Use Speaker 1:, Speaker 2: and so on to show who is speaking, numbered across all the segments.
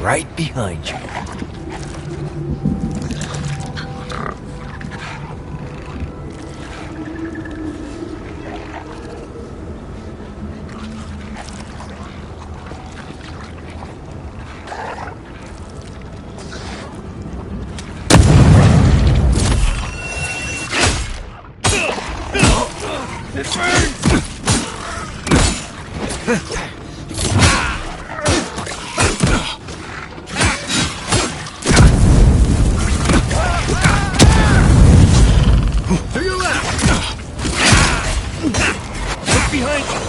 Speaker 1: Right behind you.
Speaker 2: It burns! To your left! Look behind you!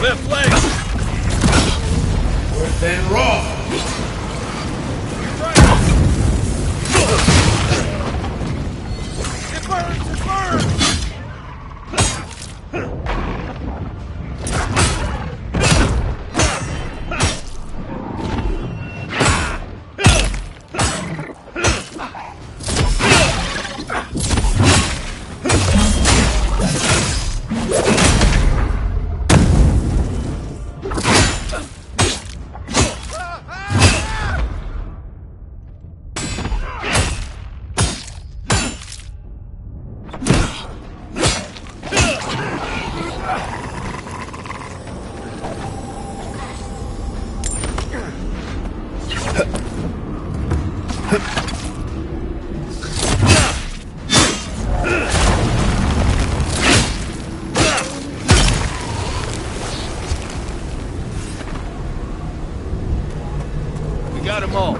Speaker 2: Left leg!
Speaker 3: Worth and raw!
Speaker 2: It burns! It burns! We got them all.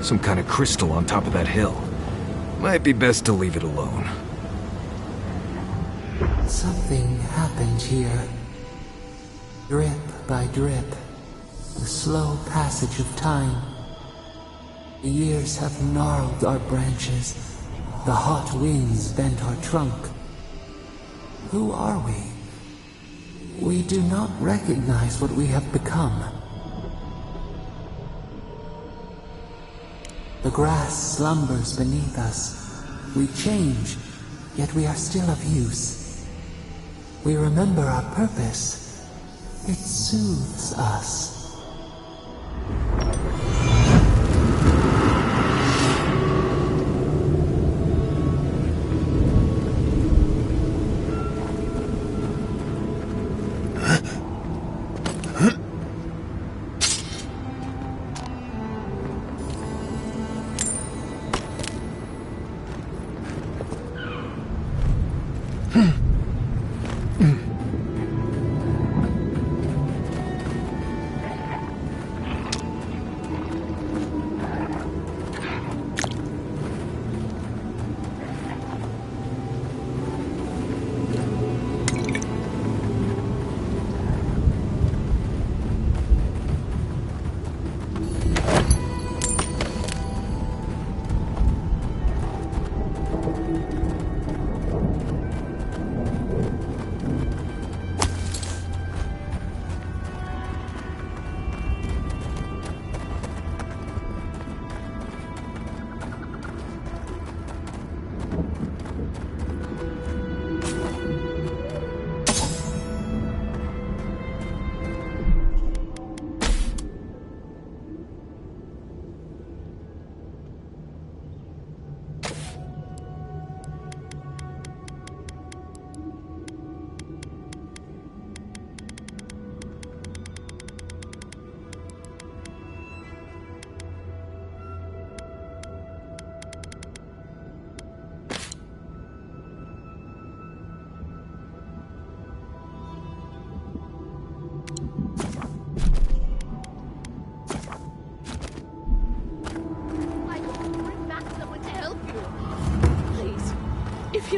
Speaker 1: Some kind of crystal on top of that hill. Might be best to leave it alone.
Speaker 4: Something happened here. Drip by drip. The slow passage of time. The years have gnarled our branches. The hot winds bent our trunk. Who are we? We do not recognize what we have become. The grass slumbers beneath us. We change, yet we are still of use. We remember our purpose. It soothes us.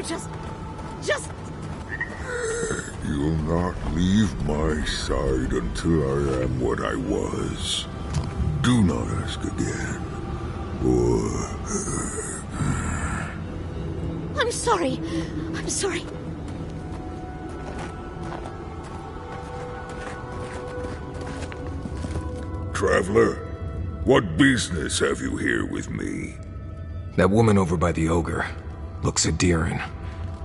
Speaker 3: Just...
Speaker 5: You'll not leave my side until I am what I was. Do not ask again. Or...
Speaker 3: I'm sorry. I'm sorry.
Speaker 5: Traveler, what business have you here with me?
Speaker 1: That woman over by the ogre looks Adiran.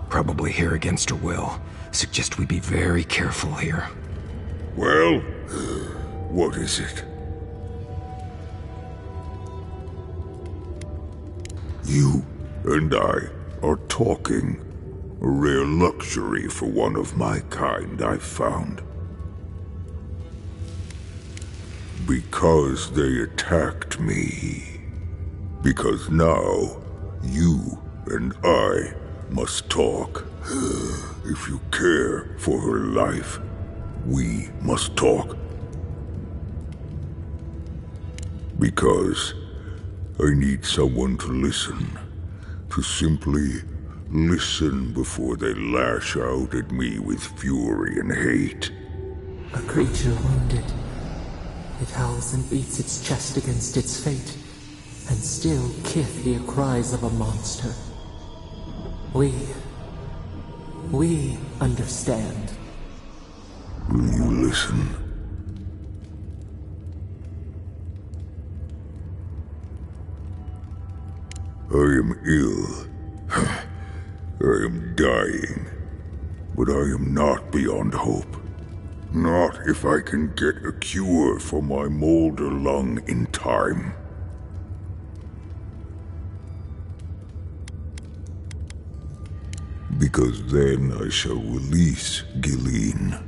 Speaker 1: Probably here against her will. Suggest we be very careful here.
Speaker 5: Well, what is it? You and I are talking. A rare luxury for one of my kind, I've found. Because they attacked me. Because now, you and I must talk. If you care for her life, we must talk. Because I need someone to listen. To simply listen before they lash out at me with fury and hate.
Speaker 4: A creature wounded. It howls and beats its chest against its fate, and still Kith hear cries of a monster. We understand.
Speaker 5: Will you listen? I am ill. I am dying. But I am not beyond hope. Not if I can get a cure for my molder lung in time. Because then I shall release Gilleen.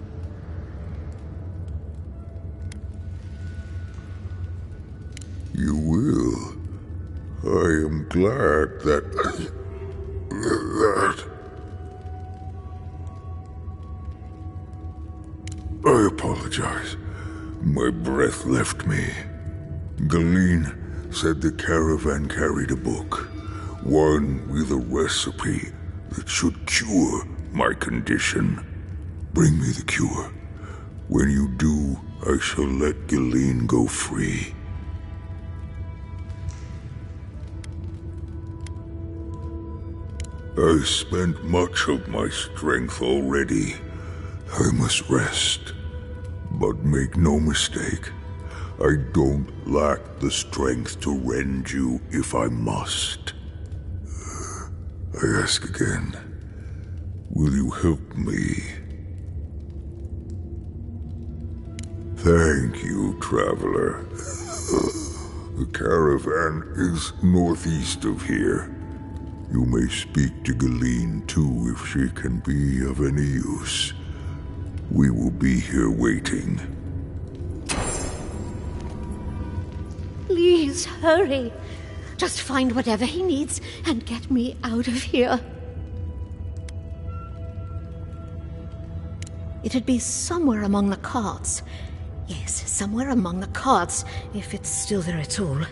Speaker 5: You will. I am glad that... I apologize. My breath left me. Gilleen said the caravan carried a book. One with a recipe that should cure my condition. Bring me the cure. When you do, I shall let Gilleen go free. I spent much of my strength already. I must rest. But make no mistake, I don't lack the strength to rend you if I must. I ask again, will you help me? Thank you, traveler. The caravan is northeast of here. You may speak to Gilleen too if she can be of any use. We will be here waiting.
Speaker 3: Please, hurry. Just find whatever he needs and get me out of here. It'd be somewhere among the carts. Yes, somewhere among the carts, if it's still there at all.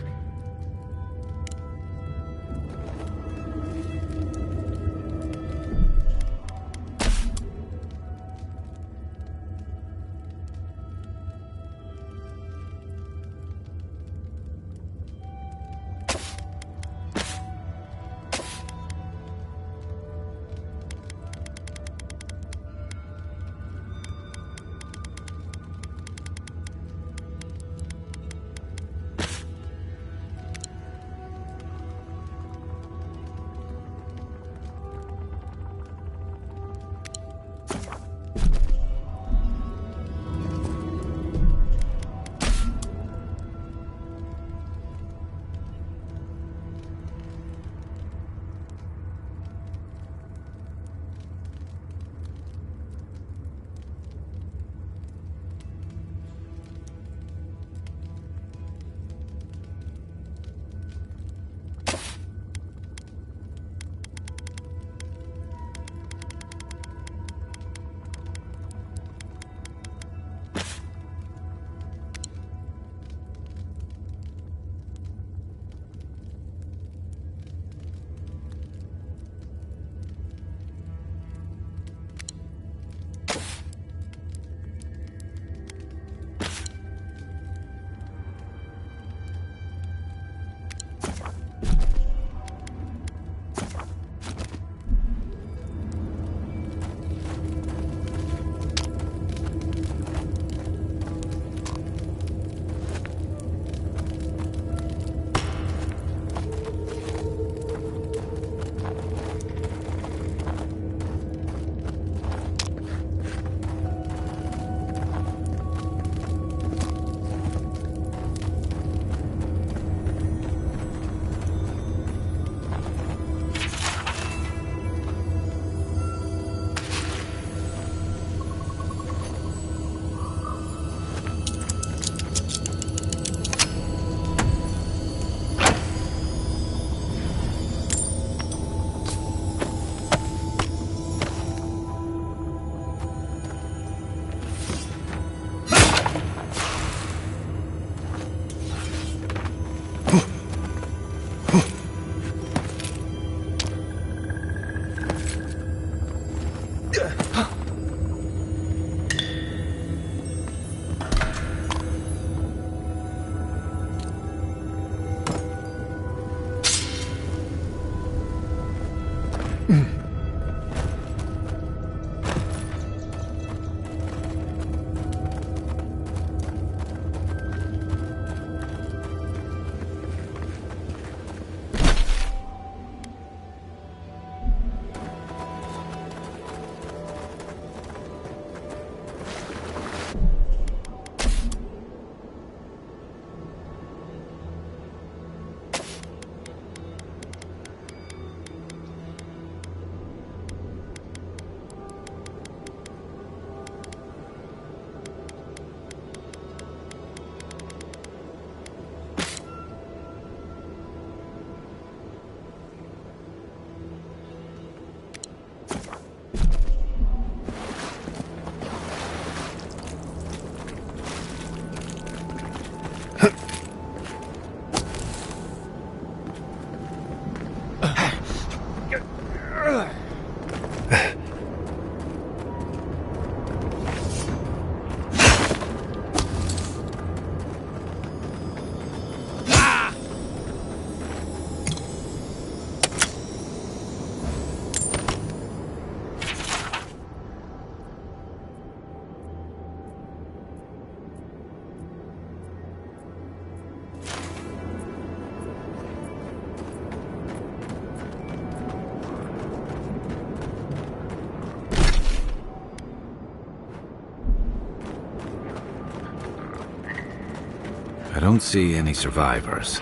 Speaker 6: I don't see any survivors.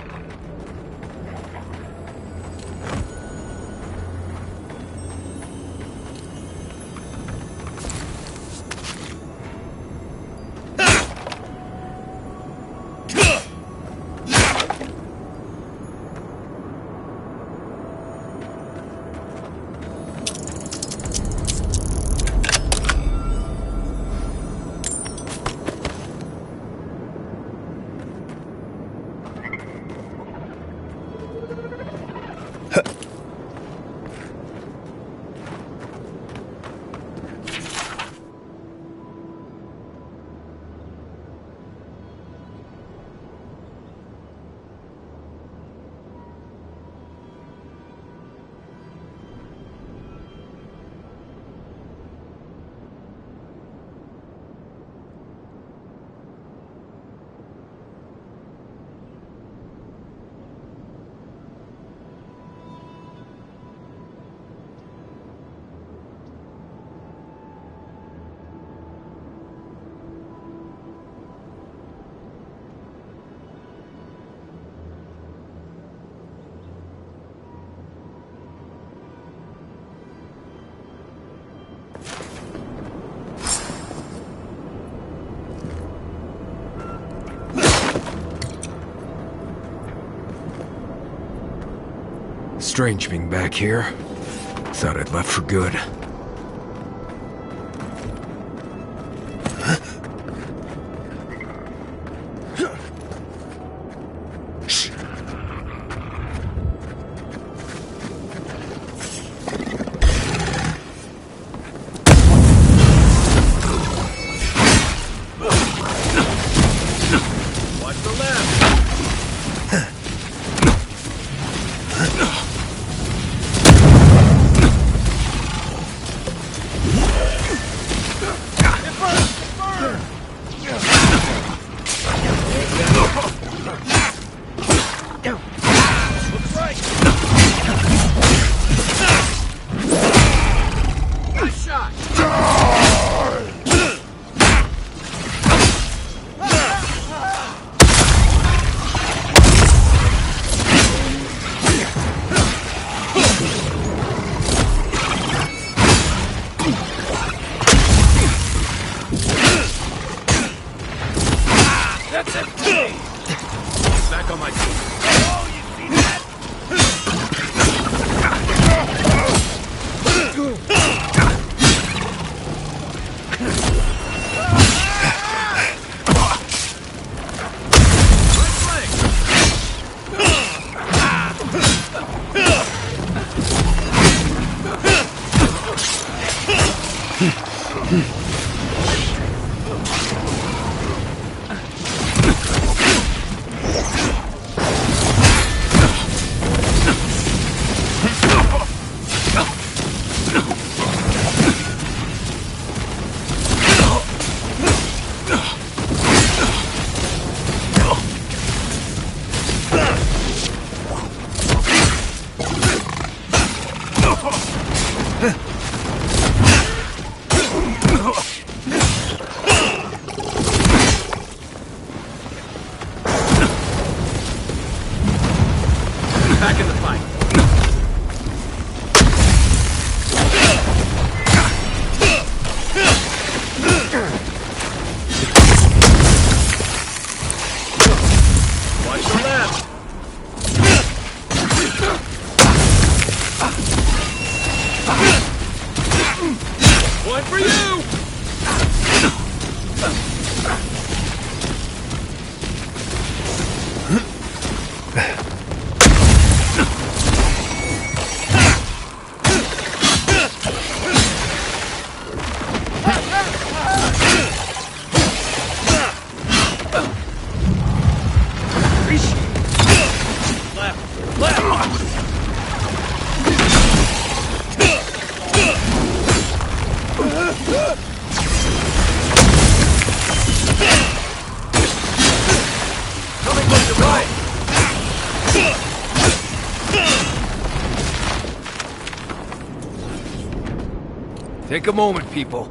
Speaker 1: Strange being back here. Thought I'd left for good.
Speaker 2: Watch the left. Looks right. Nice shot. That's it. Back on my feet. Oh, you see that? Right leg. Back in the fight. Watch your left. One for you.
Speaker 1: Take a moment, people.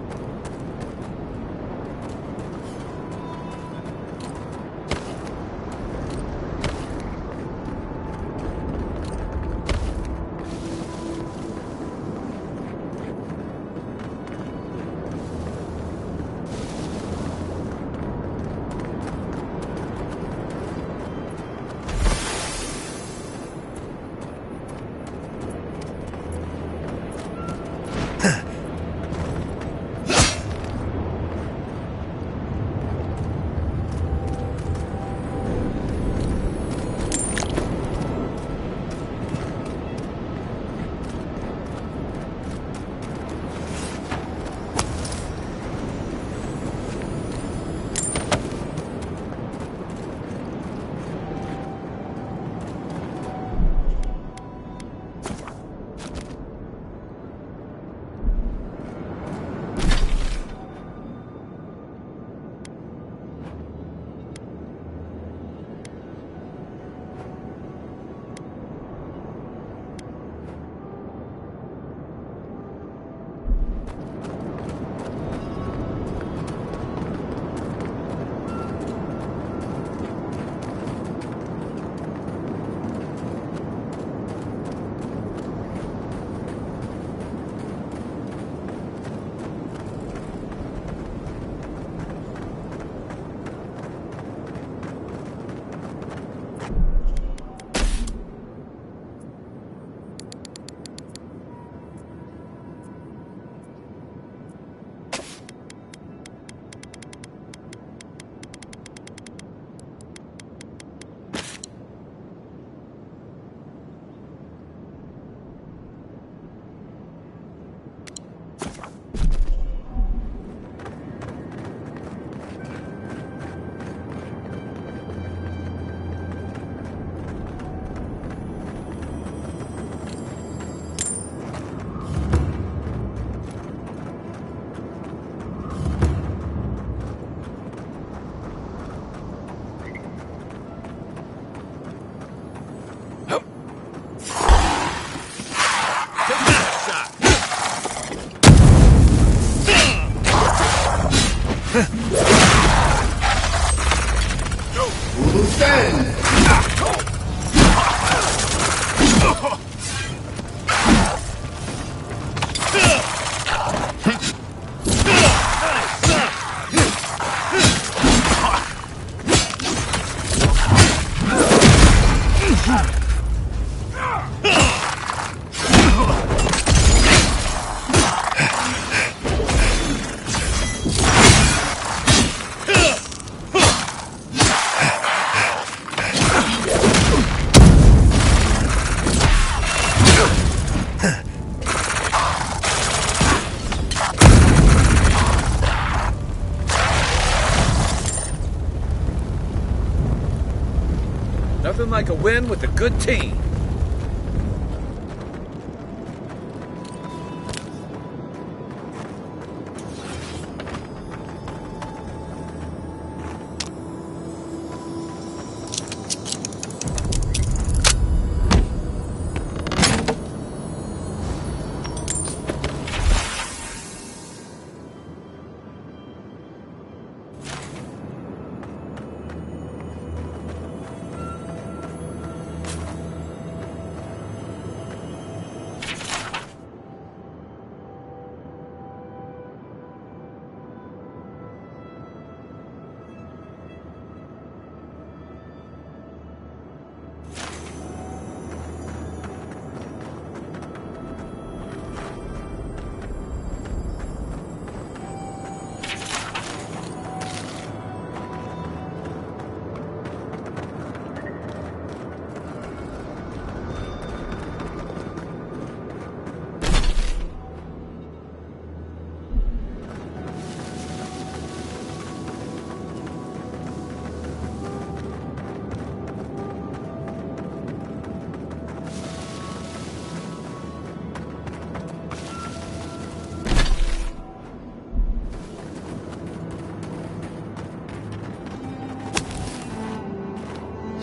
Speaker 2: Nothing like a win with a good team.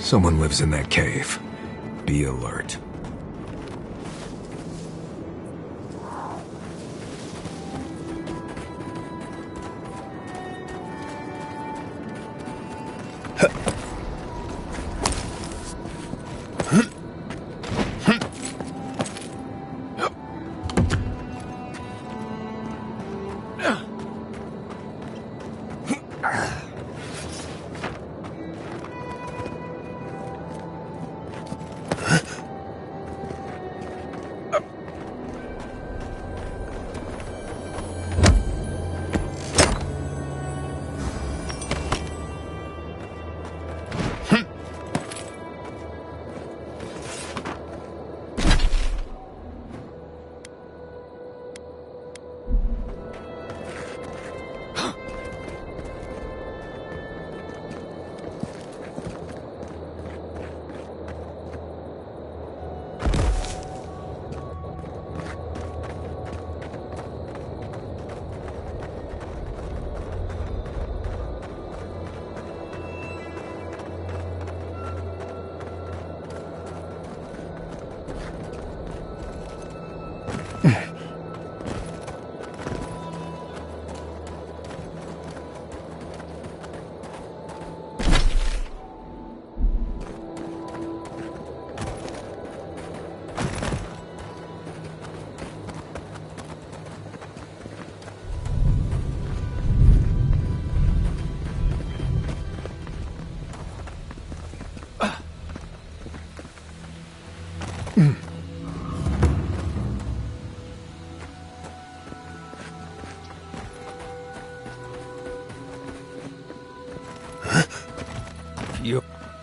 Speaker 1: Someone lives in that cave. Be alert.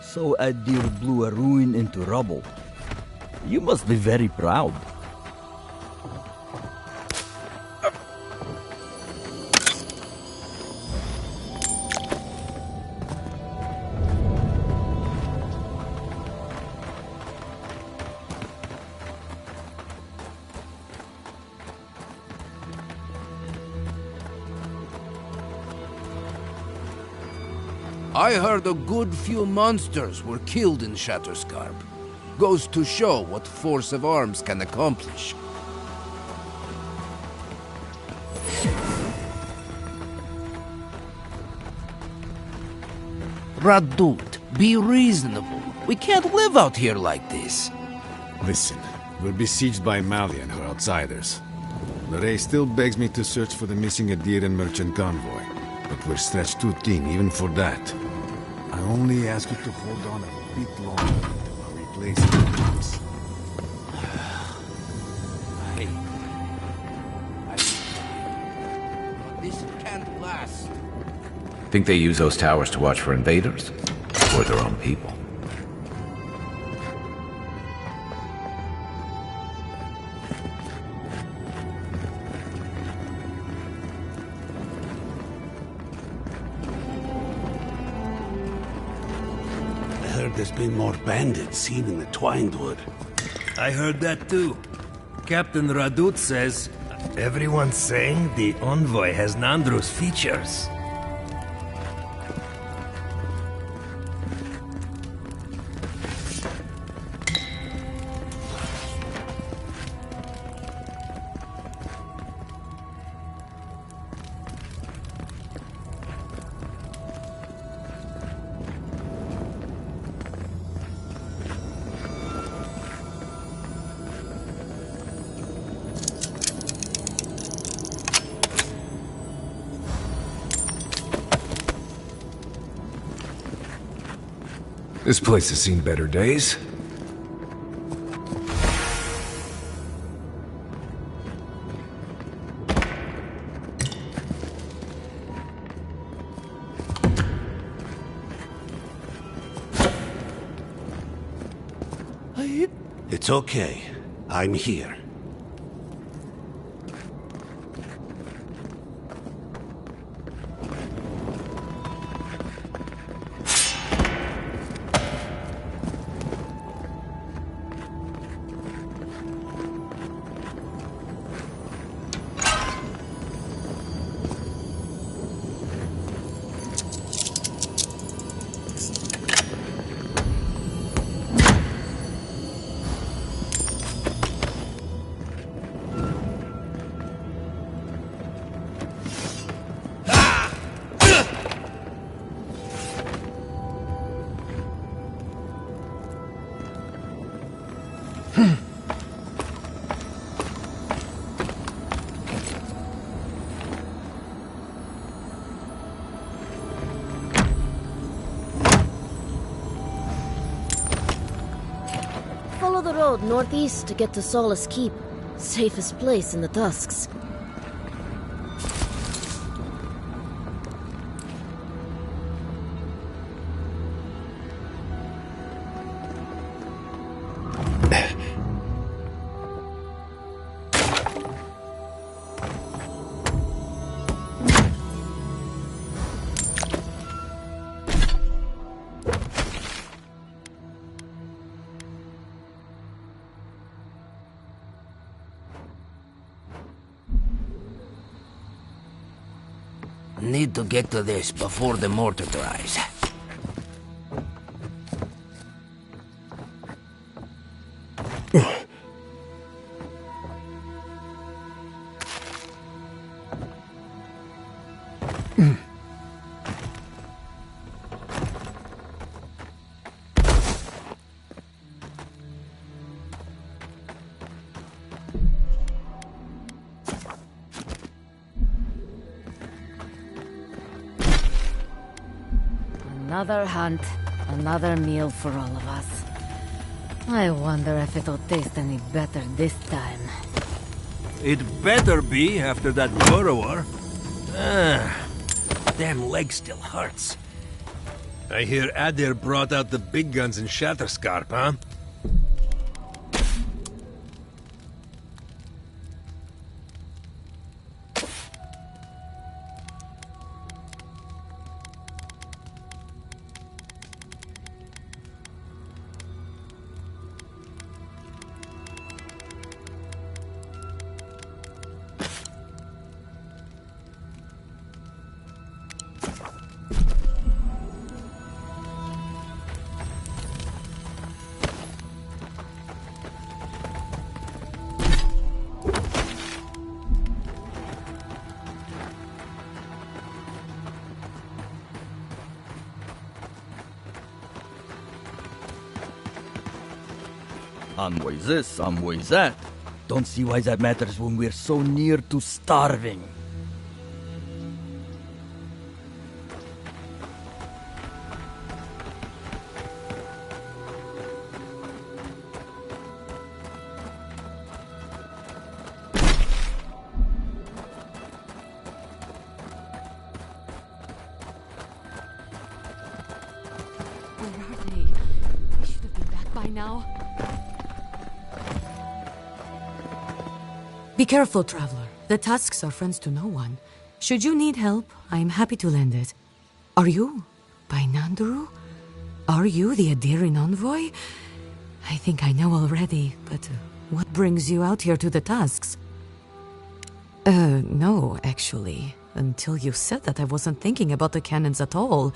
Speaker 7: So Adir blew a ruin into rubble. You must be very proud.
Speaker 8: I heard a good few monsters were killed in Shatterscarp. Goes to show what force of arms can accomplish.
Speaker 9: Radut,
Speaker 8: Be reasonable. We can't live out here like this.
Speaker 2: Listen, we're besieged by Malian who are outsiders. Lorraine still begs me to search for the missing Adiran merchant convoy, but we're stretched too thin even for that. I only ask you to hold on a bit longer while we replace it.
Speaker 8: This can't last.
Speaker 6: Think they use those towers to watch for invaders? Or their own people?
Speaker 9: I heard there's been more bandits seen in the Twined Wood.
Speaker 10: I heard that too. Captain Radut says everyone's saying the envoy has Nandru's features.
Speaker 1: This place has seen better days.
Speaker 9: It's okay. I'm here.
Speaker 3: Follow the road northeast to get to Solace Keep. Safest place in the Tusks.
Speaker 8: Need to get to this before the mortar dries.
Speaker 11: Another hunt, another meal for all of us. I wonder if it'll taste any better this time.
Speaker 10: It better be after that burrower. Damn leg still hurts. I hear Adir brought out the big guns in Shatterscarp, huh?
Speaker 7: Envoy this, envoy that. Don't see why that matters when we're so near to starving.
Speaker 12: Be careful, traveler. The tusks are friends to no one. Should you need help, I am happy to lend it. Are you by Nanduru? Are you the Adiran envoy? I think I know already, but what brings you out here to the tusks? No, actually. Until you said that, I wasn't thinking about the cannons at all.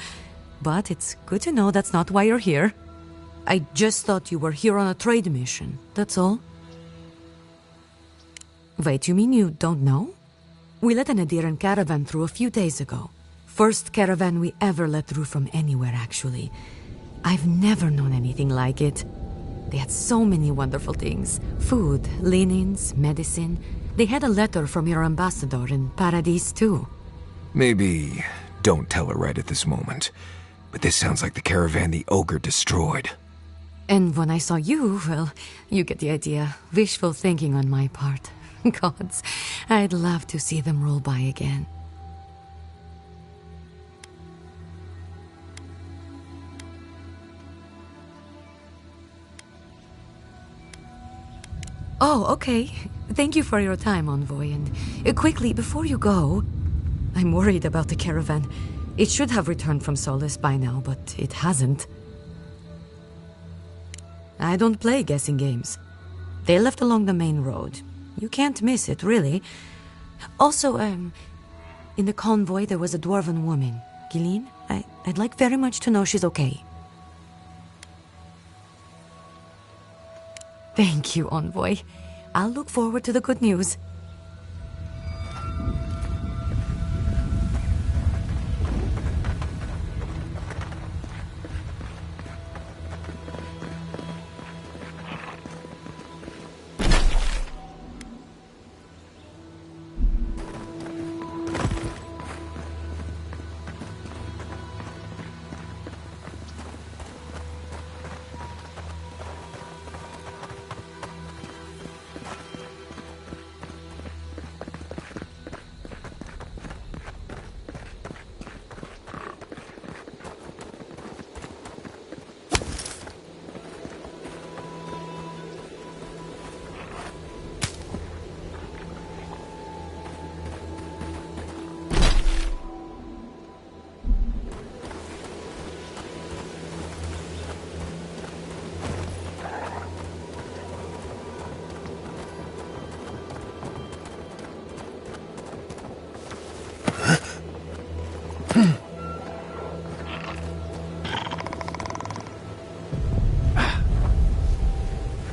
Speaker 12: But it's good to know that's not why you're here. I just thought you were here on a trade mission, that's all. Wait, you mean you don't know? We let an Adiran caravan through a few days ago. First caravan we ever let through from anywhere, actually. I've never known anything like it. They had so many wonderful things. Food, linens, medicine. They had a letter from your ambassador in Paradise, too.
Speaker 1: Maybe don't tell her right at this moment. But this sounds like the caravan the ogre destroyed.
Speaker 12: And when I saw you, well, you get the idea. Wishful thinking on my part. Gods, I'd love to see them roll by again. Oh, okay. Thank you for your time, Envoy. And quickly, before you go, I'm worried about the caravan. It should have returned from Solace by now, but it hasn't. I don't play guessing games. They left along the main road. You can't miss it, really. Also, in the convoy there was a dwarven woman, Gilleen. I'd like very much to know she's okay. Thank you, Envoy. I'll look forward to the good news.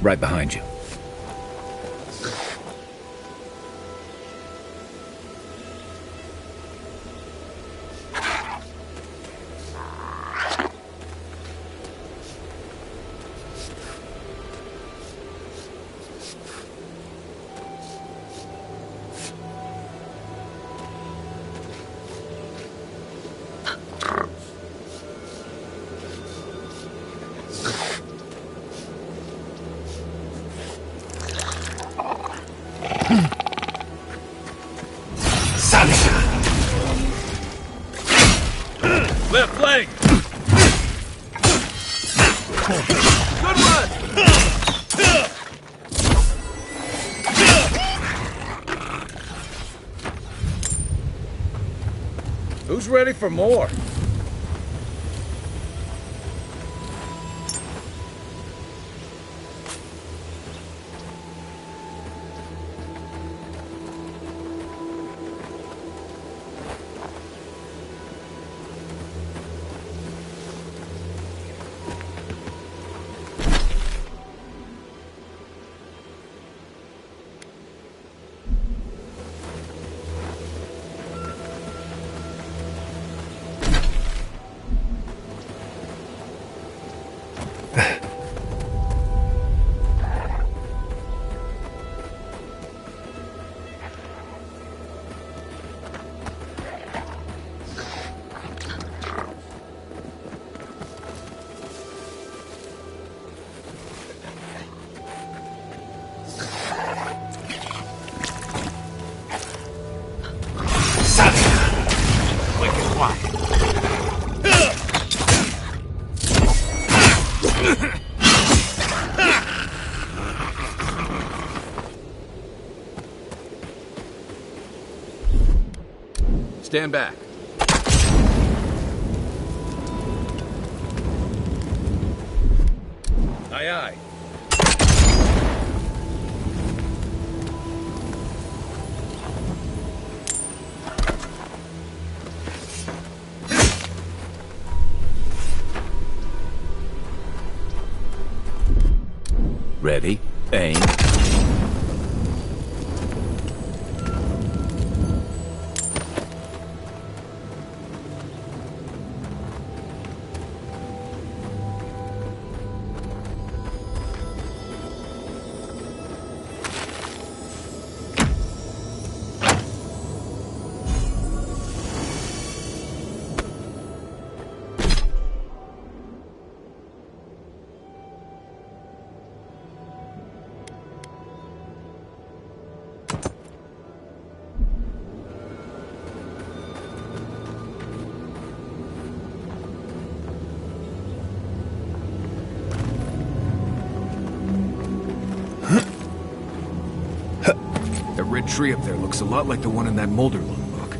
Speaker 6: Right behind you.
Speaker 7: Left leg! Good one! Who's ready for more?
Speaker 6: Stand back. Aye, aye. Ready, aim.
Speaker 1: That red tree up there looks a lot like the one in that Molderlund book.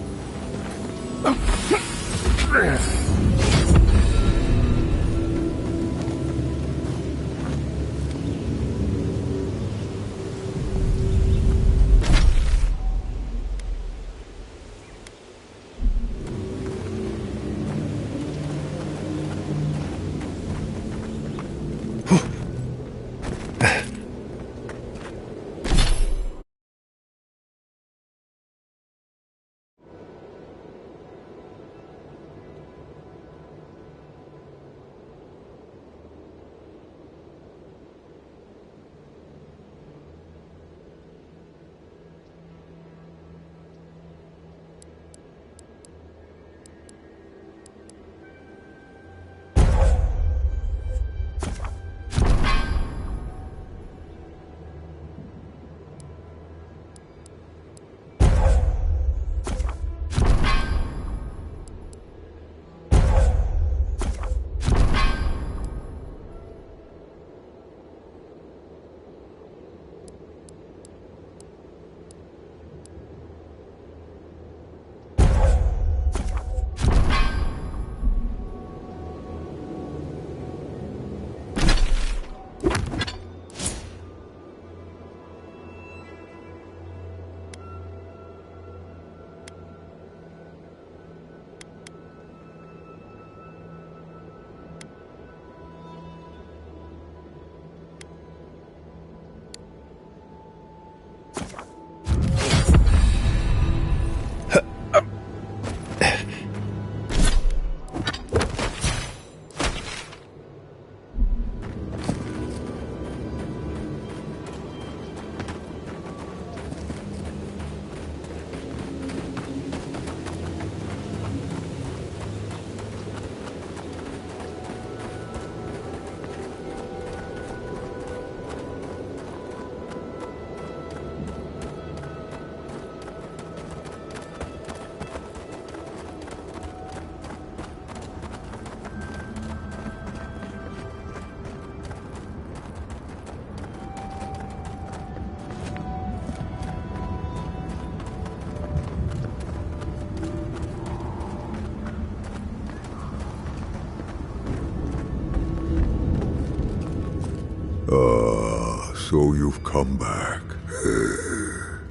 Speaker 5: So you've come back.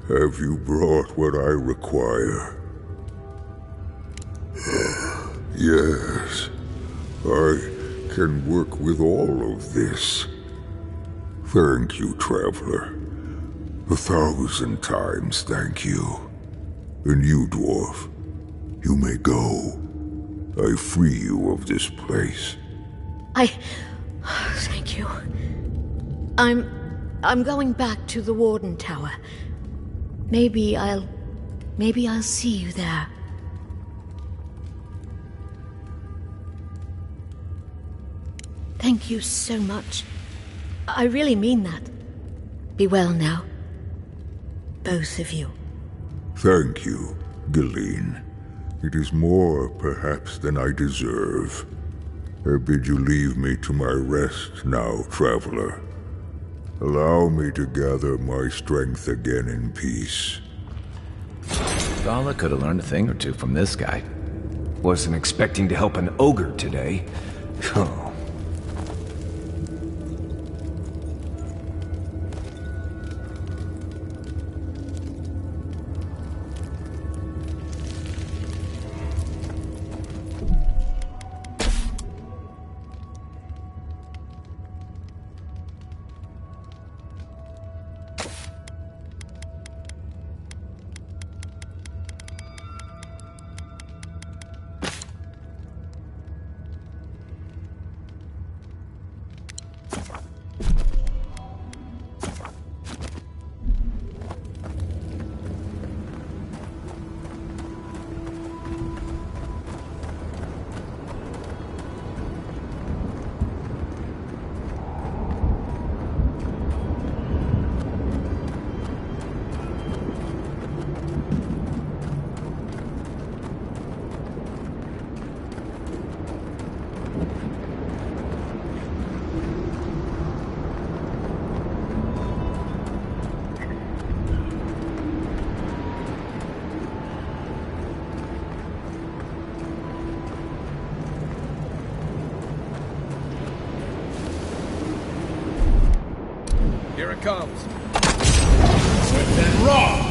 Speaker 5: Have you brought what I require? Yes. I can work with all of this. Thank you, Traveler. 1,000 times thank you. And you, Dwarf, you may go. I free you of this place.
Speaker 3: Thank you. I'm going back to the Warden Tower. Maybe I'll see you there. Thank you so much. I really mean that. Be well now. Both of you.
Speaker 5: Thank you, Galeen. It is more, perhaps, than I deserve. I bid you leave me to my rest now, traveler. Allow me to gather my strength again in peace.
Speaker 6: Vala could have learned a thing or two from this guy.
Speaker 1: Wasn't expecting to help an ogre today. Oh.
Speaker 13: Here it comes. Swift and raw!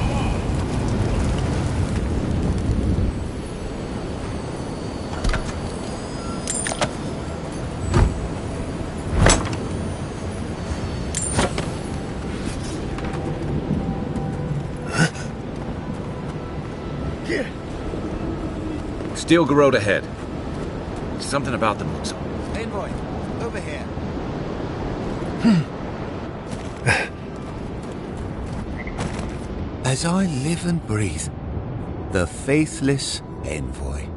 Speaker 6: Steel Garrote ahead. Something about them looks...
Speaker 8: Envoy, over here. As I live and breathe, the faithless envoy.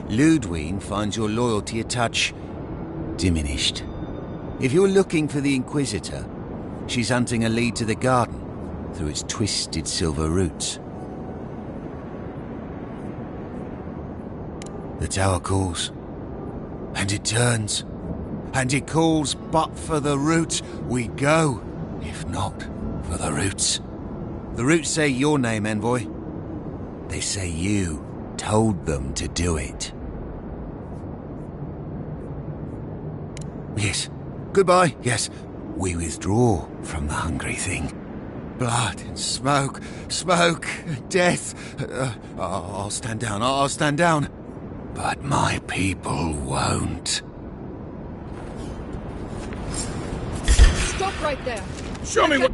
Speaker 8: Ludwine finds your loyalty a touch diminished. If you're looking for the Inquisitor, she's hunting a lead to the garden through its twisted silver roots. The tower calls, and it turns, and it calls, but for the roots we go, if not for the roots. The roots say your name, Envoy. They say you told them to do it. Yes. Goodbye. Yes. We withdraw from the hungry thing. Blood and smoke. Smoke. Death. I'll stand down. I'll stand down. But my people won't.
Speaker 14: Stop right there.
Speaker 13: Show me what...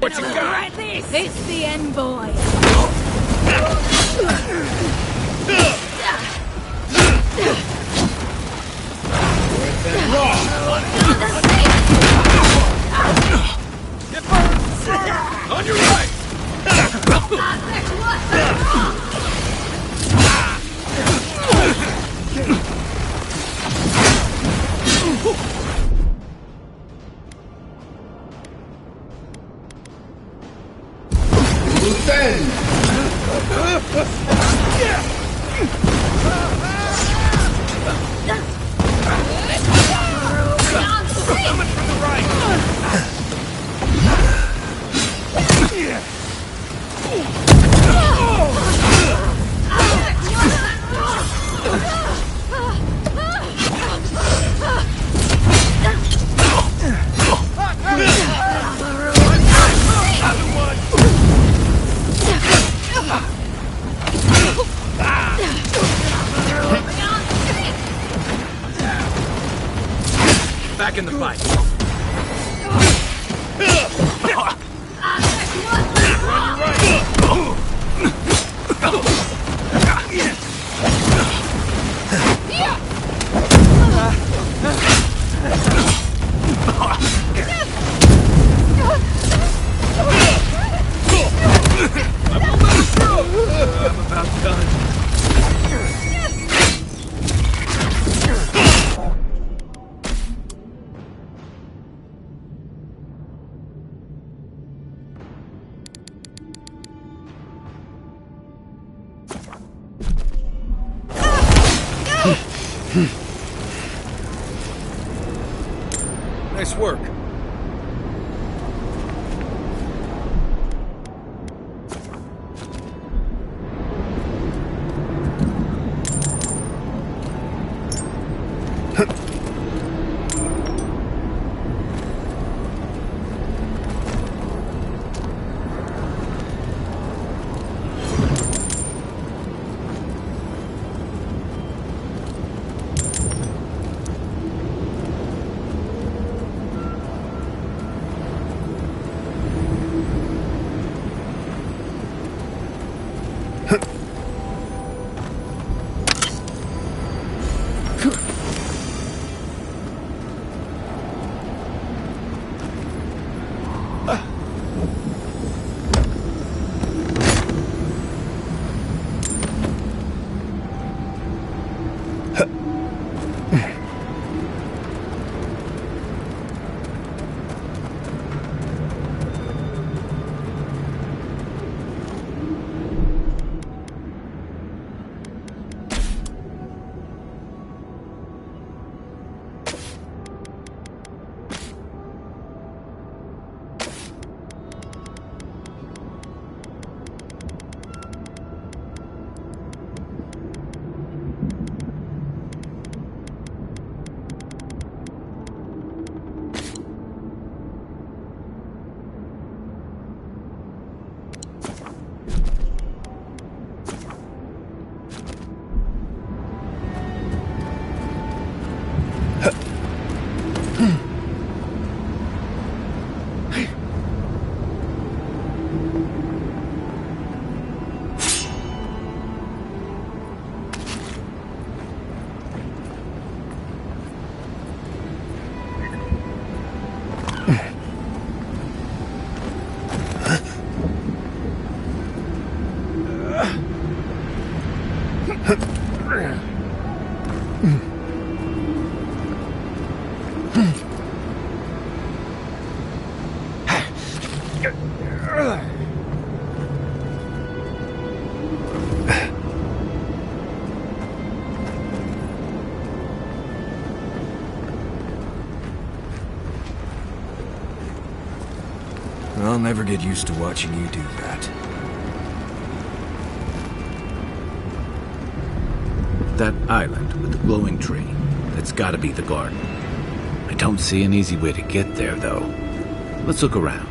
Speaker 13: What you got?
Speaker 14: It's the envoy.
Speaker 13: With wrong! On your right! Back in the fight. I'm about done. Nice work.
Speaker 1: I'll never get used to watching you do that.
Speaker 6: That island with the glowing tree, that's gotta be the garden. I don't see an easy way to get there, though. Let's look around.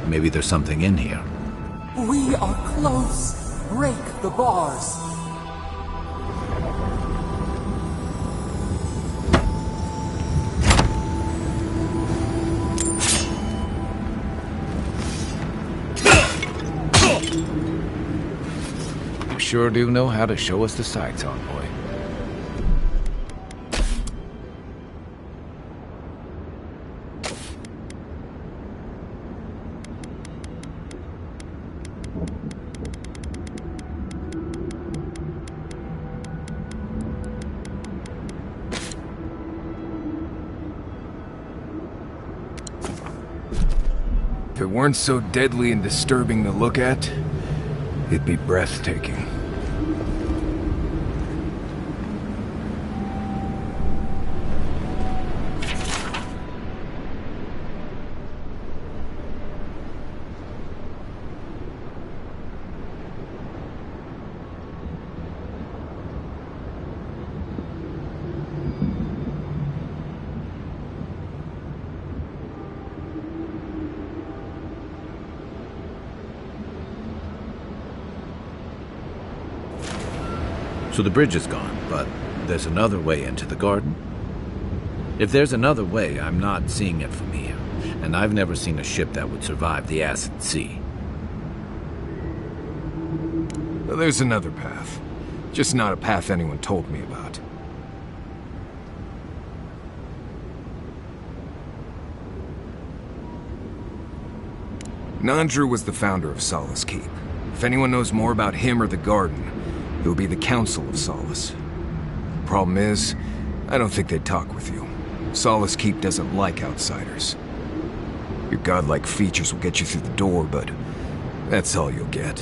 Speaker 6: Maybe there's something in here.
Speaker 4: We are close. Break the bars.
Speaker 6: You sure do know how to show us the sights, envoy.
Speaker 1: If it weren't so deadly and disturbing to look at, it'd be breathtaking.
Speaker 6: So the bridge is gone, but there's another way into the garden? If there's another way, I'm not seeing it from here, and I've never seen a ship that would survive the acid sea.
Speaker 1: Well, there's another path. Just not a path anyone told me about. Nandru was the founder of Solace Keep. If anyone knows more about him or the garden, it would be the Council of Solace. Problem is, I don't think they'd talk with you. Solace Keep doesn't like outsiders. Your godlike features will get you through the door, but that's all you'll get.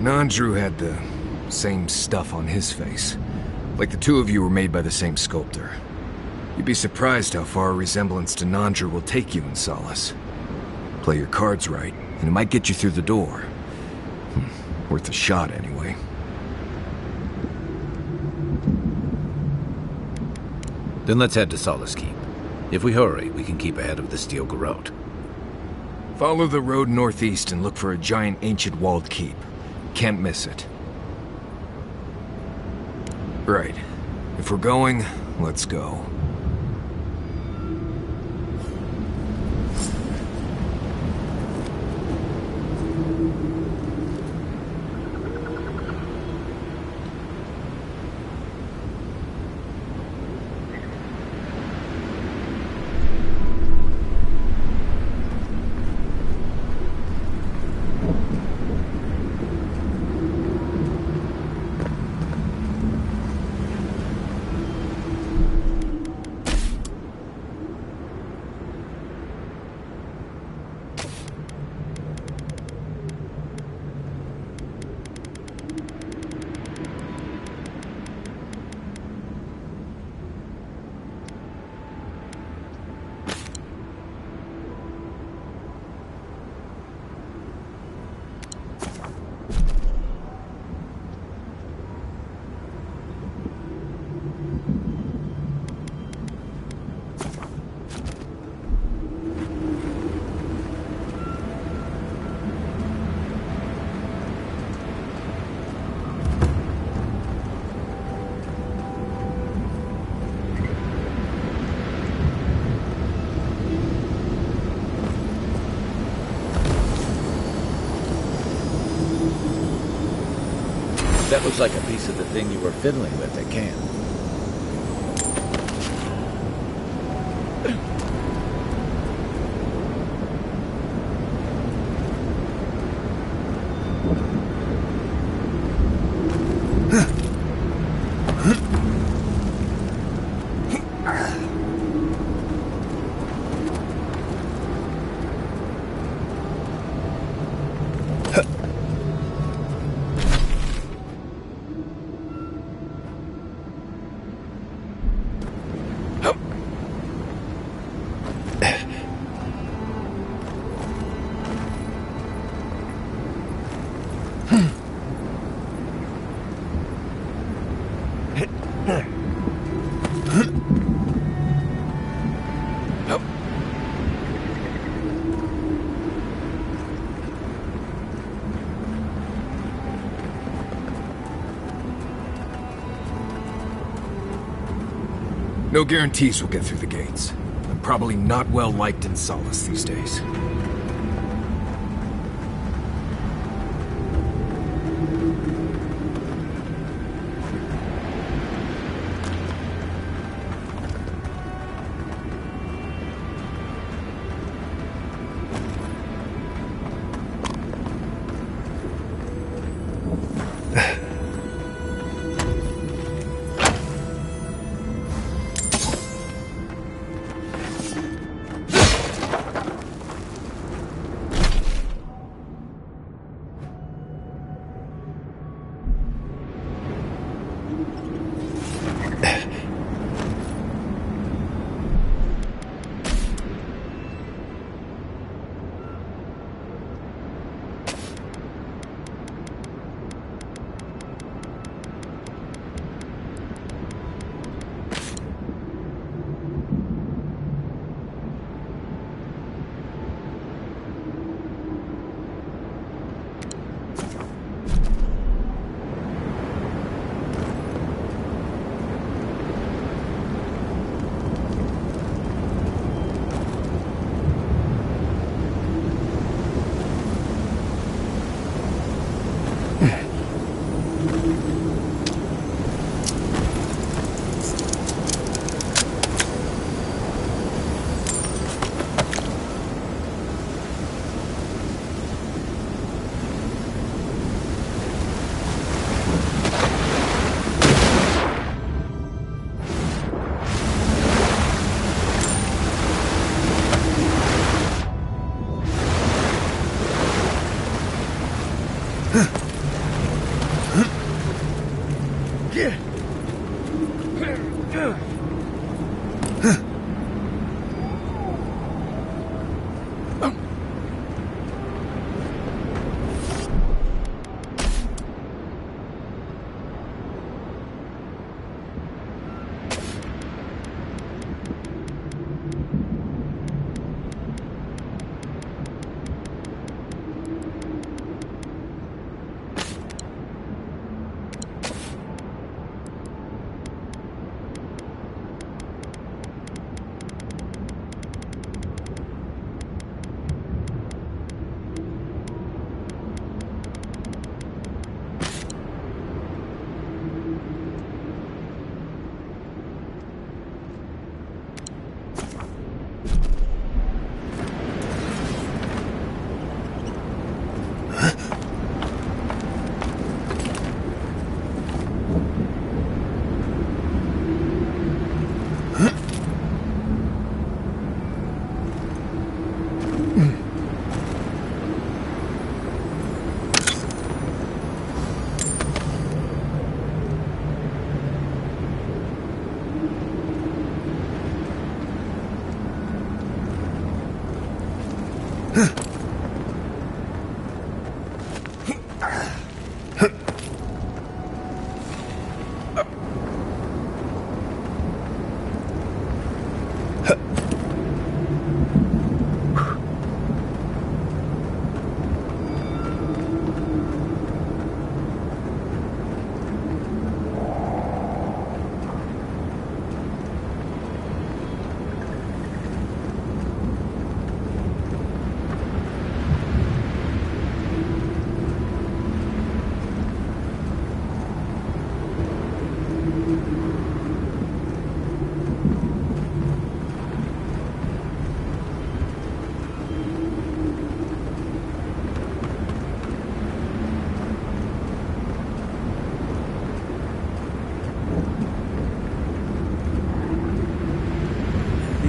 Speaker 1: Nandru had the same stuff on his face. Like the two of you were made by the same sculptor. You'd be surprised how far a resemblance to Nandru will take you in Solace. Play your cards right, and it might get you through the door. Worth a shot, anyway.
Speaker 6: Then let's head to Solace Keep. If we hurry, we can keep ahead of the steel garrote.
Speaker 1: Follow the road northeast and look for a giant ancient walled keep. Can't miss it. Right. If we're going, let's go.
Speaker 6: That looks like a piece of the thing you were fiddling with at camp.
Speaker 1: No guarantees we'll get through the gates. I'm probably not well liked in Solace these days.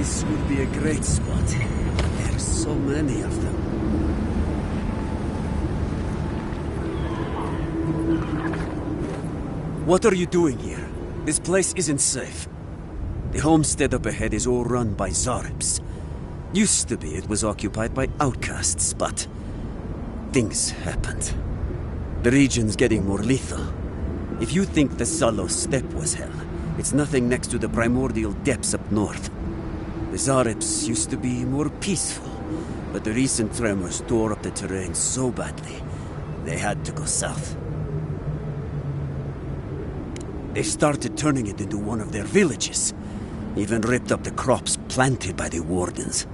Speaker 15: This would be a great spot. There's so many of them. What are you doing here? This place isn't safe. The homestead up ahead is all run by Zaribs. Used to be it was occupied by outcasts, but things happened. The region's getting more lethal. If you think the Salos steppe was hell, it's nothing next to the primordial depths up north. The Zaribs used to be more peaceful, but the recent tremors tore up the terrain so badly, they had to go south. They started turning it into one of their villages. Even ripped up the crops planted by the Wardens.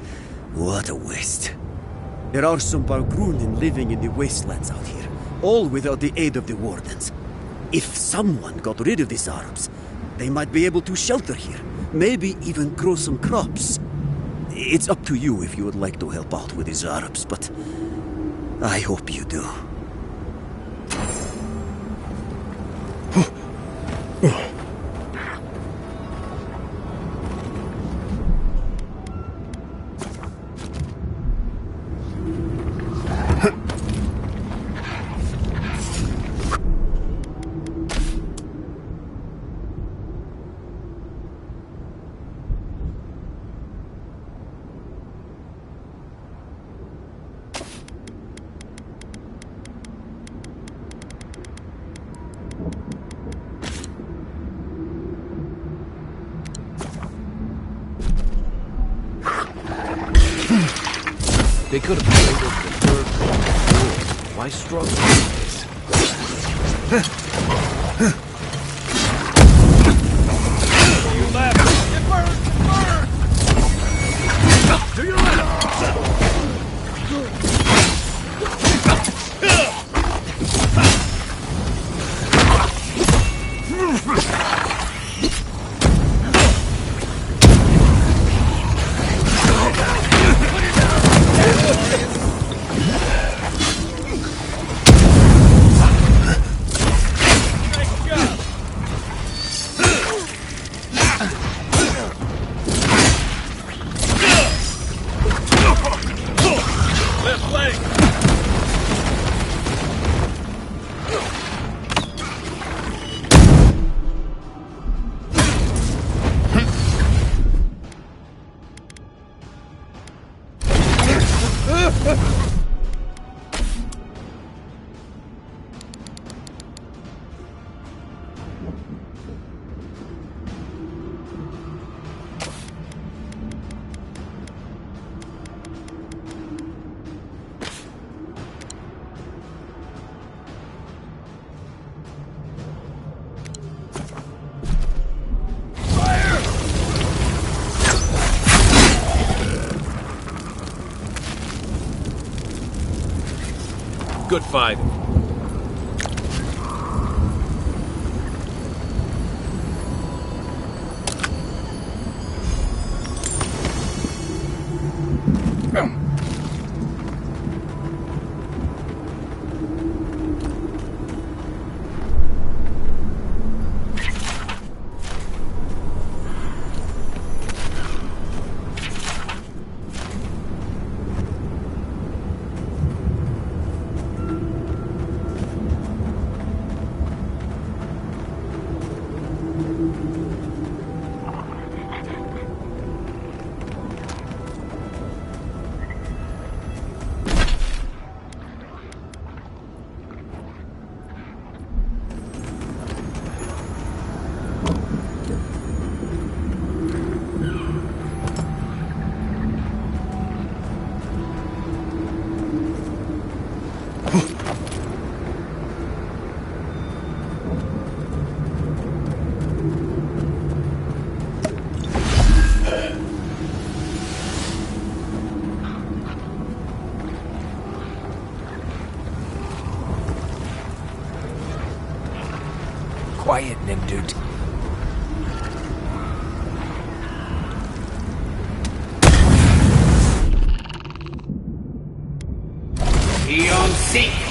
Speaker 15: What a waste. There are some Balgrunin living in the wastelands out here, all without the aid of the Wardens. If someone got rid of these Arabs, they might be able to shelter here, maybe even grow some crops. It's up to you if you would like to help out with these Arabs, but I hope you do.
Speaker 6: They could have played us the third door. Why struggle with
Speaker 13: To your left! Get burned! Burn! To your left! Left leg! Good fight.
Speaker 1: Quiet, Nimdut.
Speaker 13: Eon Seek!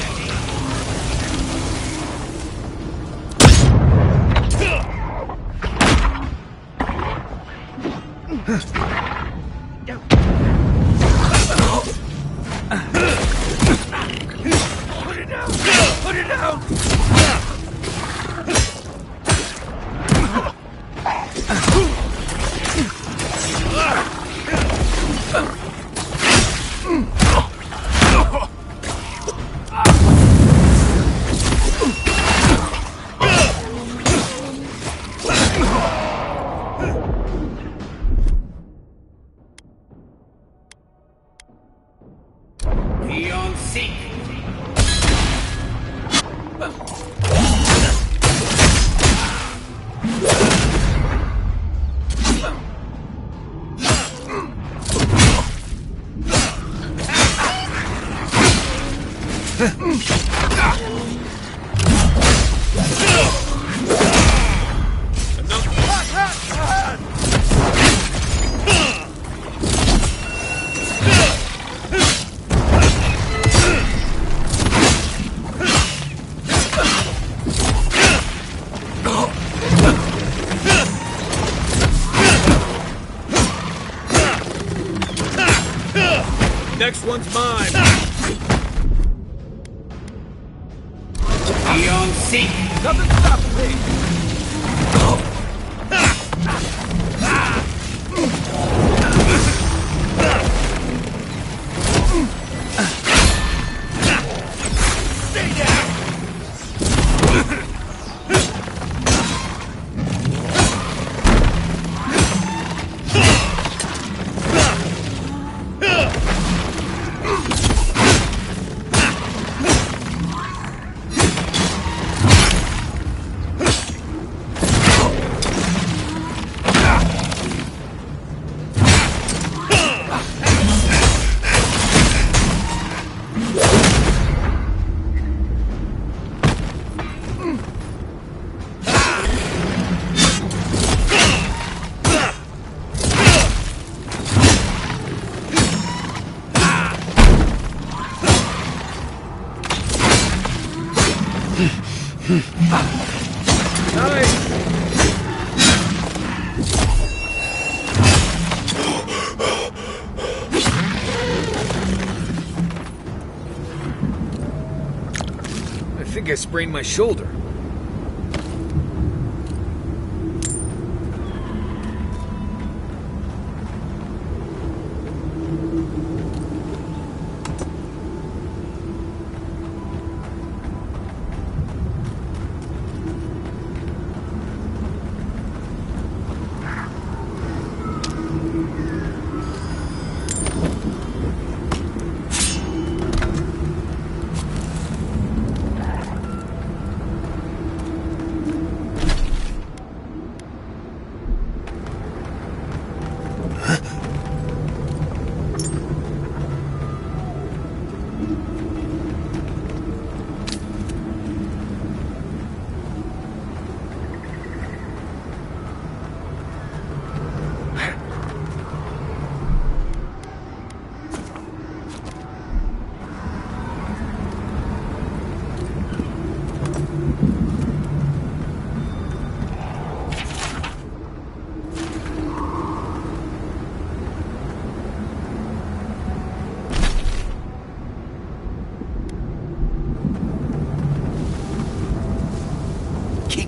Speaker 13: Cut it out!
Speaker 16: Beyond seek.
Speaker 13: Next one's mine.
Speaker 16: Beyond seek.
Speaker 13: Nothing stopping me. Stay down.
Speaker 1: I think I sprained my shoulder.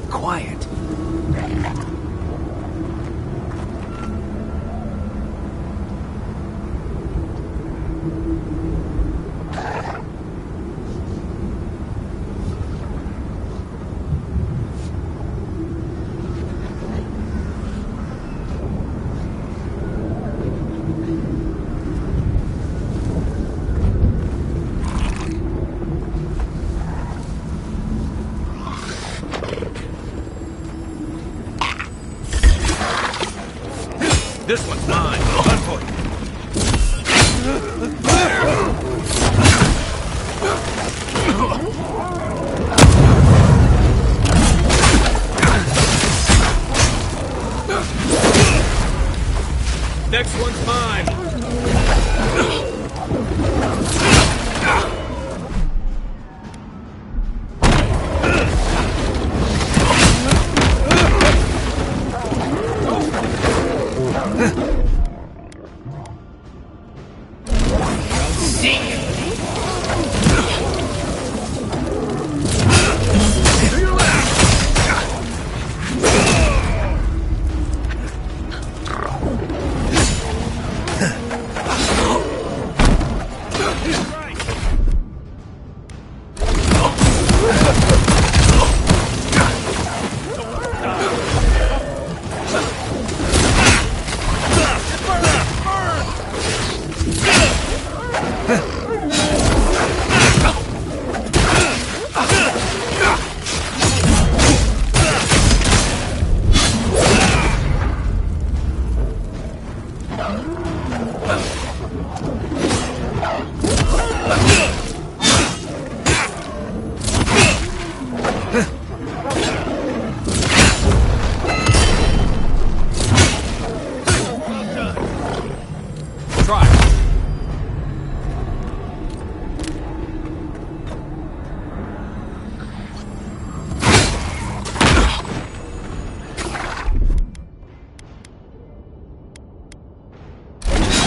Speaker 8: Quiet.
Speaker 13: This one's mine. Run for it. Next one's mine.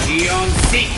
Speaker 16: Beyond seek.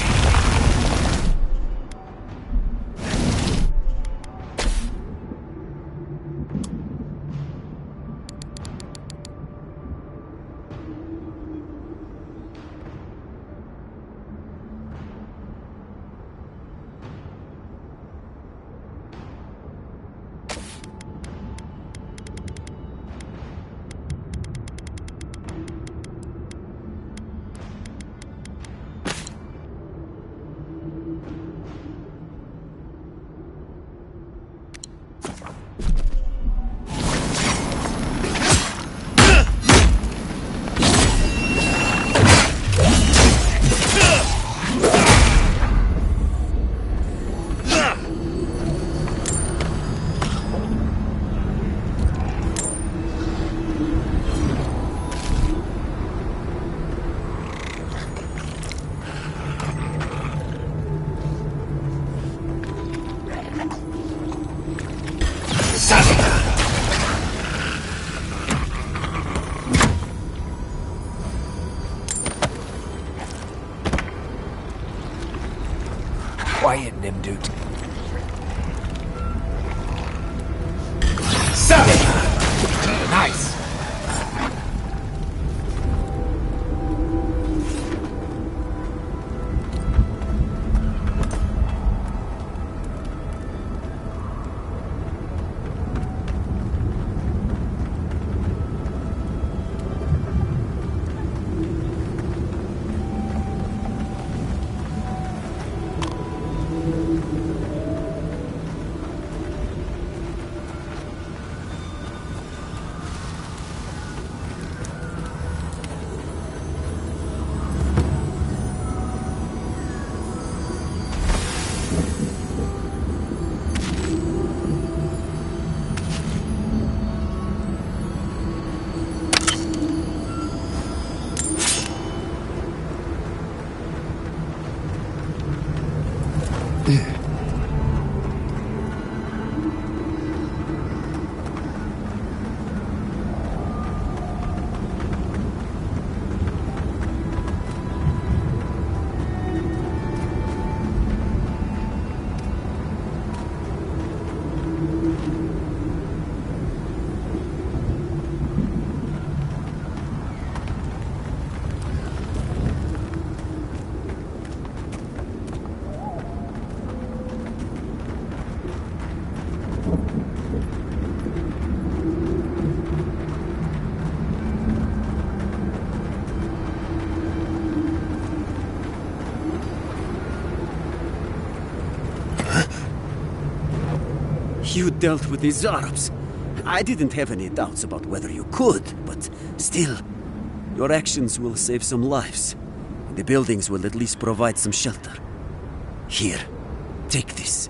Speaker 1: Quiet, Nimdut.
Speaker 13: Nice.
Speaker 15: You dealt with the Zarabs. I didn't have any doubts about whether you could, but still, your actions will save some lives. The buildings will at least provide some shelter. Here, take this.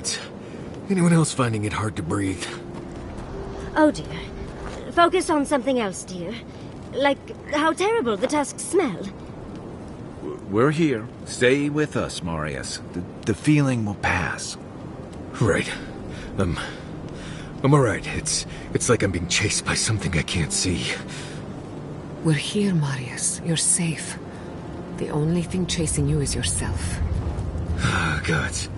Speaker 1: gods. Anyone else finding it hard to breathe?
Speaker 17: Oh dear. Focus on something else, dear. Like how terrible the tusks smell.
Speaker 6: We're here. Stay with us, Marius. The feeling will pass.
Speaker 1: Right. I'm alright. It's like I'm being chased by something I can't see.
Speaker 18: We're here, Marius. You're safe. The only thing chasing you is yourself.
Speaker 1: Ah, gods.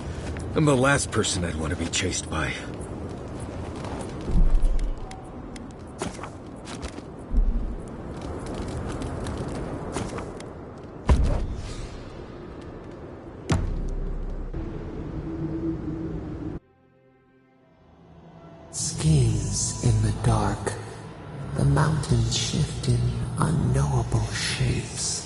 Speaker 1: I'm the last person I'd want to be chased by.
Speaker 4: Schemes in the dark. The mountains shift in unknowable shapes.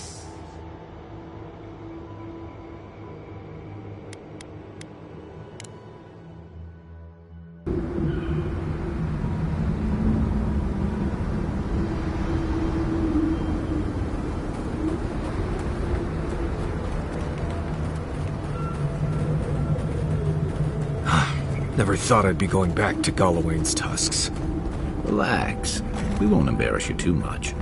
Speaker 1: Never thought I'd be going back to Galawain's tusks.
Speaker 6: Relax. We won't embarrass you too much.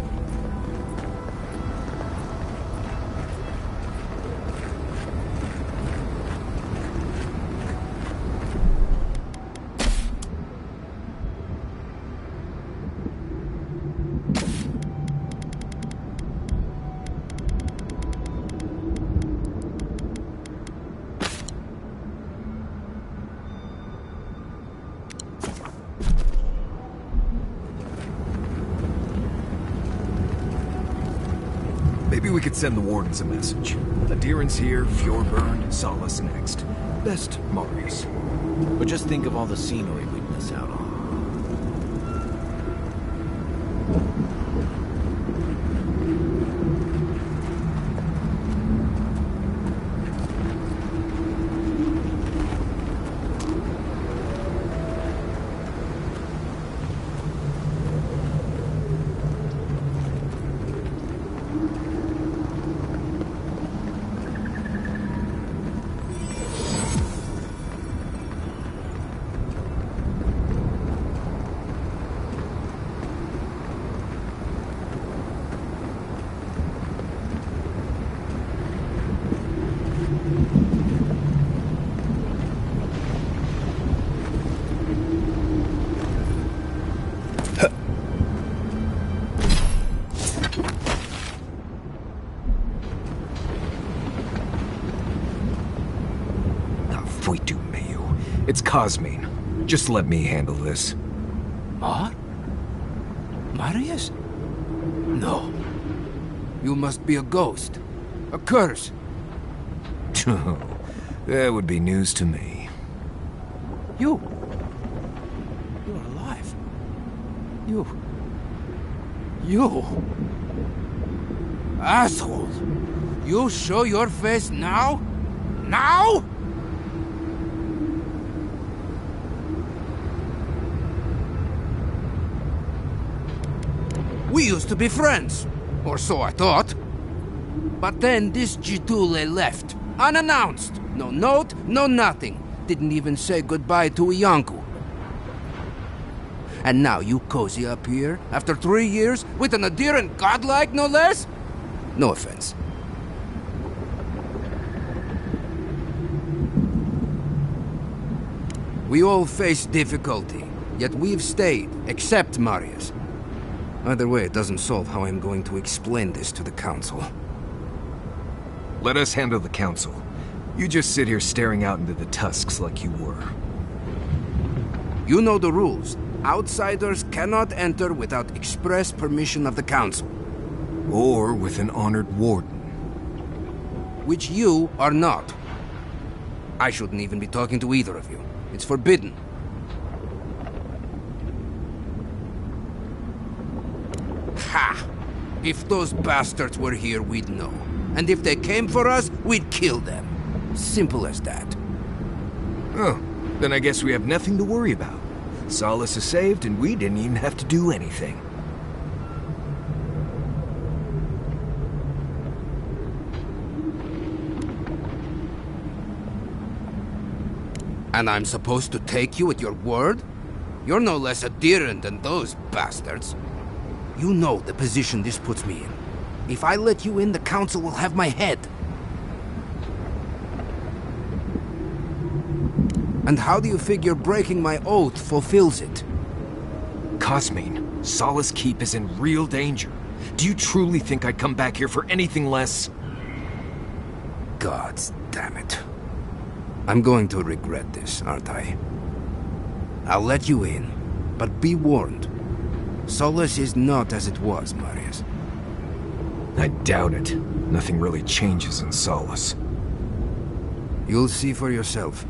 Speaker 1: Maybe we could send the wardens a message. Adherence here, Fjordburn, Solace next. Best, Marius.
Speaker 6: But just think of all the scenery we'd miss out on.
Speaker 1: It's Cosmine. Just let me handle this.
Speaker 19: What? Marius? No. You must be a ghost. A curse.
Speaker 1: Oh, that would be news to me.
Speaker 19: You're alive. You... Asshole! You show your face now? Now? We used to be friends, or so I thought. But then this Jitule left, unannounced. No note, no nothing. Didn't even say goodbye to Iancu. And now you cozy up here, after 3 years, with an adherent godlike, no less? No offense. We all face difficulty, yet we've stayed, except Marius. Either way, it doesn't solve how I'm going to explain this to the Council.
Speaker 1: Let us handle the Council. You just sit here staring out into the tusks like you were.
Speaker 19: You know the rules. Outsiders cannot enter without express permission of the Council.
Speaker 1: Or with an honored warden.
Speaker 19: Which you are not. I shouldn't even be talking to either of you. It's forbidden. Ha! If those bastards were here, we'd know. And if they came for us, we'd kill them. Simple as that.
Speaker 1: Oh, then I guess we have nothing to worry about. Solace is saved, and we didn't even have to do anything.
Speaker 19: And I'm supposed to take you at your word? You're no less adherent than those bastards. You know the position this puts me in. If I let you in, the Council will have my head. And how do you figure breaking my oath fulfills it?
Speaker 1: Cosmine, Solace Keep is in real danger. Do you truly think I'd come back here for anything less?
Speaker 19: Gods damn it. I'm going to regret this, aren't I? I'll let you in, but be warned. Solace is not as it was, Marius.
Speaker 1: I doubt it. Nothing really changes in Solace.
Speaker 19: You'll see for yourself.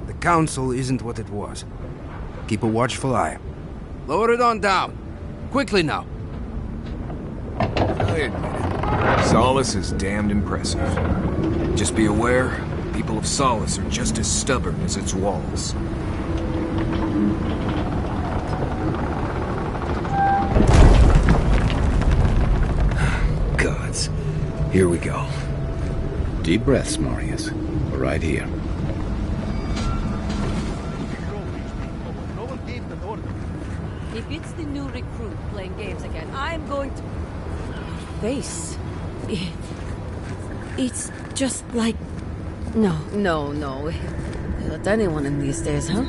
Speaker 19: The Council isn't what it was. Keep a watchful eye. Lower it on down. Quickly now.
Speaker 1: I admit it. Solace is damned impressive. Just be aware, the people of Solace are just as stubborn as its walls. Gods. Here we go.
Speaker 6: Deep breaths, Marius. We're right here.
Speaker 20: If it's the new recruit playing games again, I'm going to...
Speaker 18: Face. It's just like... No.
Speaker 20: No. Not anyone in these days, huh?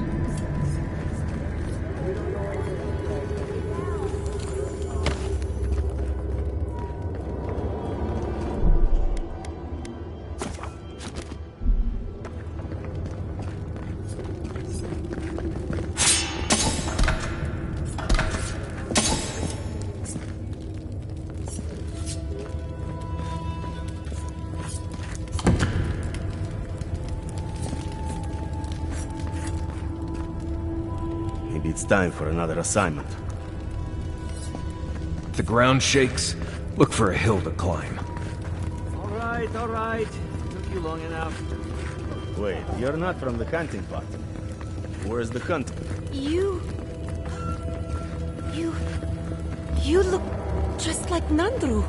Speaker 21: Maybe it's time for another assignment.
Speaker 1: If the ground shakes, look for a hill to climb.
Speaker 21: All right. Took you long enough. Wait, you're not from the hunting party. Where's the hunter?
Speaker 18: You look just like Nandru.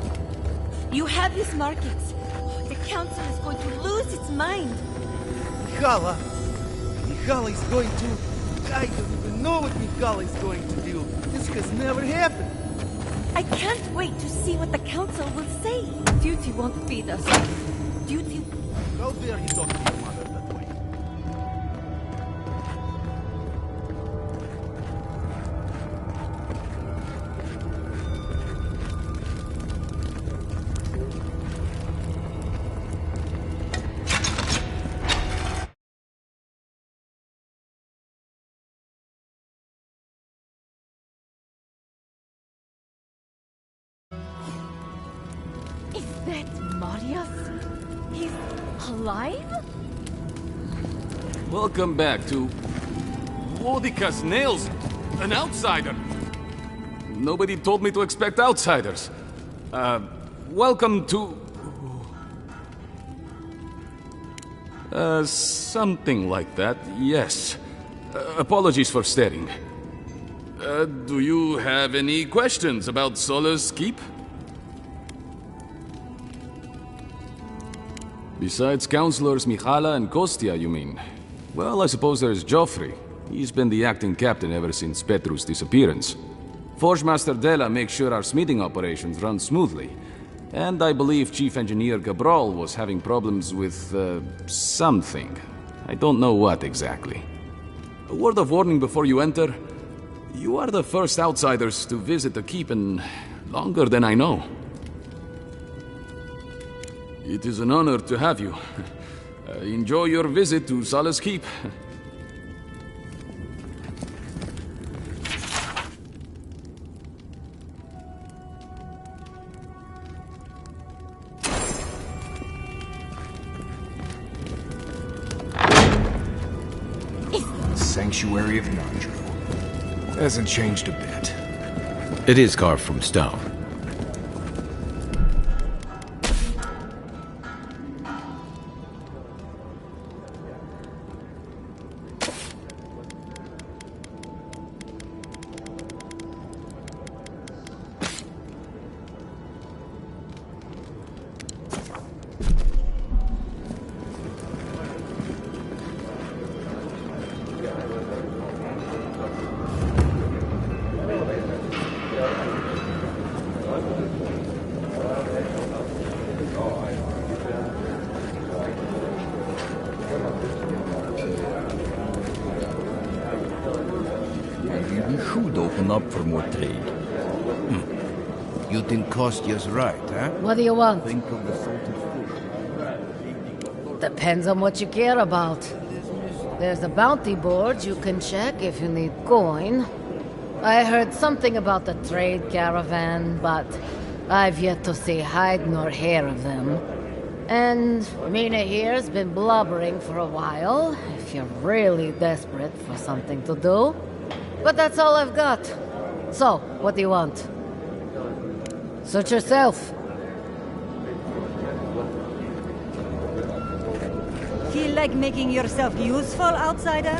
Speaker 18: You have these markings. The Council is going to lose its mind.
Speaker 21: Mihala is going to... I don't even know what Mihala is going to do. This has never happened.
Speaker 18: I can't wait to see what the Council will say. Duty won't feed us. Duty...
Speaker 21: How dare you talk to your mother that way?
Speaker 14: Is that Marius? He's alive?
Speaker 22: Welcome back to... Wodika's nails! An outsider! Nobody told me to expect outsiders. Welcome to... something like that, yes. Apologies for staring. Do you have any questions about Solace Keep? Besides Councilors Mihala and Kostia, you mean? Well, I suppose there's Joffrey. He's been the acting captain ever since Petru's disappearance. Forge Master Della makes sure our smithing operations run smoothly. And I believe Chief Engineer Gabral was having problems with, something. I don't know what exactly. A word of warning before you enter. You are the first outsiders to visit the keep in longer than I know. It is an honor to have you. Enjoy your visit to Solace Keep.
Speaker 1: Sanctuary of Nandru. Hasn't changed a bit.
Speaker 6: It is carved from stone.
Speaker 7: maybe we should open up for more trade.
Speaker 19: You think Kostya's right, huh?
Speaker 11: What do you want?
Speaker 7: Think of the salted fish.
Speaker 11: Depends on what you care about. There's a bounty board you can check if you need coin. I heard something about the trade caravan, but I've yet to see hide nor hair of them. And Mina here's been blubbering for a while, if you're really desperate for something to do. But that's all I've got. So, what do you want? Suit yourself.
Speaker 2: Feel like making yourself useful, outsider?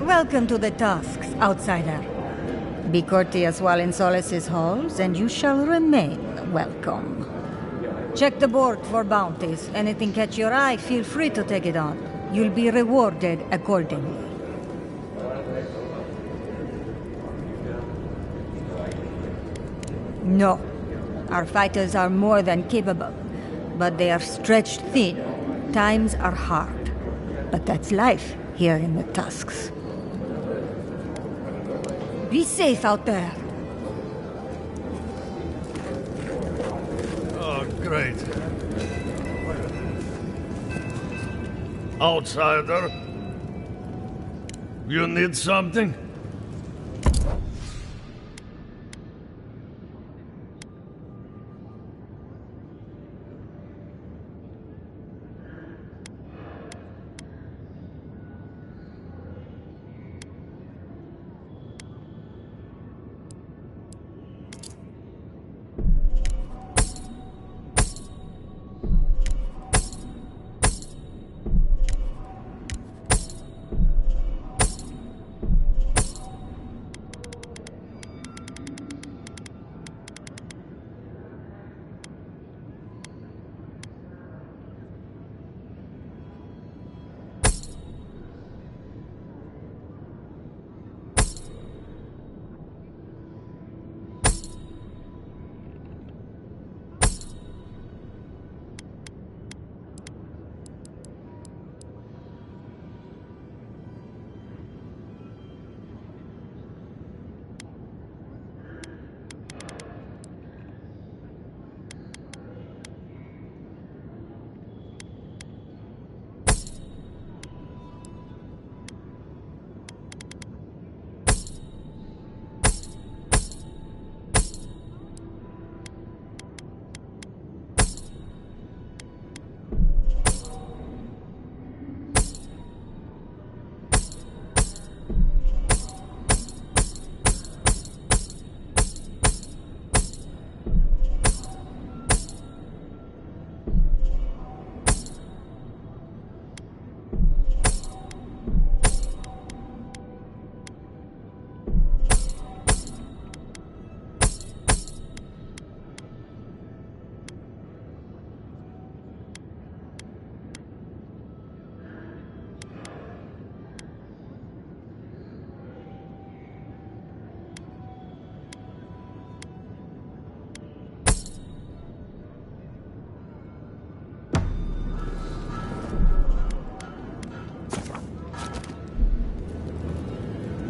Speaker 2: Welcome to the Tusks, outsider. Be courteous while in Solace's halls, and you shall remain welcome. Check the board for bounties. Anything catch your eye, feel free to take it on. You'll be rewarded accordingly. No. Our fighters are more than capable, but they are stretched thin. Times are hard. But that's life here in the Tusks. Be safe out there.
Speaker 9: Oh, great. Outsider? You need something?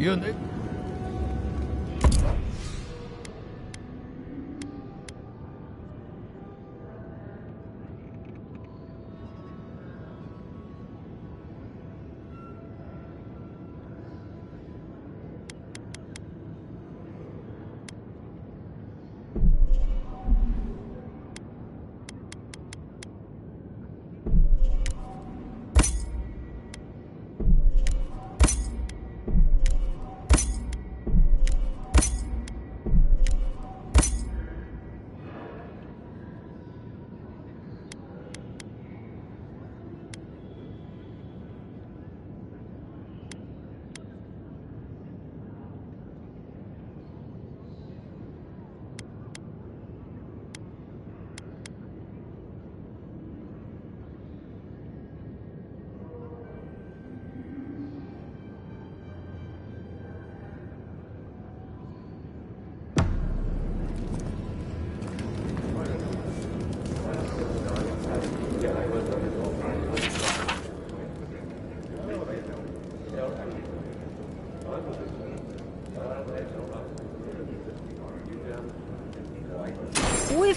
Speaker 9: You need...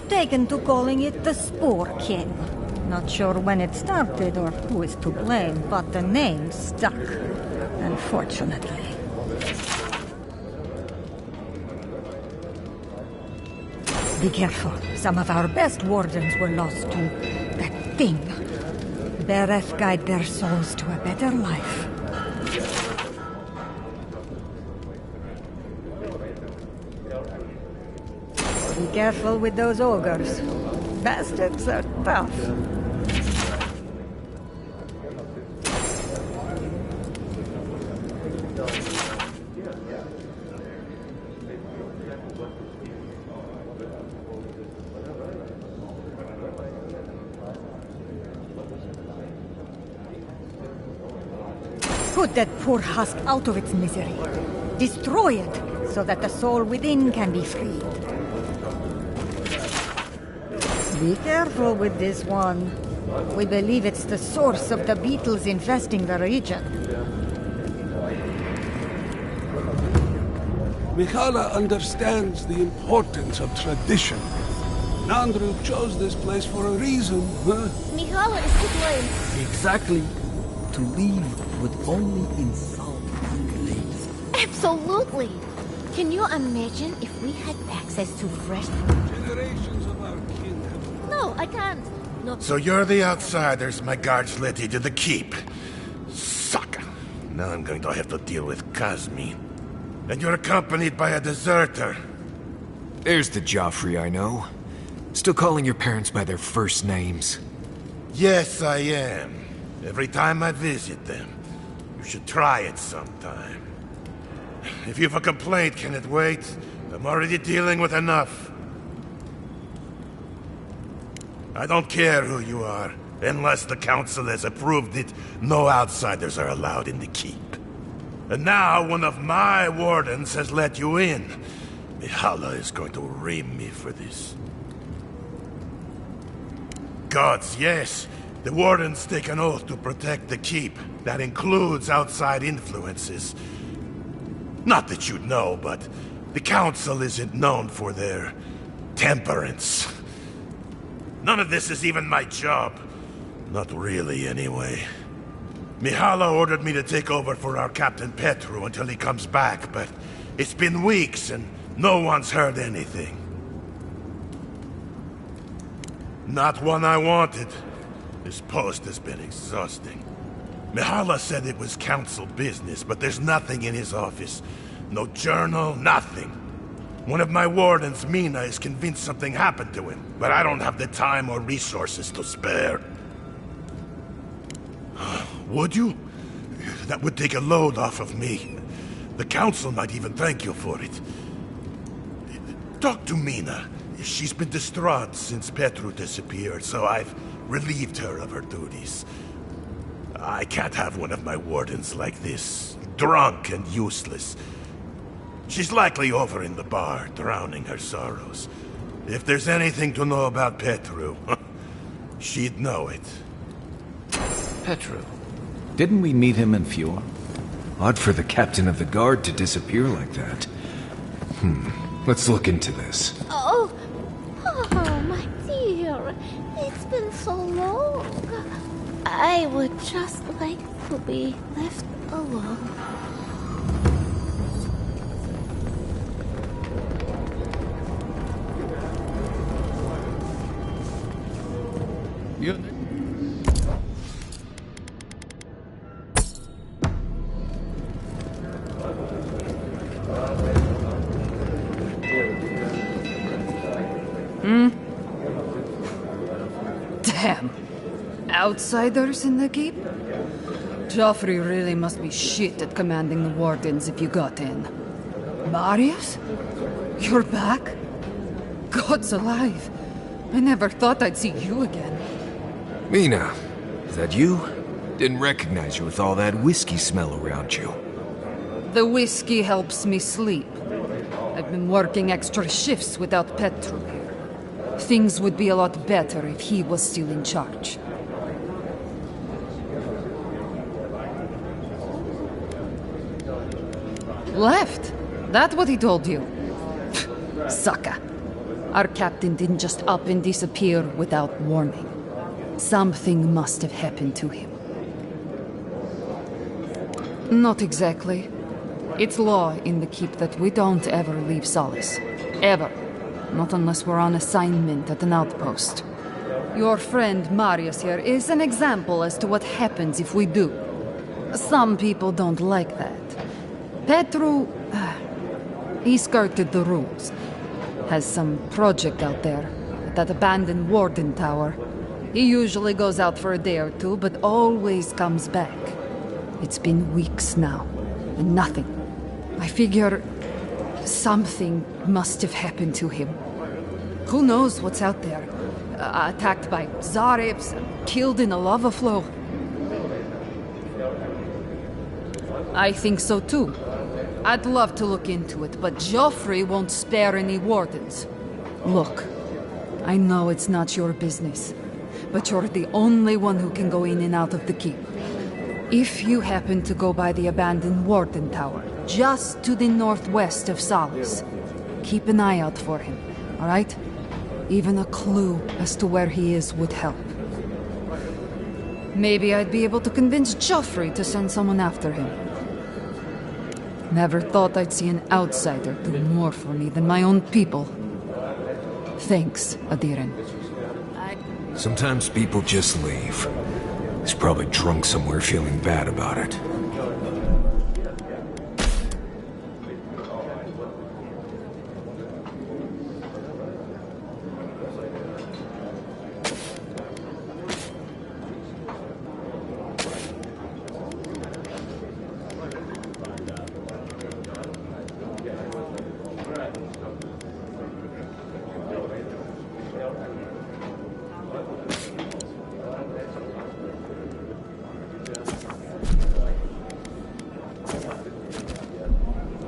Speaker 2: We've taken to calling it the Spore King. Not sure when it started or who is to blame, but the name stuck. Unfortunately. Be careful. Some of our best wardens were lost to that thing. Bereth guide their souls to a better life. Be careful with those ogres. Bastards are tough. Put that poor husk out of its misery. Destroy it, so that the soul within can be freed. Be careful with this one. We believe it's the source of the beetles infesting the region.
Speaker 10: Mikhala understands the importance of tradition. Nandru chose this place for a reason, huh?
Speaker 14: Mikhala is to blame.
Speaker 7: Exactly. To leave would only insult Glaze.
Speaker 14: Absolutely. Can you imagine if we had access to fresh...
Speaker 10: Generations of our kin have...
Speaker 14: No, I can't. No.
Speaker 12: So you're the outsiders my guards led you to the keep. Sucker. Now I'm going to have to deal with Kazmin. And you're accompanied by a deserter.
Speaker 1: There's the Joffrey I know. Still calling your parents by their first names.
Speaker 12: Yes, I am. Every time I visit them. You should try it sometime. If you've a complaint, can it wait? I'm already dealing with enough. I don't care who you are. Unless the council has approved it, no outsiders are allowed in the keep. And now one of my wardens has let you in. Mikhala is going to ream me for this. Gods, yes. The wardens take an oath to protect the keep. That includes outside influences. Not that you'd know, but the council isn't known for their temperance. None of this is even my job. Not really, anyway. Mikhala ordered me to take over for our Captain Petru until he comes back, but it's been weeks and no one's heard anything. Not one I wanted. This post has been exhausting. Mikhala said it was council business, but there's nothing in his office. No journal, nothing. One of my wardens, Mina, is convinced something happened to him, but I don't have the time or resources to spare. Would you? That would take a load off of me. The council might even thank you for it. Talk to Mina. She's been distraught since Petru disappeared, so I've relieved her of her duties. I can't have one of my wardens like this, drunk and useless. She's likely over in the bar, drowning her sorrows. If there's anything to know about Petru, she'd know it.
Speaker 6: Petru? Didn't we meet him in Fjord?
Speaker 1: Odd for the captain of the guard to disappear like that. Let's look into this.
Speaker 14: Oh, my dear. It's been so long. I would just like to be left alone.
Speaker 23: Damn. Outsiders in the keep? Joffrey really must be shit at commanding the wardens if you got in. Marius? You're back? God's alive. I never thought I'd see you again.
Speaker 1: Mina, is that you? Didn't recognize you with all that whiskey smell around you.
Speaker 23: The whiskey helps me sleep. I've been working extra shifts without Petru here. Things would be a lot better if he was still in charge. Left? That what he told you? Sucker. Our captain didn't just up and disappear without warning. Something must have happened to him. Not exactly. It's law in the keep that we don't ever leave Solace. Ever. Not unless we're on assignment at an outpost. Your friend Marius here is an example as to what happens if we do. Some people don't like that. Petru... he skirted the rules. Has some project out there, at that abandoned warden tower. He usually goes out for a day or two, but always comes back. It's been weeks now, and nothing. I figure something must have happened to him. Who knows what's out there? Attacked by Zarips, killed in a lava flow. I think so too. I'd love to look into it, but Joffrey won't spare any wardens. Look, I know it's not your business, but you're the only one who can go in and out of the keep. If you happen to go by the abandoned warden tower, just to the northwest of Solace, keep an eye out for him, all right? Even a clue as to where he is would help. Maybe I'd be able to convince Joffrey to send someone after him. Never thought I'd see an outsider do more for me than my own people. Thanks, Adiren.
Speaker 1: Sometimes people just leave. He's probably drunk somewhere feeling bad about it.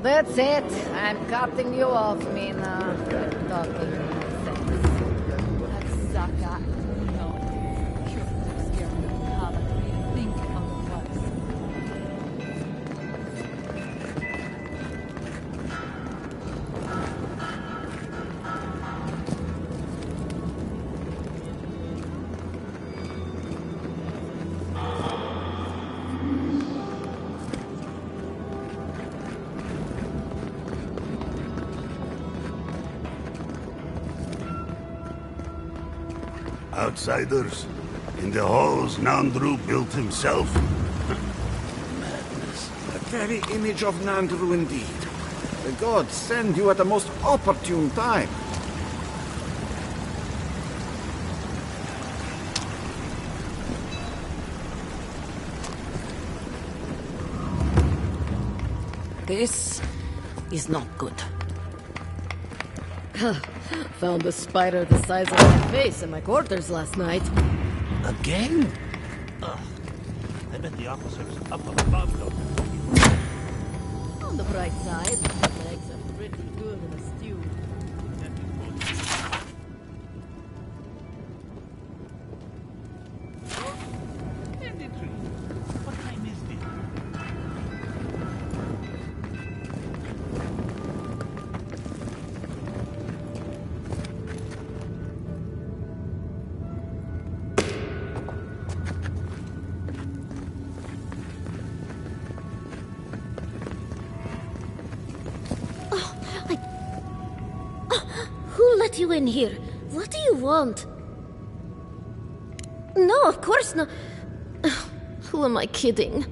Speaker 11: That's it. I'm cutting you off, Mina. I'm talking nonsense. That sucker. No. You're too scared of Mihala to even think how it was.
Speaker 3: Outsiders? In the halls Nandru built himself?
Speaker 5: Madness. The very image of Nandru indeed. The gods send you at the most opportune time.
Speaker 11: This is not good. Found a spider the size of my face in my quarters last night.
Speaker 3: Again? Ugh. I bet the officers up above don't.
Speaker 11: On the bright side, legs are pretty good in a stew.
Speaker 3: What time is this?
Speaker 14: Who let you in here? What do you want? No, of course not. Who am I kidding?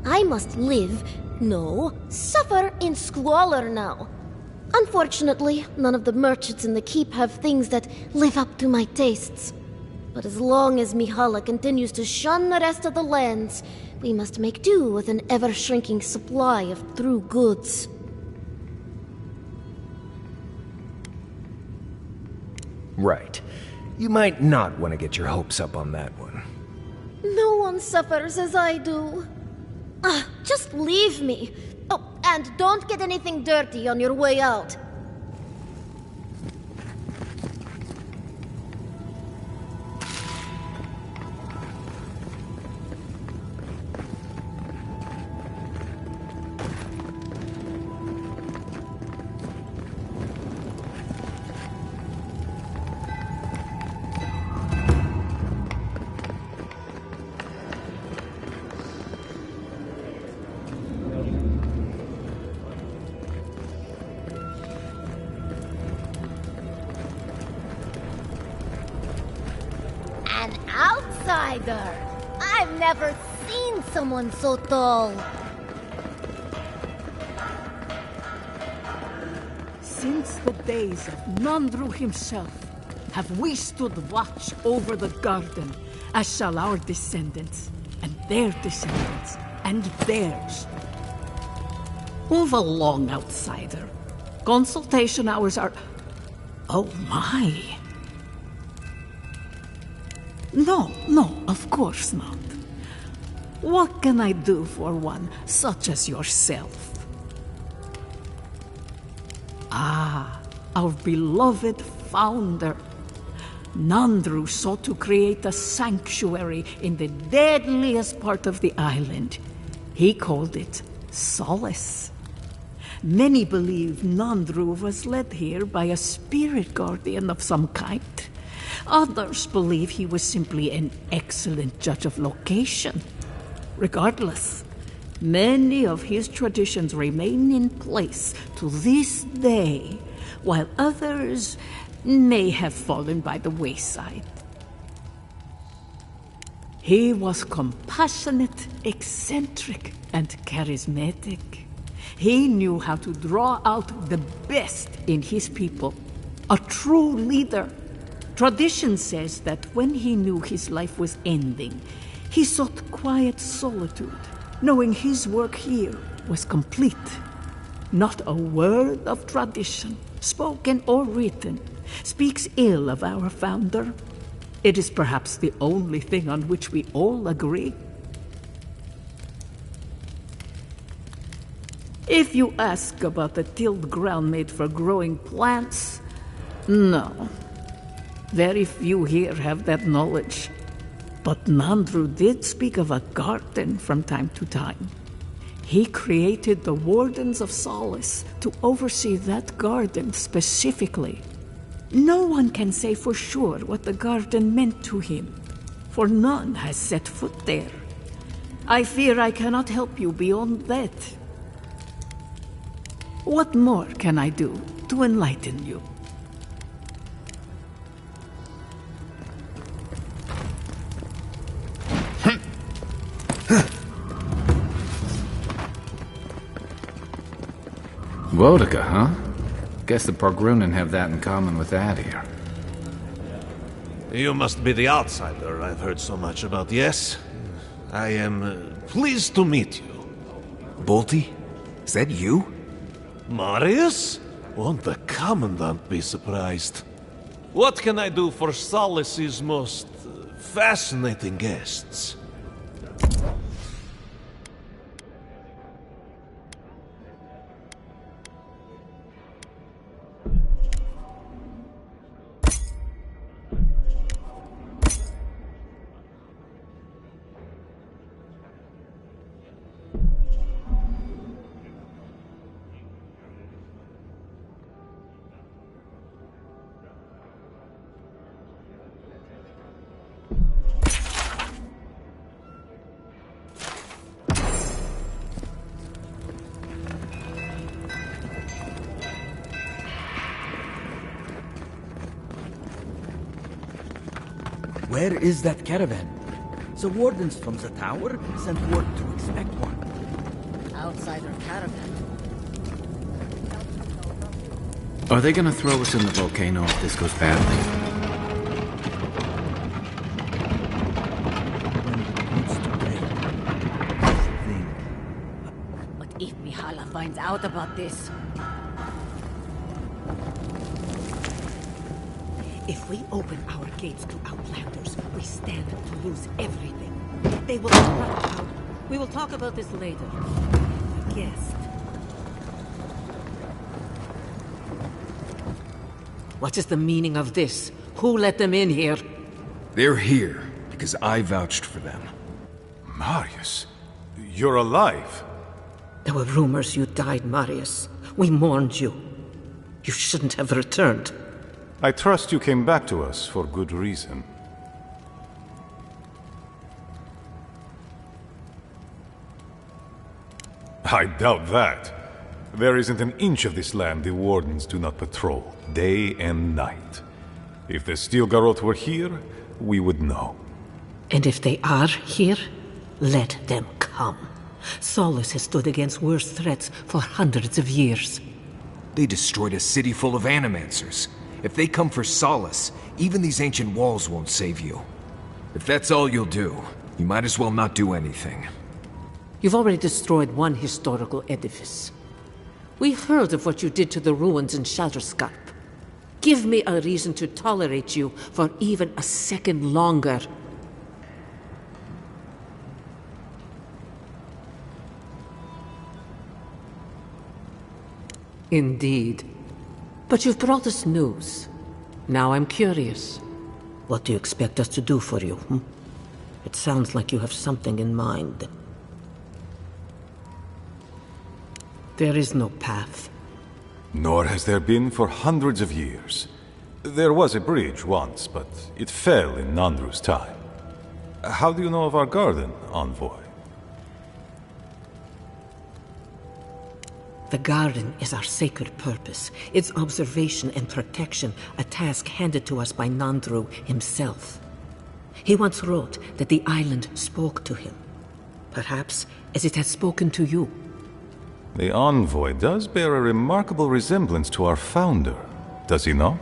Speaker 14: I must live, no, suffer in squalor now. Unfortunately, none of the merchants in the keep have things that live up to my tastes. But as long as Mihala continues to shun the rest of the lands, we must make do with an ever-shrinking supply of true goods.
Speaker 1: Right. You might not want to get your hopes up on that one.
Speaker 14: No one suffers as I do. Just leave me. Oh, and don't get anything dirty on your way out. outsider! I've never seen someone so tall.
Speaker 8: Since the days of Nandru himself, have we stood watch over the garden, as shall our descendants, and their descendants, and theirs. Move along, outsider. Consultation hours are... Oh my. No, of course not. What can I do for one such as yourself? Ah, our beloved founder. Nandru sought to create a sanctuary in the deadliest part of the island. He called it Solace. Many believe Nandru was led here by a spirit guardian of some kind. Others believe he was simply an excellent judge of location. Regardless, many of his traditions remain in place to this day, while others may have fallen by the wayside. He was compassionate, eccentric, and charismatic. He knew how to draw out the best in his people. A true leader. Tradition says that when he knew his life was ending, he sought quiet solitude, knowing his work here was complete. Not a word of tradition, spoken or written, speaks ill of our founder. It is perhaps the only thing on which we all agree. If you ask about the tilled ground made for growing plants, no. Very few here have that knowledge. But Nandru did speak of a garden from time to time. He created the Wardens of Solace to oversee that garden specifically. No one can say for sure what the garden meant to him, for none has set foot there. I fear I cannot help you beyond that. What more can I do to enlighten you?
Speaker 6: Wodica, huh? Guess the Pargrunen have that in common with that here.
Speaker 3: You must be the outsider I've heard so much about, yes? I am pleased to meet you.
Speaker 1: Bolty? Is that you?
Speaker 3: Marius? Won't the Commandant be surprised? What can I do for Solace's most fascinating guests?
Speaker 7: Where is that caravan? The wardens from the tower sent word to expect one.
Speaker 11: Outsider caravan.
Speaker 6: Are they gonna throw us in the volcano if this goes badly?
Speaker 11: What if Mihala finds out about this?
Speaker 8: If we open our gates to Outlanders, we stand to lose everything. They will interrupt our...
Speaker 20: We will talk about this later.
Speaker 8: Guest.
Speaker 20: What is the meaning of this? Who let them in here?
Speaker 1: They're here because I vouched for them.
Speaker 13: Marius, you're alive.
Speaker 20: There were rumors you died, Marius. We mourned you. You shouldn't have returned.
Speaker 13: I trust you came back to us for good reason. I doubt that. There isn't an inch of this land the Wardens do not patrol, day and night. If the Steel Garrote were here, we would know.
Speaker 20: And if they are here, let them come. Solace has stood against worse threats for hundreds of years.
Speaker 1: They destroyed a city full of animancers. If they come for Solace, even these ancient walls won't save you. If that's all you'll do, you might as well not do anything.
Speaker 20: You've already destroyed one historical edifice. We heard of what you did to the ruins in Shatterscarp. Give me a reason to tolerate you for even a second longer. Indeed. But you've brought us news. Now I'm curious. What do you expect us to do for you? It sounds like you have something in mind. There is no path.
Speaker 13: Nor has there been for hundreds of years. There was a bridge once, but it fell in Nandru's time. How do you know of our garden, Envoy?
Speaker 20: The garden is our sacred purpose, its observation and protection, a task handed to us by Nandru himself. He once wrote that the island spoke to him, perhaps as it has spoken to you.
Speaker 13: The Envoy does bear a remarkable resemblance to our founder, does he not?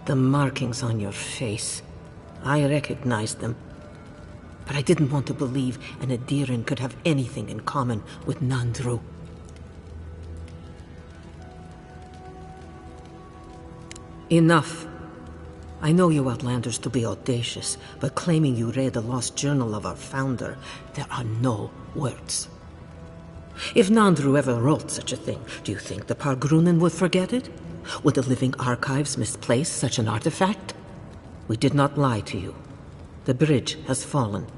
Speaker 20: The markings on your face, I recognized them. But I didn't want to believe an Adiran could have anything in common with Nandru. Enough. I know you Outlanders to be audacious, but claiming you read the lost journal of our founder, there are no words. If Nandru ever wrote such a thing, do you think the Pargrunen would forget it? Would the living archives misplace such an artifact? We did not lie to you. The bridge has fallen.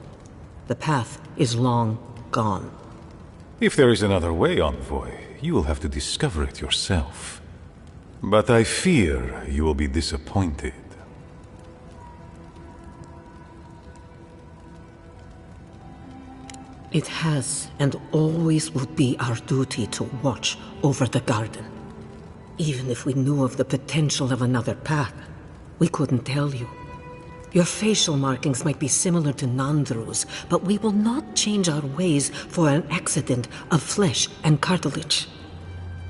Speaker 20: The path is long gone.
Speaker 13: If there is another way, Envoy, you will have to discover it yourself. But I fear you will be disappointed.
Speaker 20: It has and always will be our duty to watch over the garden. Even if we knew of the potential of another path, we couldn't tell you. Your facial markings might be similar to Nandru's, but we will not change our ways for an accident of flesh and cartilage.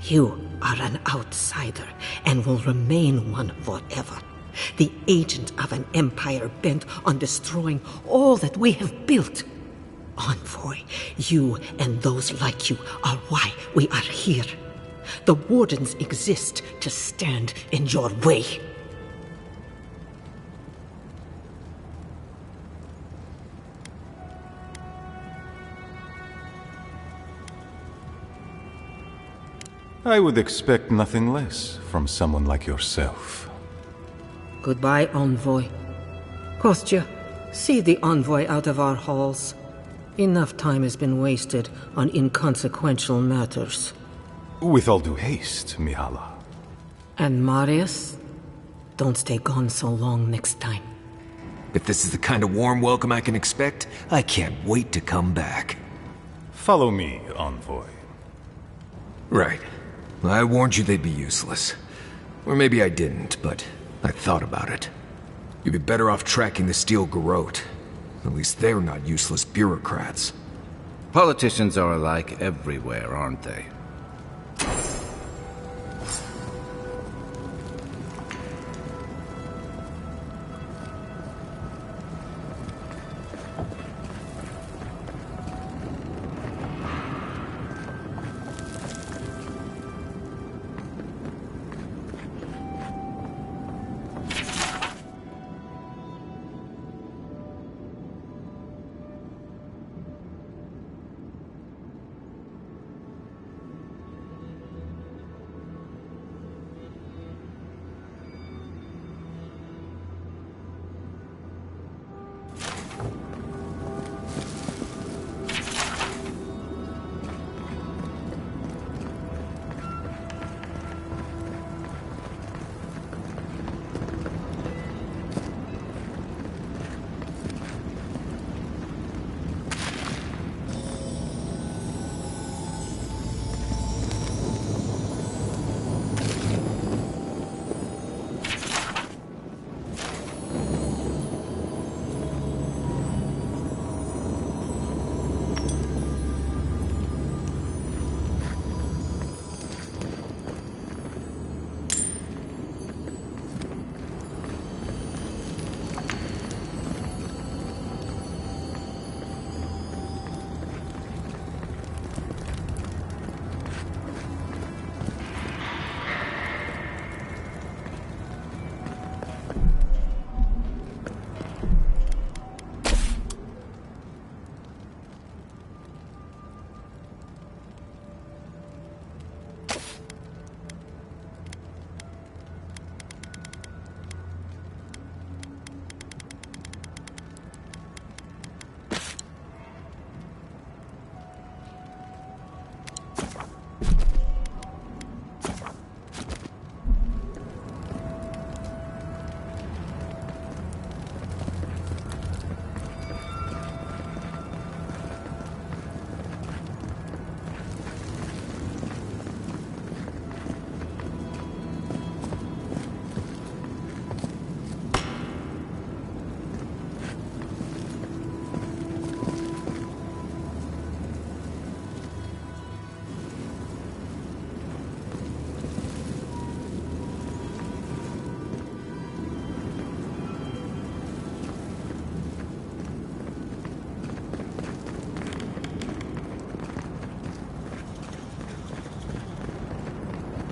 Speaker 20: You are an outsider, and will remain one forever. The agent of an empire bent on destroying all that we have built. Envoy, you and those like you are why we are here. The Wardens exist to stand in your way.
Speaker 13: I would expect nothing less from someone like yourself.
Speaker 20: Goodbye, Envoy. Kostya, see the Envoy out of our halls. Enough time has been wasted on inconsequential matters.
Speaker 13: With all due haste, Mihala.
Speaker 20: And Marius? Don't stay gone so long next time.
Speaker 1: If this is the kind of warm welcome I can expect, I can't wait to come back.
Speaker 13: Follow me, Envoy.
Speaker 1: Right. I warned you they'd be useless. Or maybe I didn't, but I thought about it. You'd be better off tracking the Steel Garrote. At least they're not useless bureaucrats.
Speaker 6: Politicians are alike everywhere, aren't they?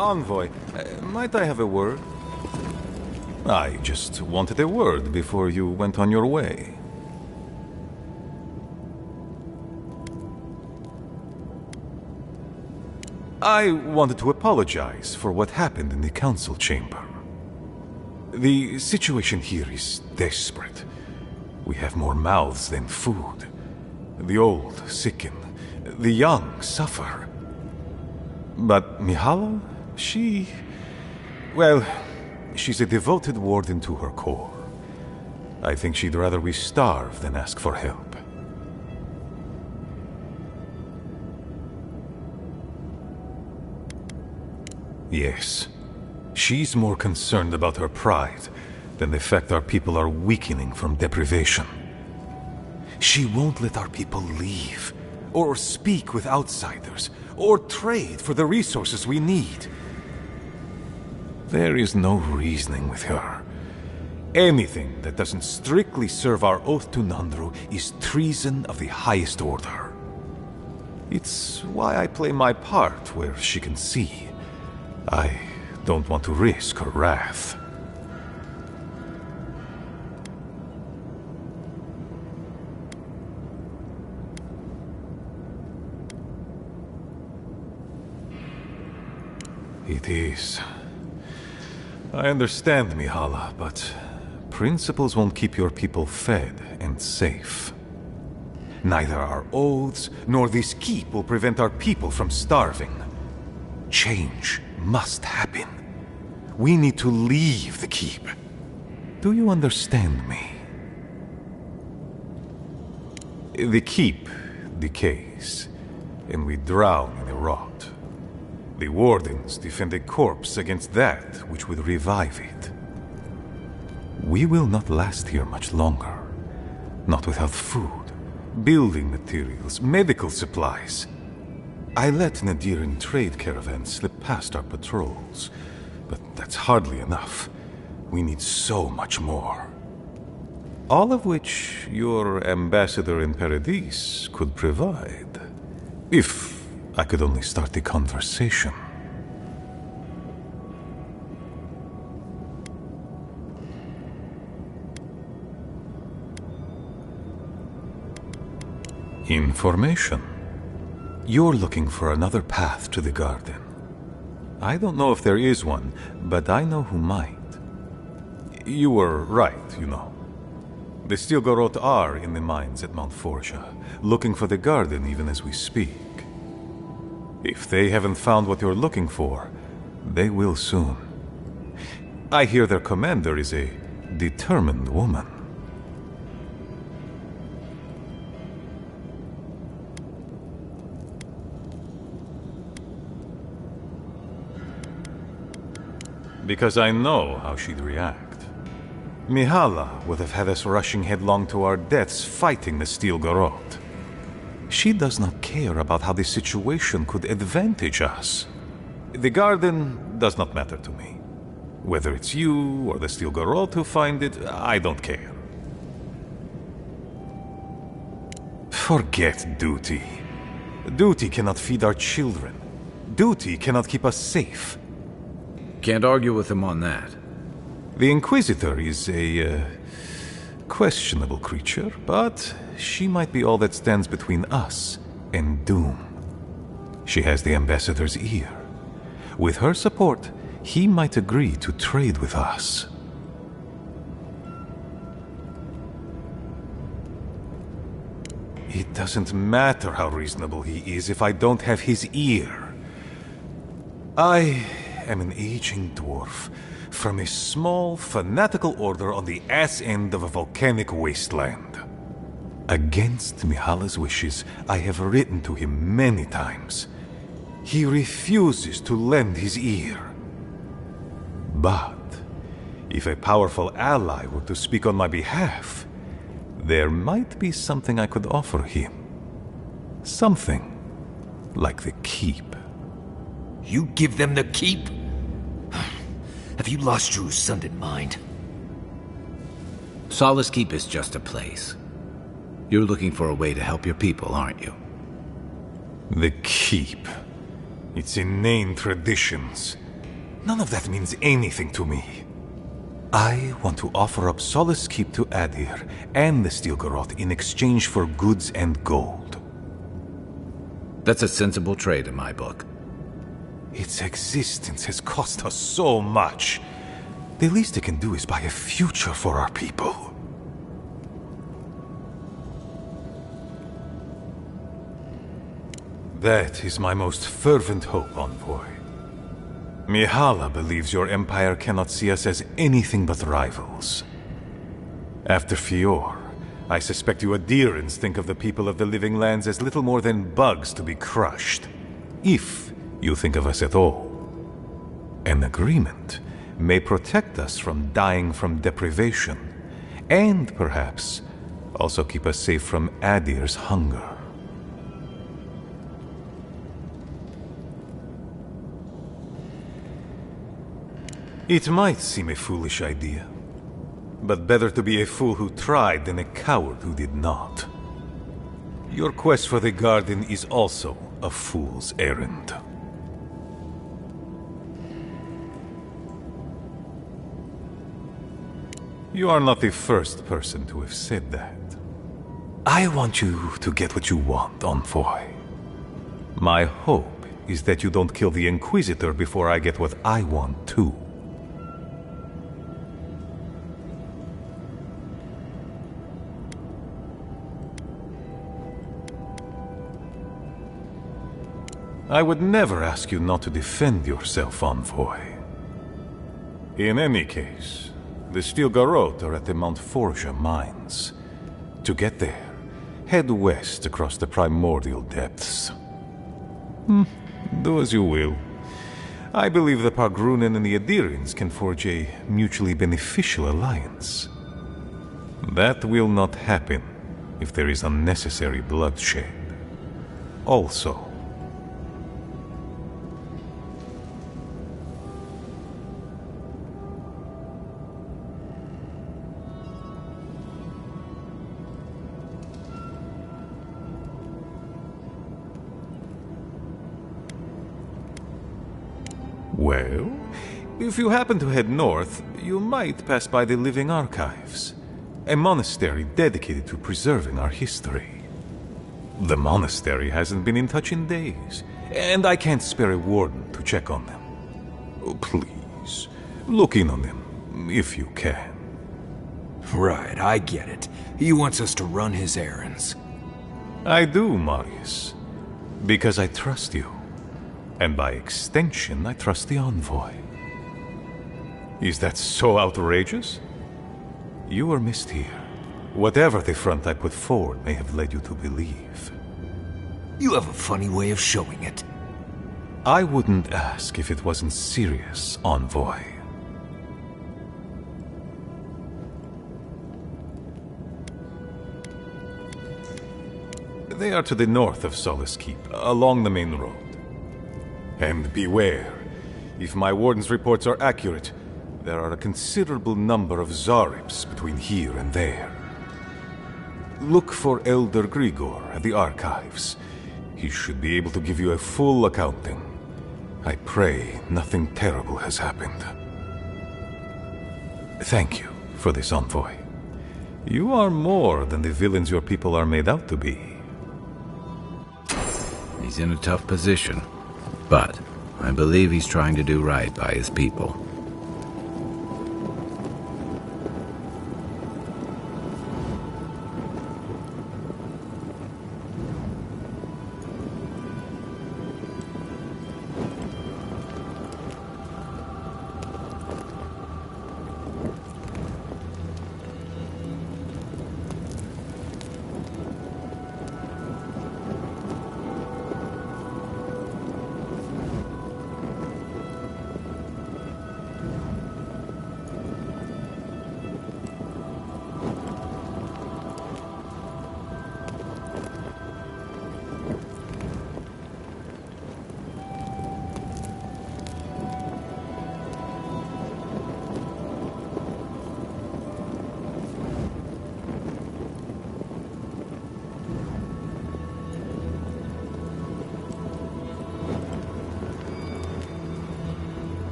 Speaker 13: Envoy, might I have a word? I just wanted a word before you went on your way. I wanted to apologize for what happened in the council chamber. The situation here is desperate. We have more mouths than food. The old sicken, the young suffer. But Mihala, well, she's a devoted warden to her core. I think she'd rather we starve than ask for help. Yes, she's more concerned about her pride than the fact our people are weakening from deprivation. She won't let our people leave, or speak with outsiders, or trade for the resources we need. There is no reasoning with her. Anything that doesn't strictly serve our oath to Nandru is treason of the highest order. It's why I play my part where she can see. I don't want to risk her wrath. It is. I understand, Mihala, but principles won't keep your people fed and safe. Neither our oaths nor this keep will prevent our people from starving. Change must happen. We need to leave the keep. Do you understand me? The keep decays, and we drown in the rot. The wardens defend a corpse against that which would revive it. We will not last here much longer. Not without food, building materials, medical supplies. I let Nadiran trade caravans slip past our patrols, but that's hardly enough. We need so much more. All of which your ambassador in Paradis could provide. If I could only start the conversation. Information. You're looking for another path to the garden. I don't know if there is one, but I know who might. You were right, you know. The Stilgarot are in the mines at Mount Forja, looking for the garden even as we speak. If they haven't found what you're looking for, they will soon. I hear their commander is a determined woman. Because I know how she'd react. Mihala would have had us rushing headlong to our deaths fighting the Stilgarot. She does not care about how the situation could advantage us. The garden does not matter to me. Whether it's you or the Stilgarot who find it, I don't care. Forget duty. Duty cannot feed our children. Duty cannot keep us safe.
Speaker 6: Can't argue with him on that.
Speaker 13: The Inquisitor is a questionable creature, but she might be all that stands between us and doom. She has the Ambassador's ear. With her support, he might agree to trade with us. It doesn't matter how reasonable he is if I don't have his ear. I am an aging dwarf from a small, fanatical order on the ass end of a volcanic wasteland. Against Mihala's wishes, I have written to him many times. He refuses to lend his ear. But if a powerful ally were to speak on my behalf, there might be something I could offer him. Something like the keep.
Speaker 1: You give them the keep? Have you lost your Sundan mind?
Speaker 6: Solace Keep is just a place. You're looking for a way to help your people, aren't you?
Speaker 13: The keep. Its inane traditions. None of that means anything to me. I want to offer up Solace Keep to Adir and the Stilgarroth in exchange for goods and gold.
Speaker 6: That's a sensible trade in my book.
Speaker 13: Its existence has cost us so much. The least it can do is buy a future for our people. That is my most fervent hope, Envoy. Mihala believes your empire cannot see us as anything but rivals. After Fior, I suspect you Adirans think of the people of the Living Lands as little more than bugs to be crushed. If you think of us at all. An agreement may protect us from dying from deprivation, and perhaps also keep us safe from Adir's hunger. It might seem a foolish idea, but better to be a fool who tried than a coward who did not. Your quest for the garden is also a fool's errand. You are not the first person to have said that. I want you to get what you want, Envoy. My hope is that you don't kill the Inquisitor before I get what I want too. I would never ask you not to defend yourself, Envoy. In any case, the Stilgarroth are at the Mount Forja mines. To get there, head west across the primordial depths. Do as you will. I believe the Pargrunen and the Adirians can forge a mutually beneficial alliance. That will not happen if there is unnecessary bloodshed. Also, well, if you happen to head north, you might pass by the Living Archives, a monastery dedicated to preserving our history. The monastery hasn't been in touch in days, and I can't spare a warden to check on them. Oh, please, look in on them, if you can.
Speaker 1: Right, I get it. He wants us to run his errands.
Speaker 13: I do, Marius, because I trust you. And by extension, I trust the Envoy. Is that so outrageous? You were missed here. Whatever the front I put forward may have led you to believe.
Speaker 1: You have a funny way of showing it.
Speaker 13: I wouldn't ask if it wasn't serious, Envoy. They are to the north of Solace Keep, along the main road. And beware, if my warden's reports are accurate, there are a considerable number of Zarips between here and there. Look for Elder Grigor at the archives. He should be able to give you a full accounting. I pray nothing terrible has happened. Thank you for this, Envoy. You are more than the villains your people are made out to be.
Speaker 6: He's in a tough position. But I believe he's trying to do right by his people.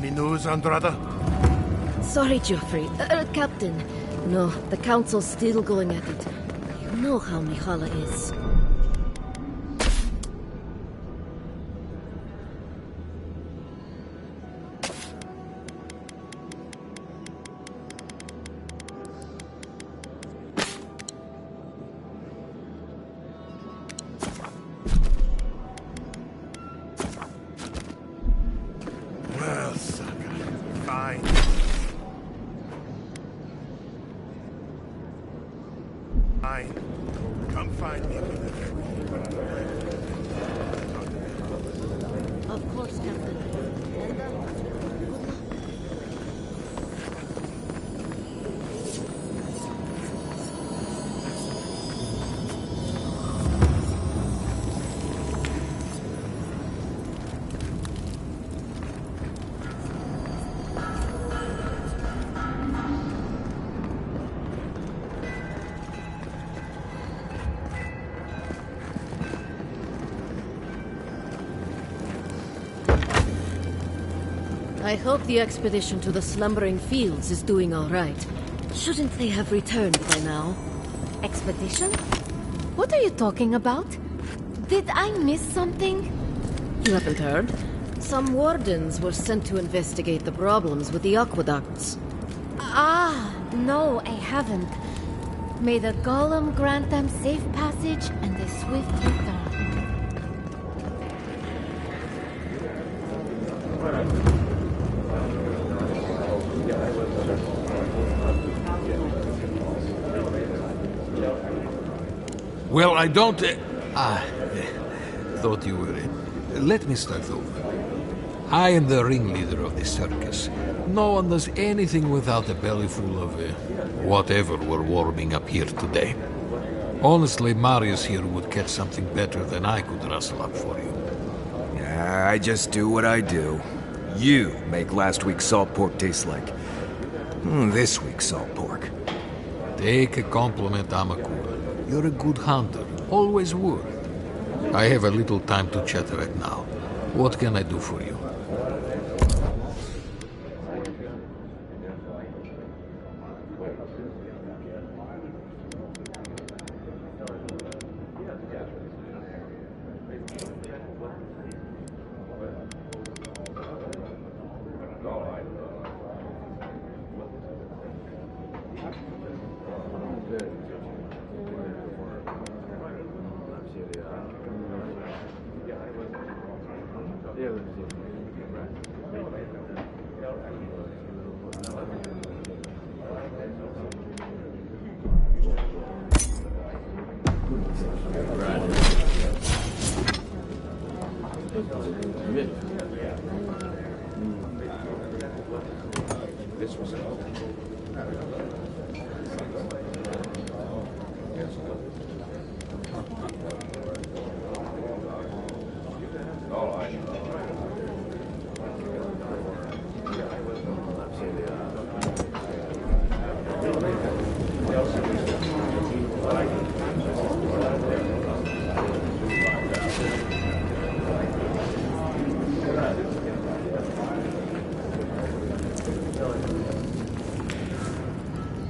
Speaker 12: Any news, Andrada?
Speaker 14: Sorry, Geoffrey. Captain. No, the Council's still going at it. You know how Mihala is.
Speaker 12: Well, sucker. Fine. Fine. Come find me whenever.
Speaker 14: Of course, Captain. And, good luck. I hope the expedition to the Slumbering Fields is doing all right. Shouldn't they have returned by now?
Speaker 11: Expedition? What are you talking about? Did I miss something?
Speaker 14: You haven't heard? Some wardens were sent to investigate the problems with the aqueducts.
Speaker 11: Ah, no, I haven't. May the Golem grant them safe passage and a swift return.
Speaker 3: Well, I don't... thought you were in. Let me start over. I am the ringleader of the circus. No one does anything without a belly full of whatever we're warming up here today. Honestly, Marius here would catch something better than I could rustle up for you.
Speaker 1: Yeah, I just do what I do. You make last week's salt pork taste like... this week's salt pork.
Speaker 3: Take a compliment, Amakura. You're a good hunter. Always were. I have a little time to chat right now. What can I do for you?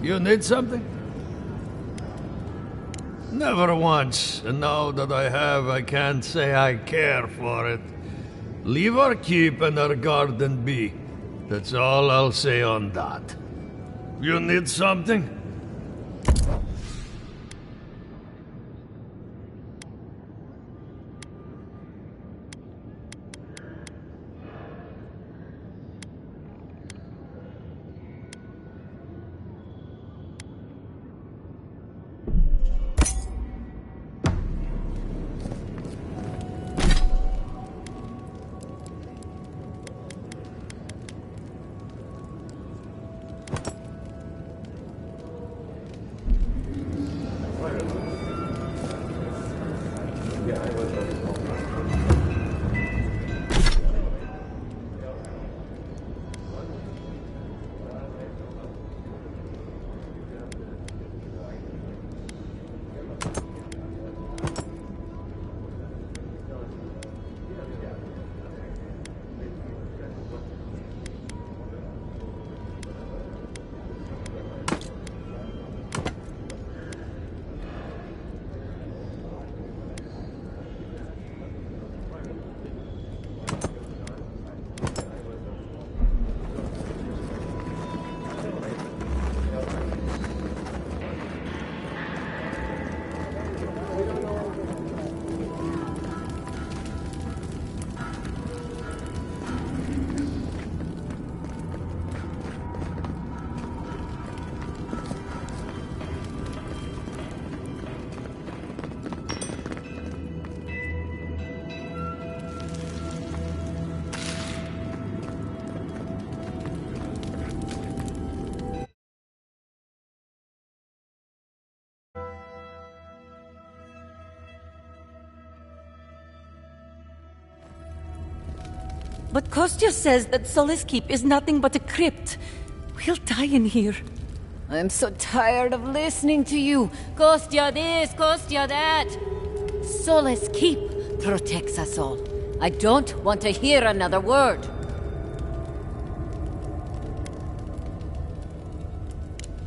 Speaker 9: You need something? Never once, and now that I have, I can't say I care for it. Leave our keep and our garden be. That's all I'll say on that. You need something?
Speaker 18: But Kostya says that Solace Keep is nothing but a crypt. We'll die in here.
Speaker 11: I'm so tired of listening to you. Kostya this, Kostya that. Solace Keep protects us all. I don't want to hear another word.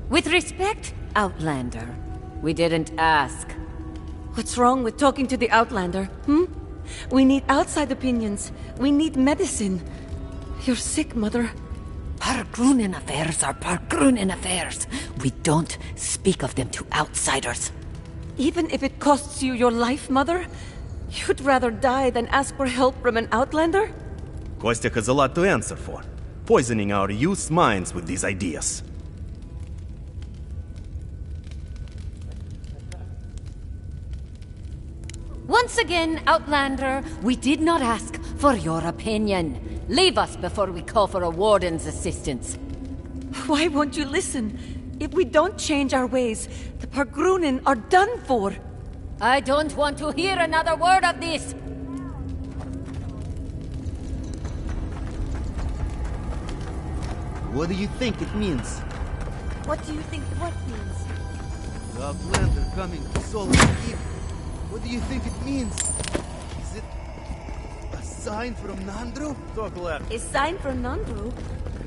Speaker 18: With respect, Outlander, we didn't ask. What's wrong with talking to the Outlander, We need outside opinions. We need medicine. You're sick, Mother.
Speaker 11: Pargrunen affairs are Pargrunen affairs. We don't speak of them to outsiders.
Speaker 18: Even if it costs you your life, Mother? You'd rather die than ask for help from an Outlander?
Speaker 15: Kostya has a lot to answer for. Poisoning our youth's minds with these ideas.
Speaker 11: Once again, Outlander, we did not ask for your opinion. Leave us before we call for a warden's assistance.
Speaker 18: Why won't you listen? If we don't change our ways, the Pargrunen are done for.
Speaker 11: I don't want to hear another word of this.
Speaker 21: What do you think it means?
Speaker 18: What do you think what means?
Speaker 21: The Outlander coming to Solace Keep. What do you think it means? Is it a sign from Nandru?
Speaker 15: Talk left.
Speaker 18: A sign from Nandru?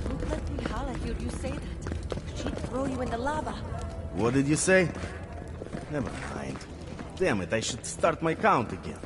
Speaker 18: Don't let Mihala hear you say that. She'd throw you in the lava.
Speaker 15: What did you say? Never mind. Damn it, I should start my count again.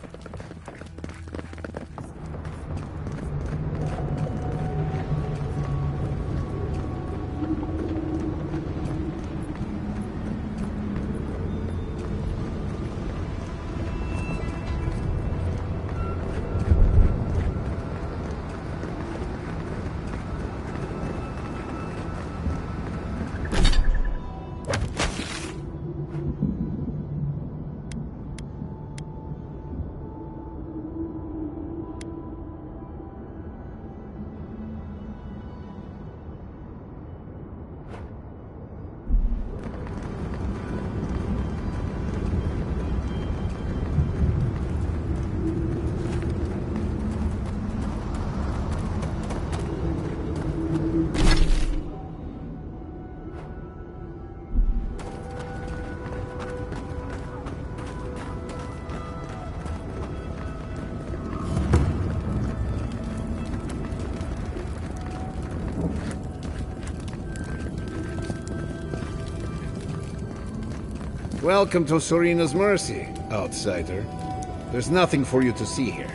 Speaker 16: Welcome to Serina's Mercy, outsider. There's nothing for you to see here.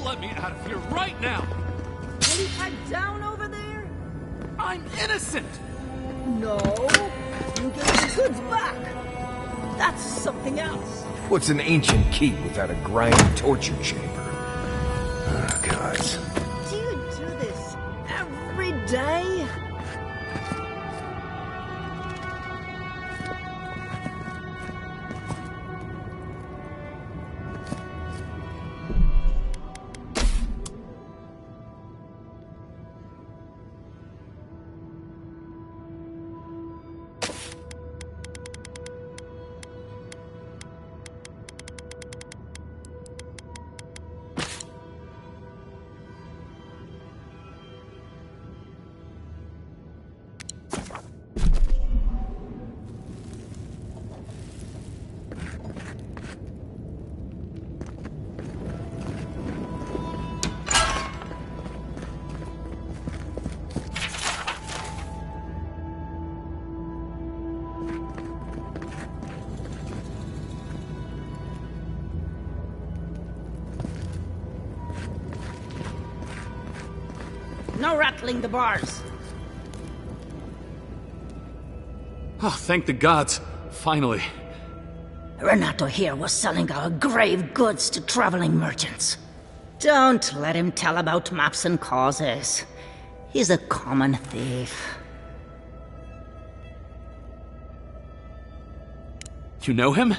Speaker 17: Let me out of here right now!
Speaker 8: What is that down over there?
Speaker 17: I'm innocent!
Speaker 8: No, you get the goods back. That's something else.
Speaker 1: What's an ancient keep without a grimy torture chamber? Oh, gods.
Speaker 8: Do you do this every day?
Speaker 4: No rattling the bars.
Speaker 17: Oh, thank the gods. Finally.
Speaker 4: Renato here was selling our grave goods to traveling merchants. Don't let him tell about maps and causes. He's a common thief.
Speaker 17: You know him?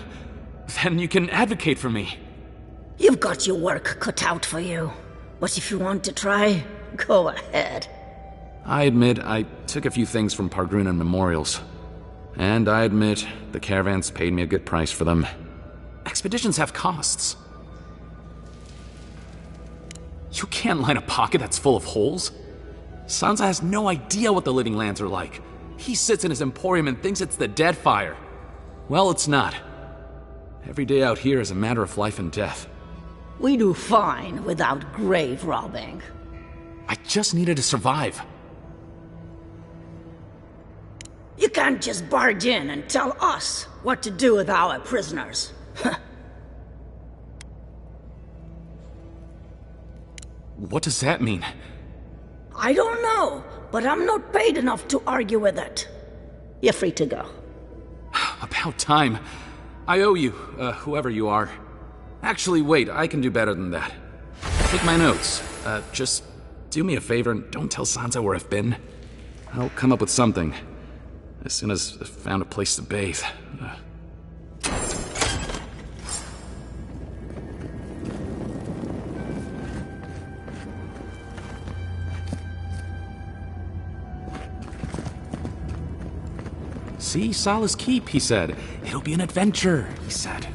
Speaker 17: Then you can advocate for me.
Speaker 4: You've got your work cut out for you. But if you want to try, go ahead.
Speaker 17: I admit I took a few things from Pargrunan memorials. And I admit the caravans paid me a good price for them. Expeditions have costs. You can't line a pocket that's full of holes. Sansa has no idea what the living lands are like. He sits in his emporium and thinks it's the Deadfire. Well, it's not. Every day out here is a matter of life and death.
Speaker 4: We do fine without grave robbing.
Speaker 17: I just needed to survive.
Speaker 4: You can't just barge in and tell us what to do with our prisoners.
Speaker 17: What does that mean?
Speaker 4: I don't know, but I'm not paid enough to argue with it. You're free to go.
Speaker 17: About time. I owe you, whoever you are. Actually, wait, I can do better than that. Take my notes. Just do me a favor and don't tell Sansa where I've been. I'll come up with something. As soon as I've found a place to bathe. See, Sala's Keep, he said. It'll be an adventure, he said.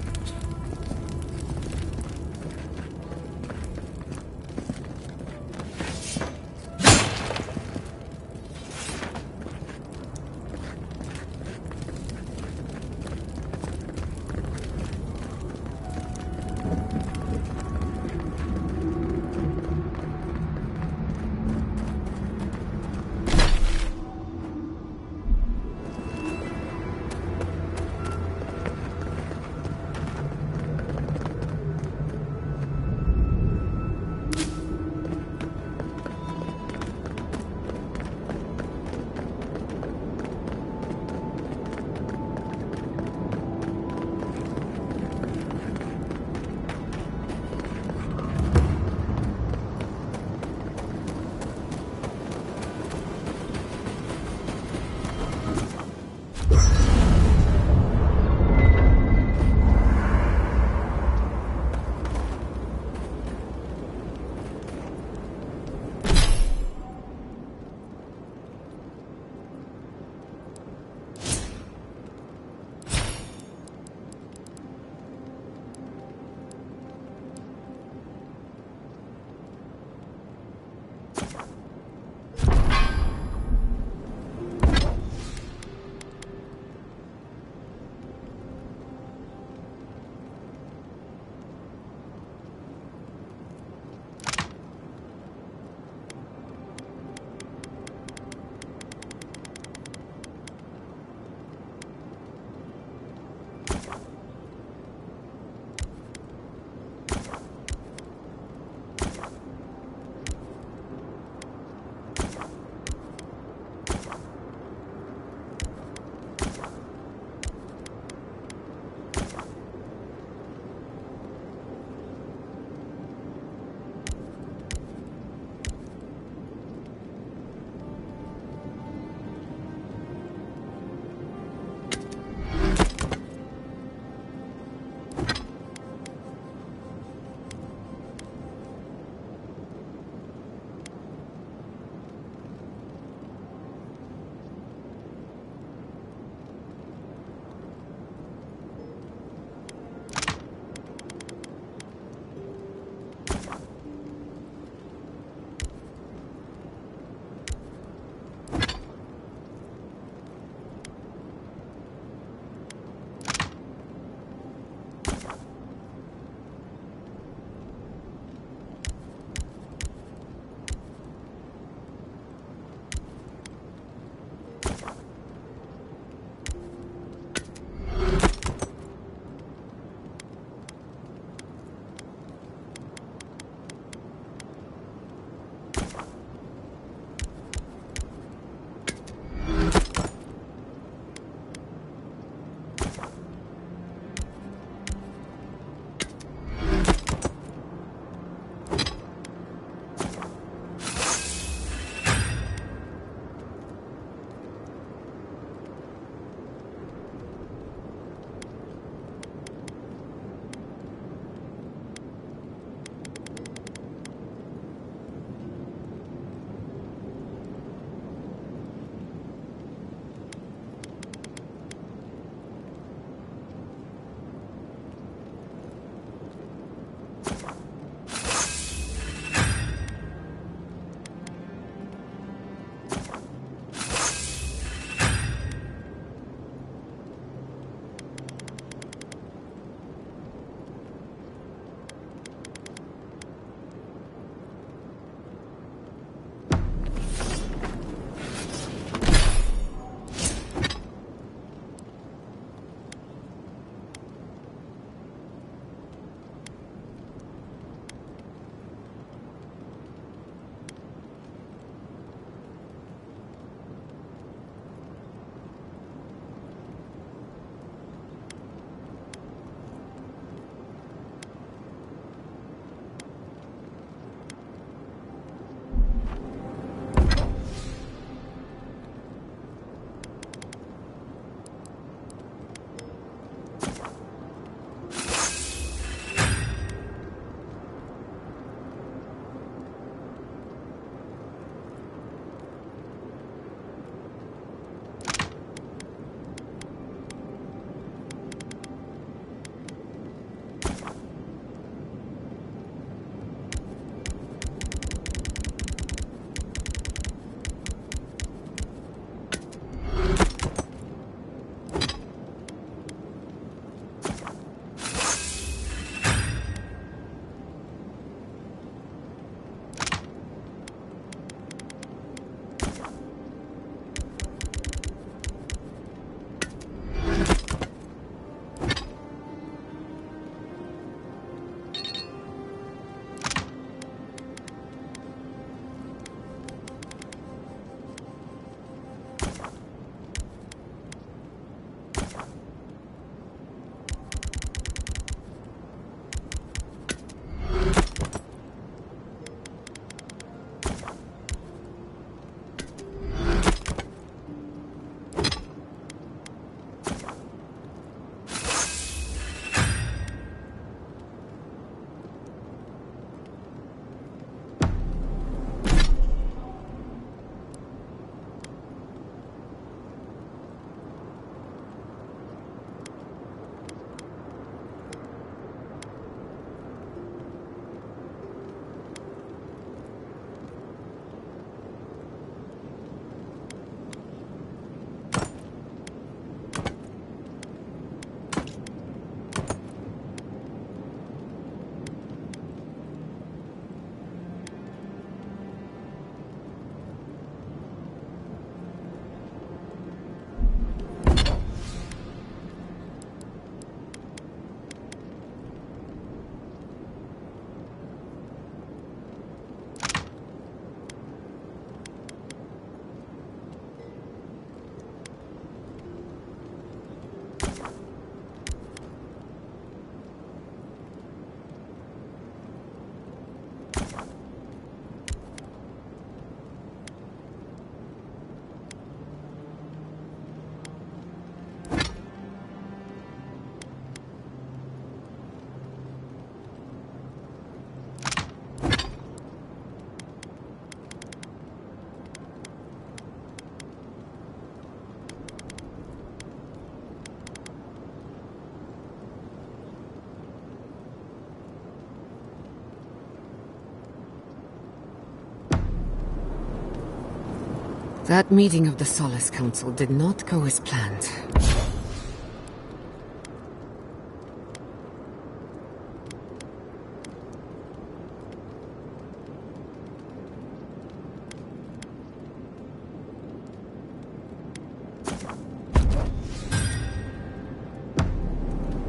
Speaker 20: That meeting of the Solace Council did not go as planned.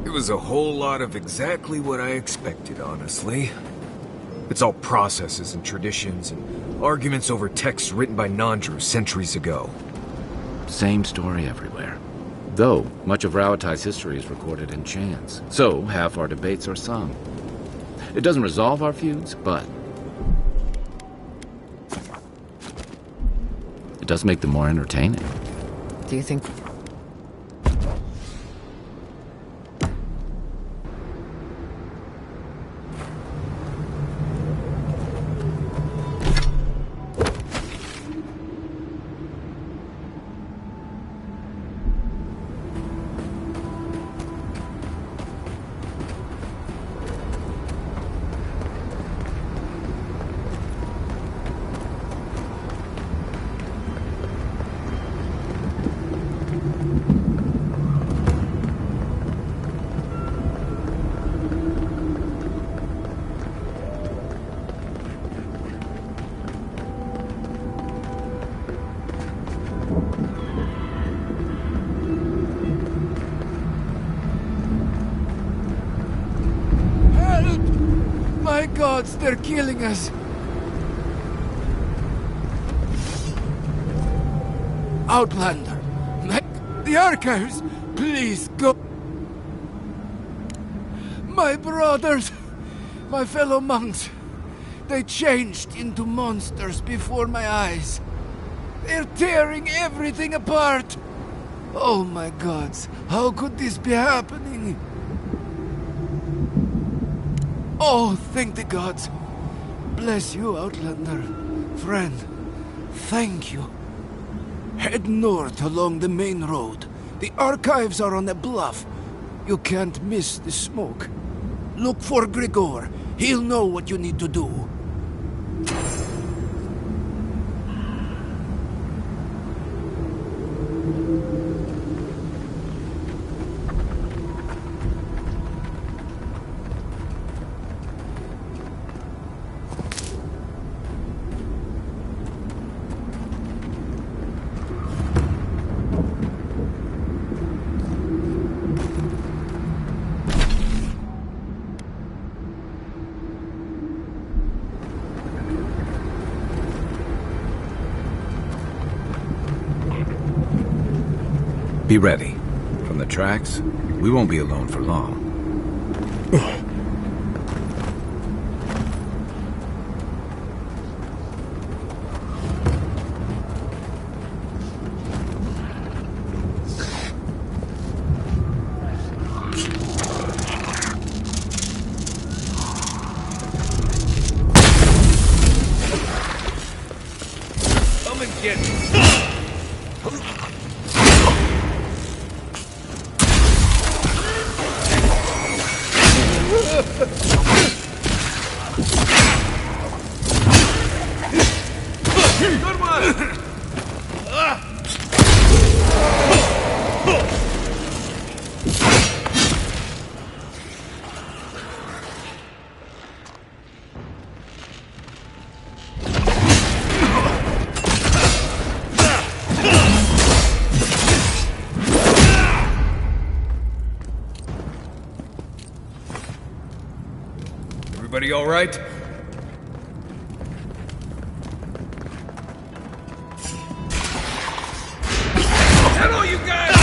Speaker 1: It was a whole lot of exactly what I expected, honestly. It's all processes and traditions and arguments over texts written by non-Drews centuries ago.
Speaker 6: Same story everywhere. Though, much of Rauatai's history is recorded in chants, so half our debates are sung. It doesn't resolve our feuds, but it does make them more entertaining.
Speaker 18: Do you think...
Speaker 3: My gods, they're killing us! Outlander! The archives! Please, go! My brothers! My fellow monks! They changed into monsters before my eyes! They're tearing everything apart! Oh my gods, how could this be happening? Oh, thank the gods. Bless you, Outlander. Friend, thank you. Head north along the main road. The archives are on a bluff. You can't miss the smoke. Look for Grigor. He'll know what you need to do.
Speaker 6: Be ready. From the tracks, we won't be alone for long.
Speaker 3: Come and get me.
Speaker 2: Good one!
Speaker 1: Everybody all right?
Speaker 2: Hello, you guys!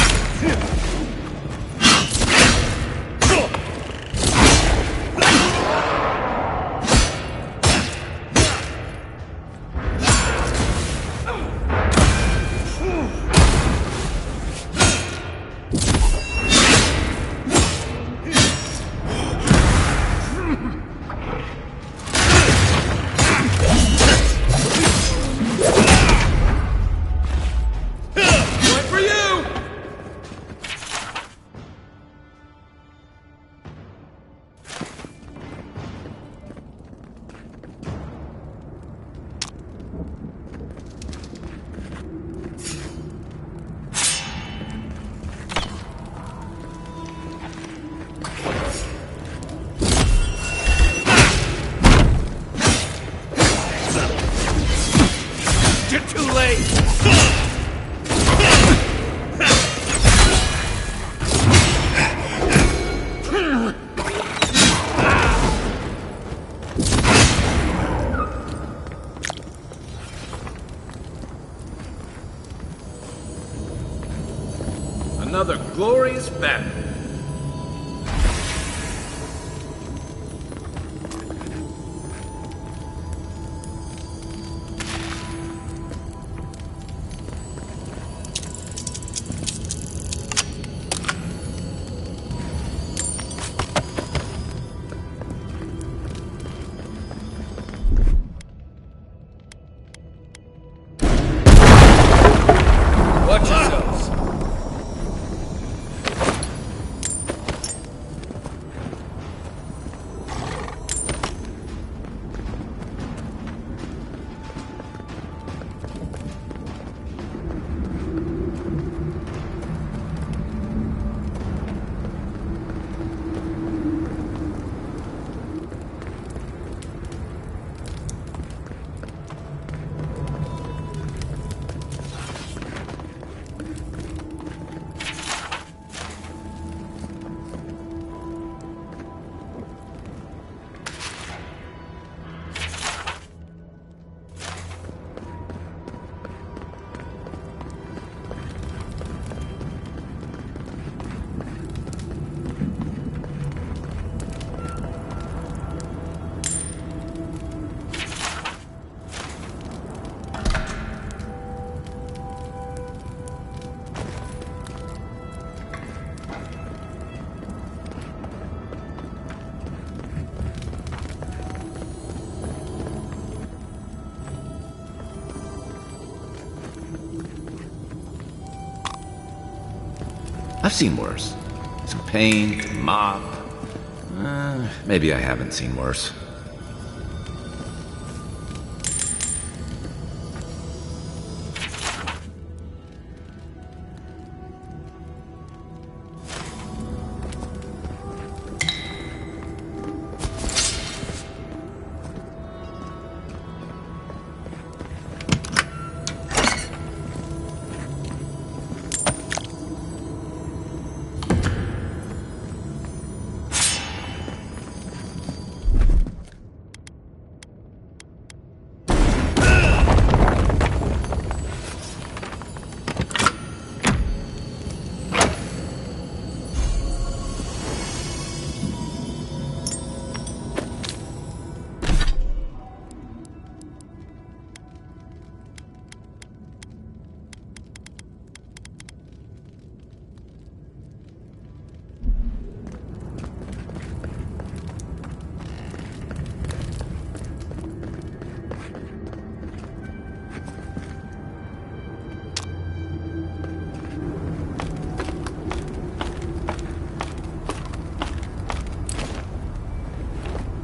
Speaker 6: another glorious battle.
Speaker 1: Watch yourselves.
Speaker 6: I've seen worse. Some paint, mop. Maybe I haven't seen worse.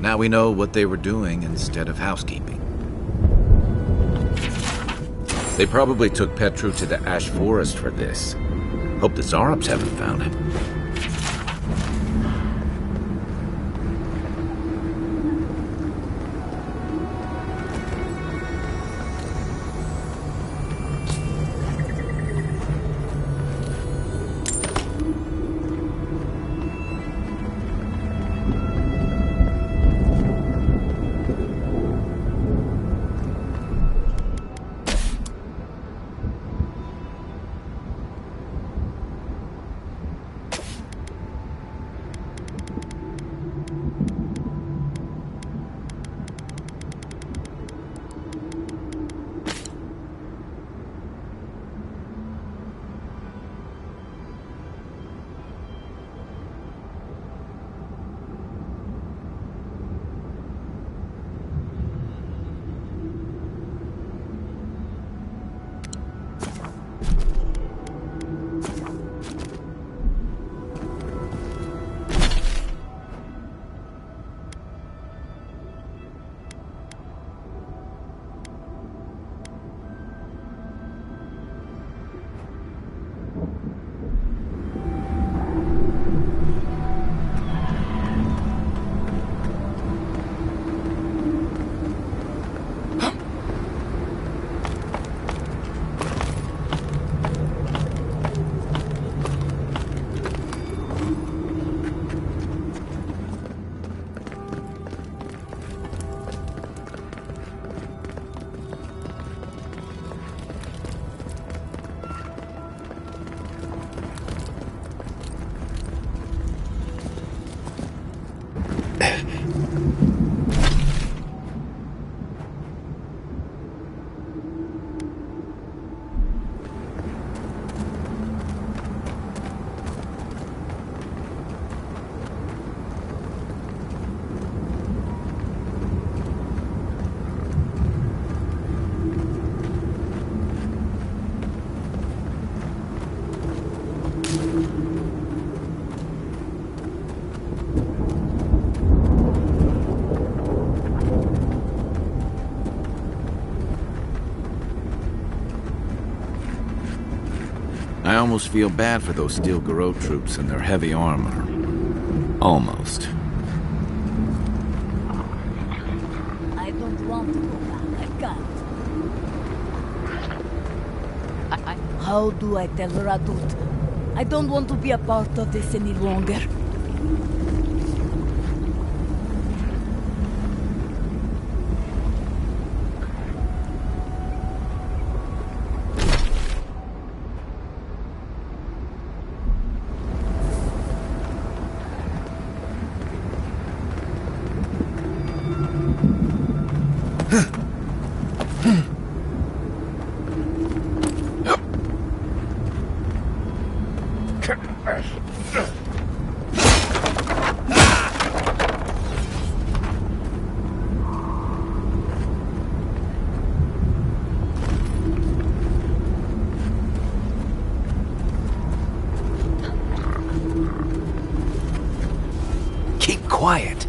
Speaker 6: Now we know what they were doing instead of housekeeping. They probably took Petru to the Ash Forest for this. Hope the Zarabs haven't found him. almost feel bad for those Steel Garrote troops and their heavy armor. Almost.
Speaker 18: I don't want to go back. I can't. How do I tell Radut? I don't want to be a part of this any longer.
Speaker 1: Keep quiet.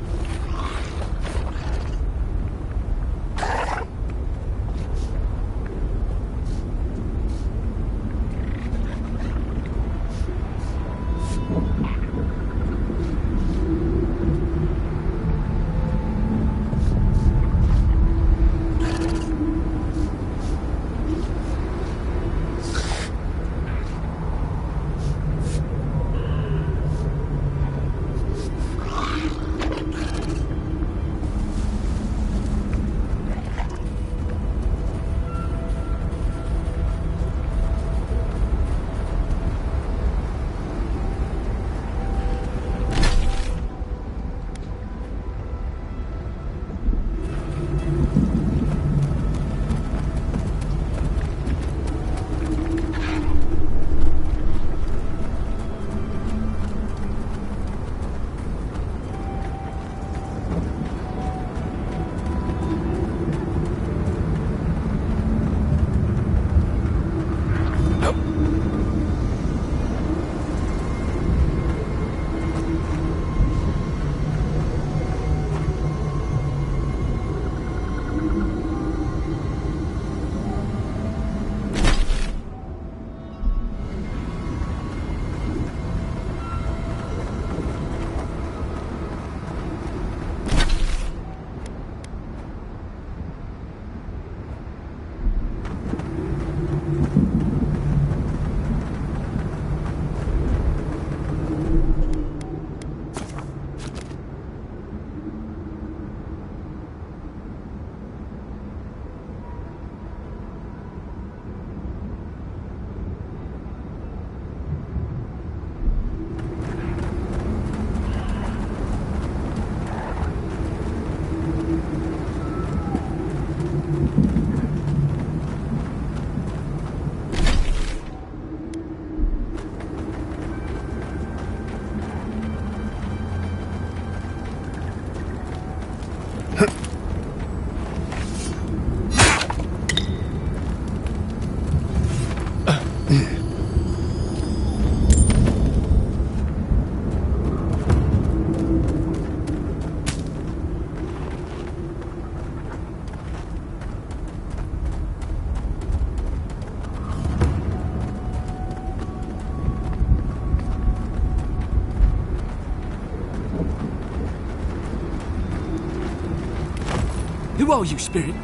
Speaker 10: Who are you, Spirit?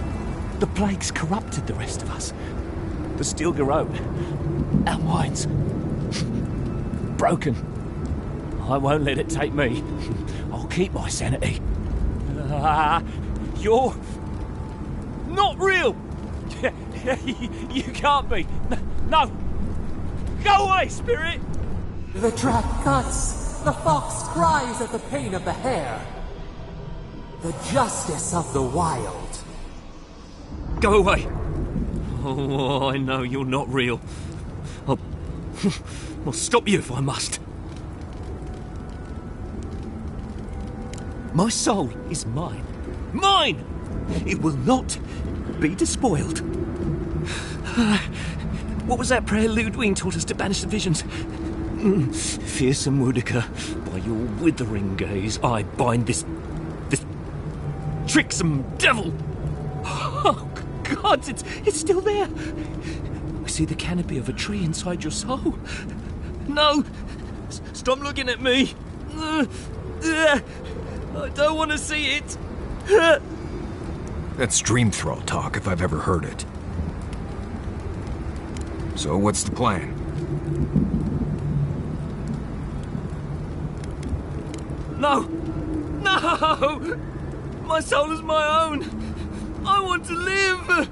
Speaker 10: The plague's corrupted the rest of us. The Steel Garrote. Our minds. Broken. I won't let it take me. I'll keep my sanity. You're... not real! You can't be. No! Go away, Spirit!
Speaker 19: The trap cuts. The fox cries at the pain of the hare. The justice of the wild.
Speaker 10: Go away! Oh, I know you're not real. I'll stop you if I must. My soul is mine. Mine! It will not be despoiled. What was that prayer Ludwig taught us to banish the visions? Fearsome Woodiker, by your withering gaze, I bind this tricksome devil. Oh, God, it's still there. see the canopy of a tree inside your soul. No! Stop looking at me! I don't want to see it!
Speaker 1: That's dream thrall talk if I've ever heard it. So what's the plan?
Speaker 10: No! No! My soul is my own! I want to live!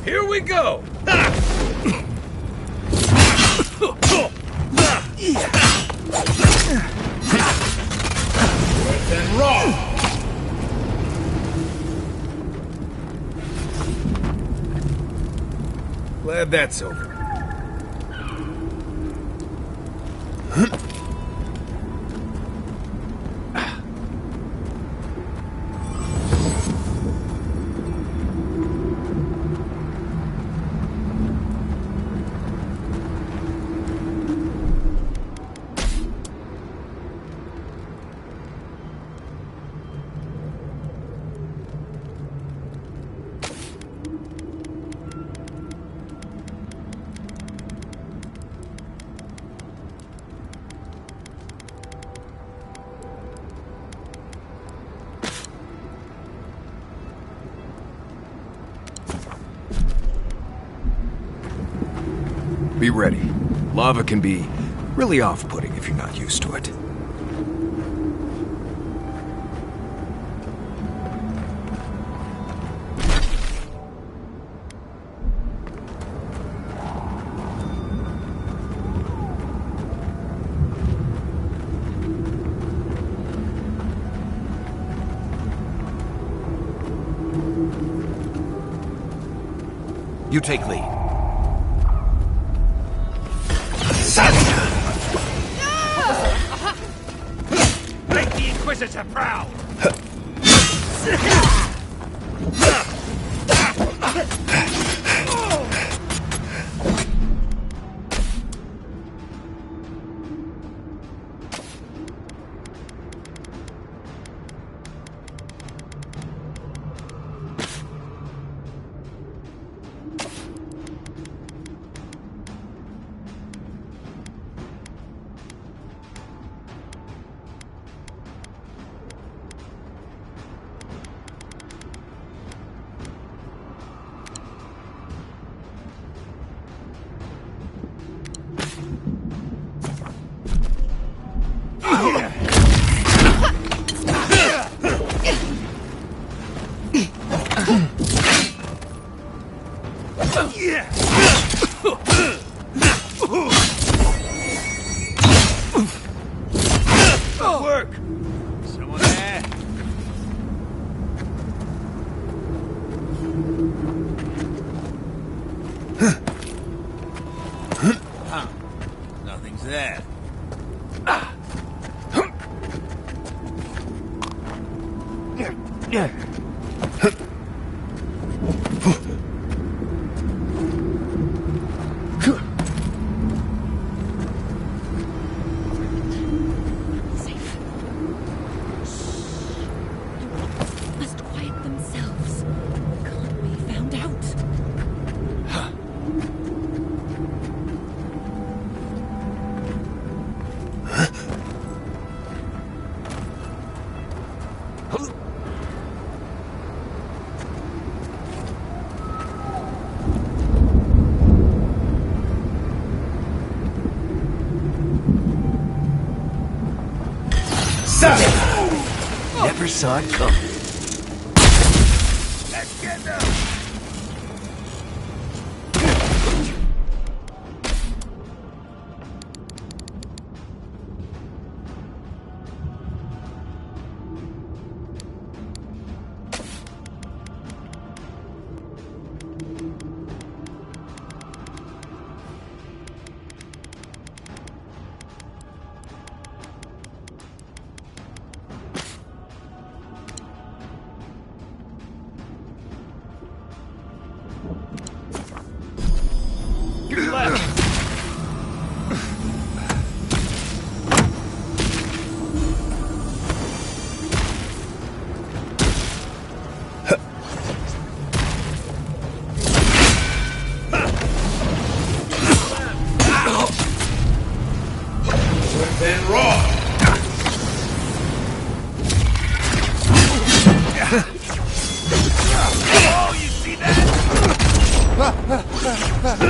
Speaker 2: Here we go! Then raw!
Speaker 1: Glad that's over. Be ready. Lava can be really off-putting if you're not used to it.
Speaker 6: You take lead.
Speaker 2: Make the Inquisitor proud! Good work! Someone there? Huh. Nothing's there.
Speaker 18: Must quiet themselves. Can't be found out.
Speaker 10: Never saw it coming.
Speaker 2: Let's get them!
Speaker 6: Not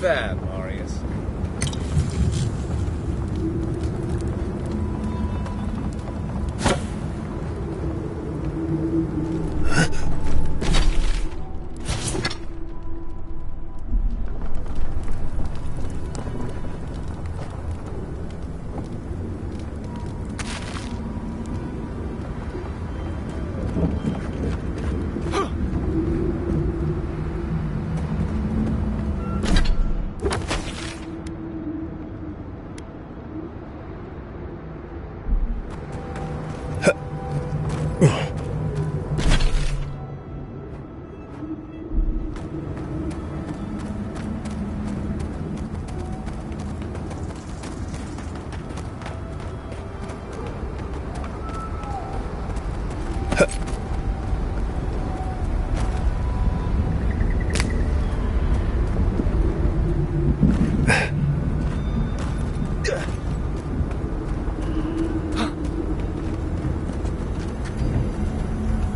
Speaker 6: bad, Marius.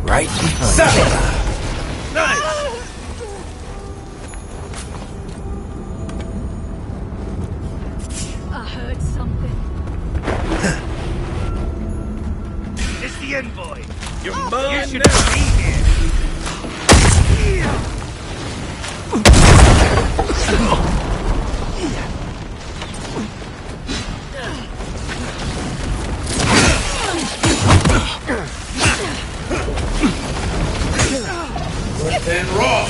Speaker 1: Right behind you.
Speaker 2: Nice!
Speaker 8: I heard something.
Speaker 2: It's the envoy!
Speaker 6: You're
Speaker 2: You
Speaker 6: mine
Speaker 2: should
Speaker 6: now.
Speaker 2: be here!
Speaker 6: Then raw.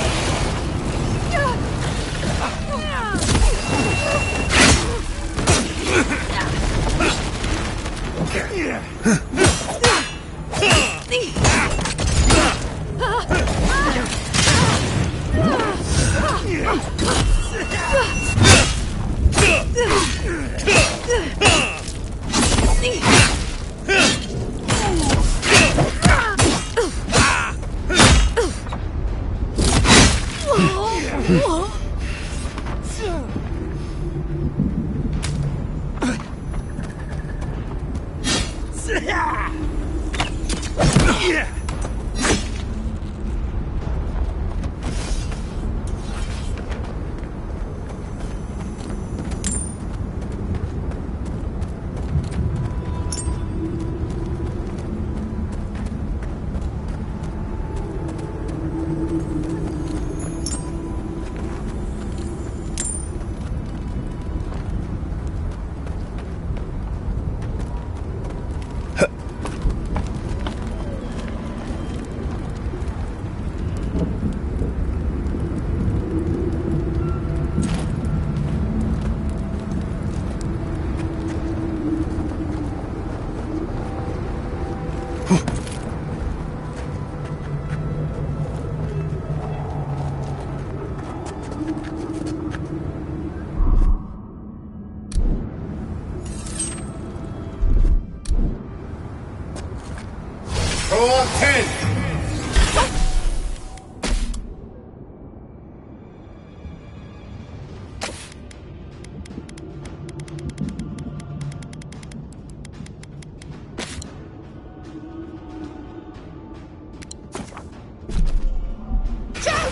Speaker 16: Throw 10!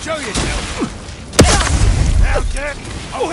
Speaker 2: Show yourself! Now, Jack! Oh,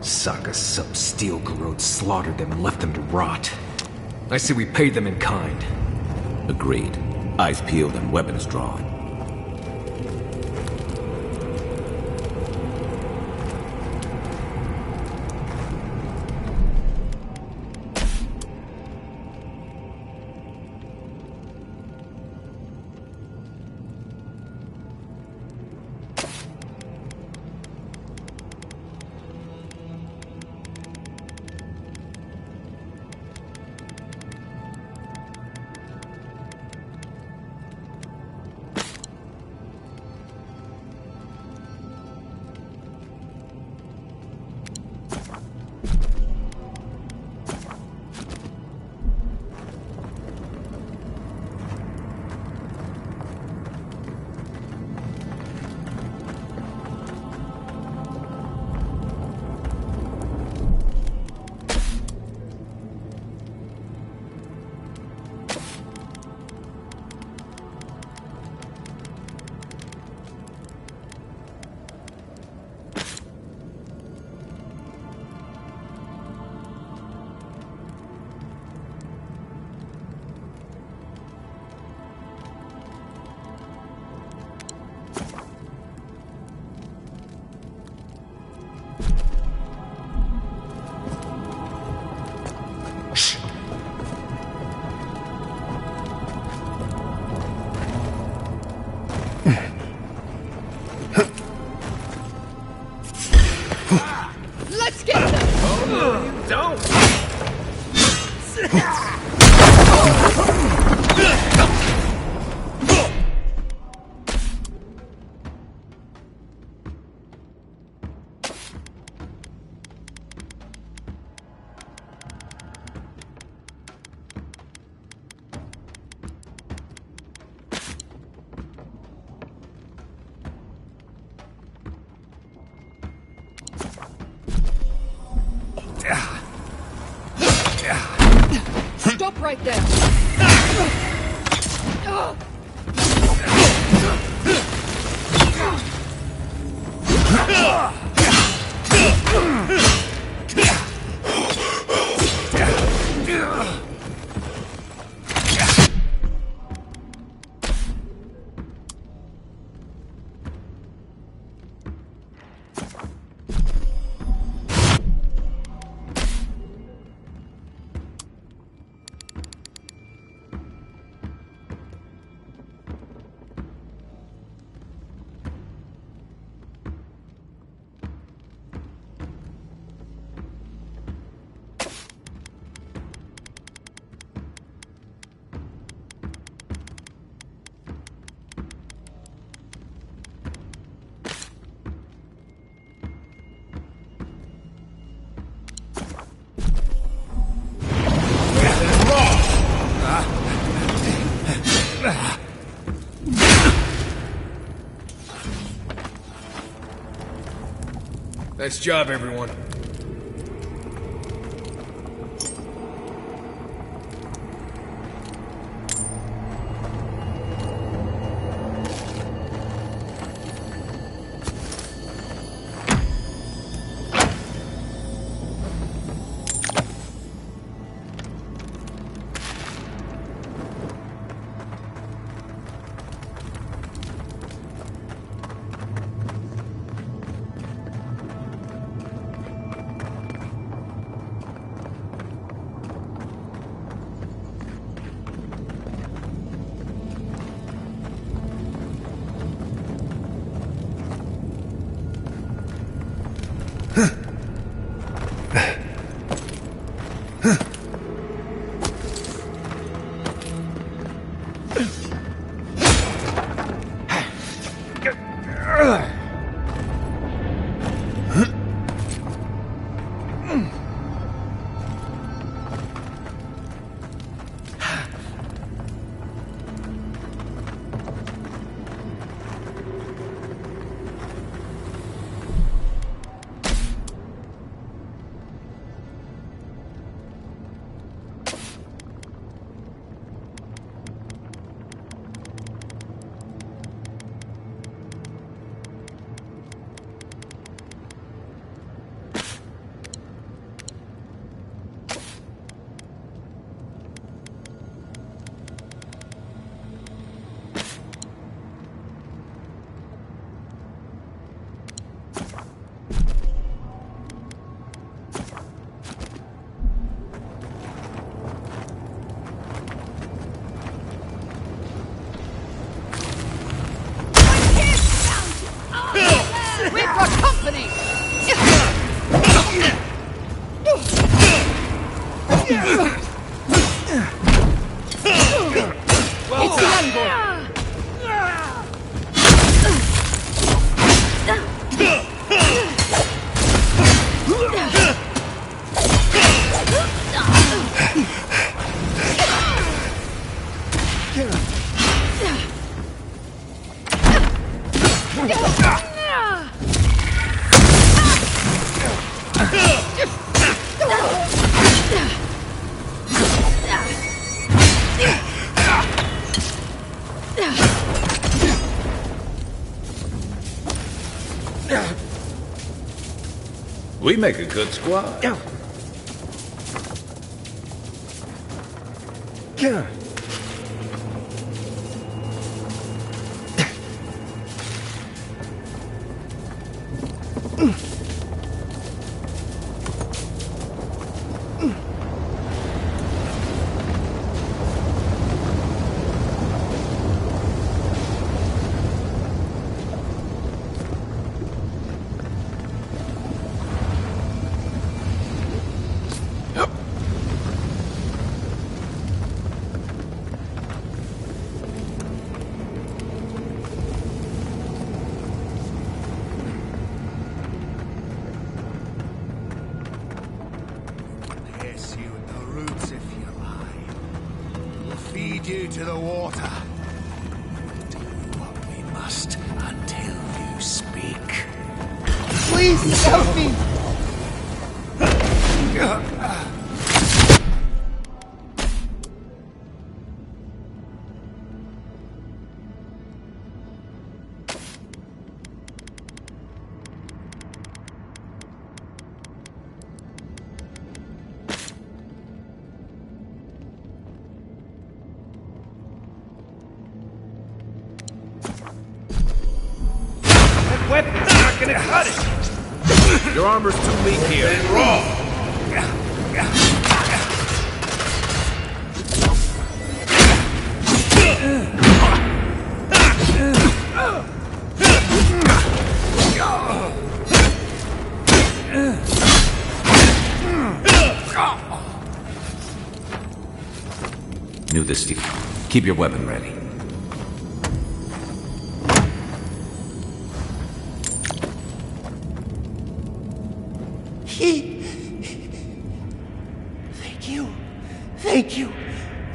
Speaker 1: Saka sub-steel corrode slaughtered them and left them to rot. I say we pay them in kind.
Speaker 6: Agreed. Eyes peeled and weapons drawn.
Speaker 2: Let's get them! Oh, no, you don't!
Speaker 8: Stop right there!
Speaker 1: Nice job, everyone.
Speaker 11: happening? It's the envoy!
Speaker 6: We make a good squad.
Speaker 5: Pierce you at the roots if you lie. We'll feed you to the water. Do what we must until you speak.
Speaker 21: Please help me!
Speaker 2: That weapon's not gonna cut it!
Speaker 6: Your armor's too weak here.
Speaker 2: And raw!
Speaker 6: Knew this, Steve. Keep your weapon ready.
Speaker 21: Thank you. Thank you.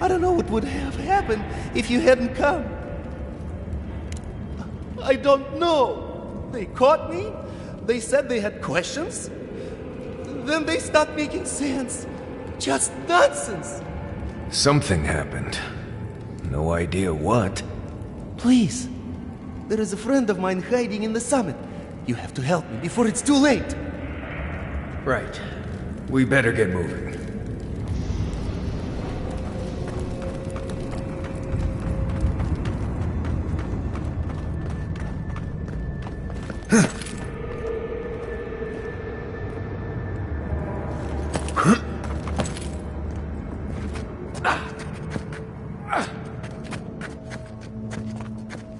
Speaker 21: I don't know what would have happened if you hadn't come. I don't know. They caught me. They said they had questions. Then they stopped making sense. Just nonsense.
Speaker 1: Something happened. No idea what.
Speaker 21: Please. There is a friend of mine hiding in the summit. You have to help me before it's too late.
Speaker 1: Right. We better get moving.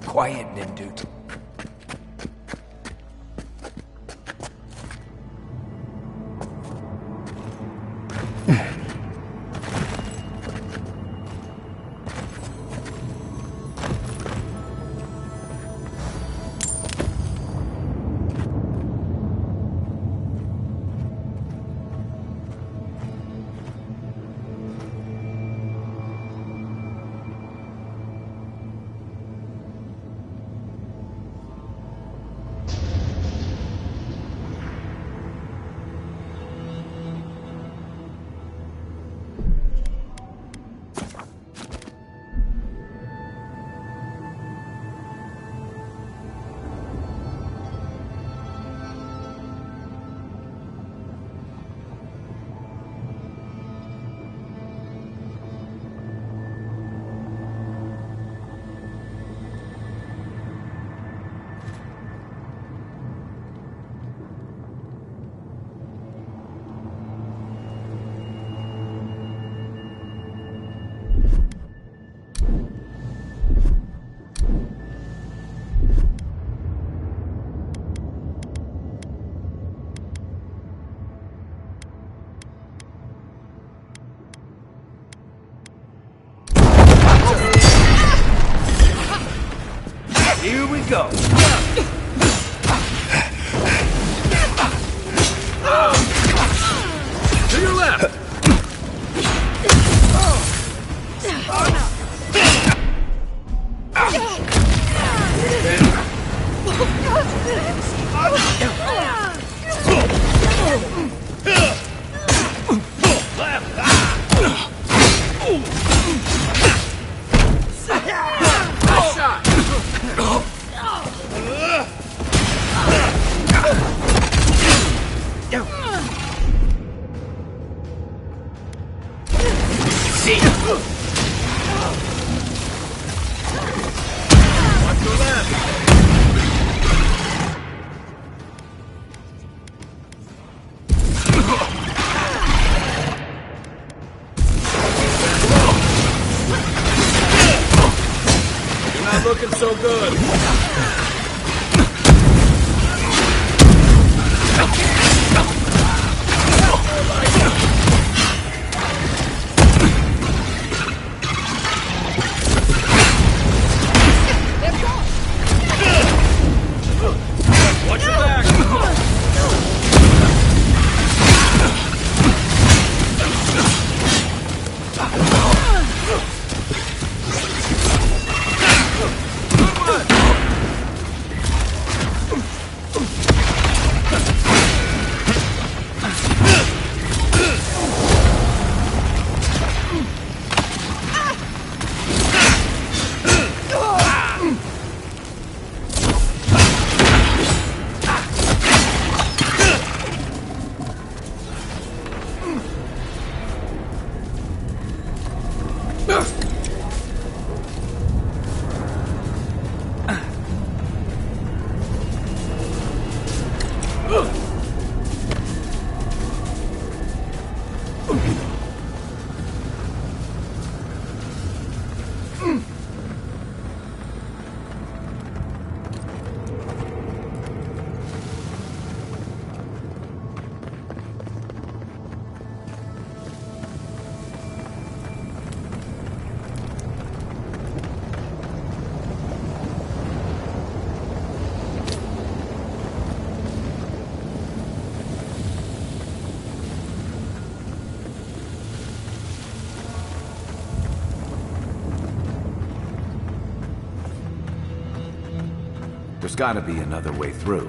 Speaker 1: Quiet, Nimdut.
Speaker 2: Here we go.
Speaker 17: To your left! Not looking so good. Watch your back.
Speaker 6: There's gotta be another way through.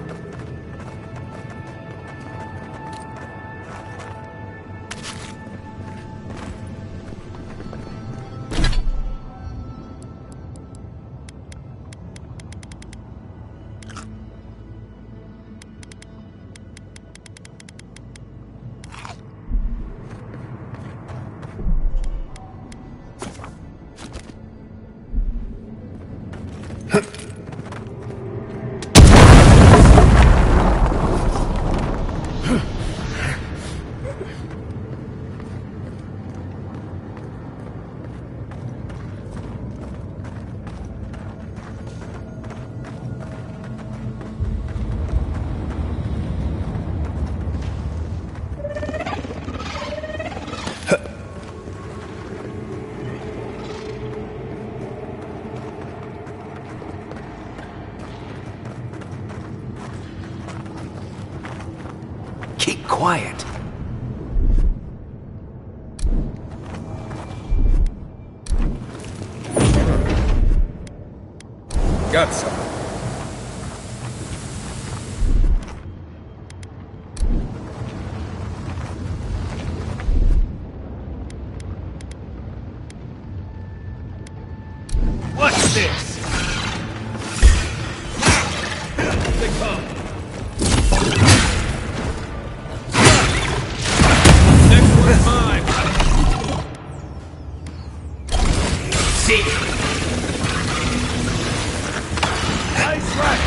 Speaker 1: Keep quiet. Got some.
Speaker 2: What's this? They come. Next one's mine. See. Nice right.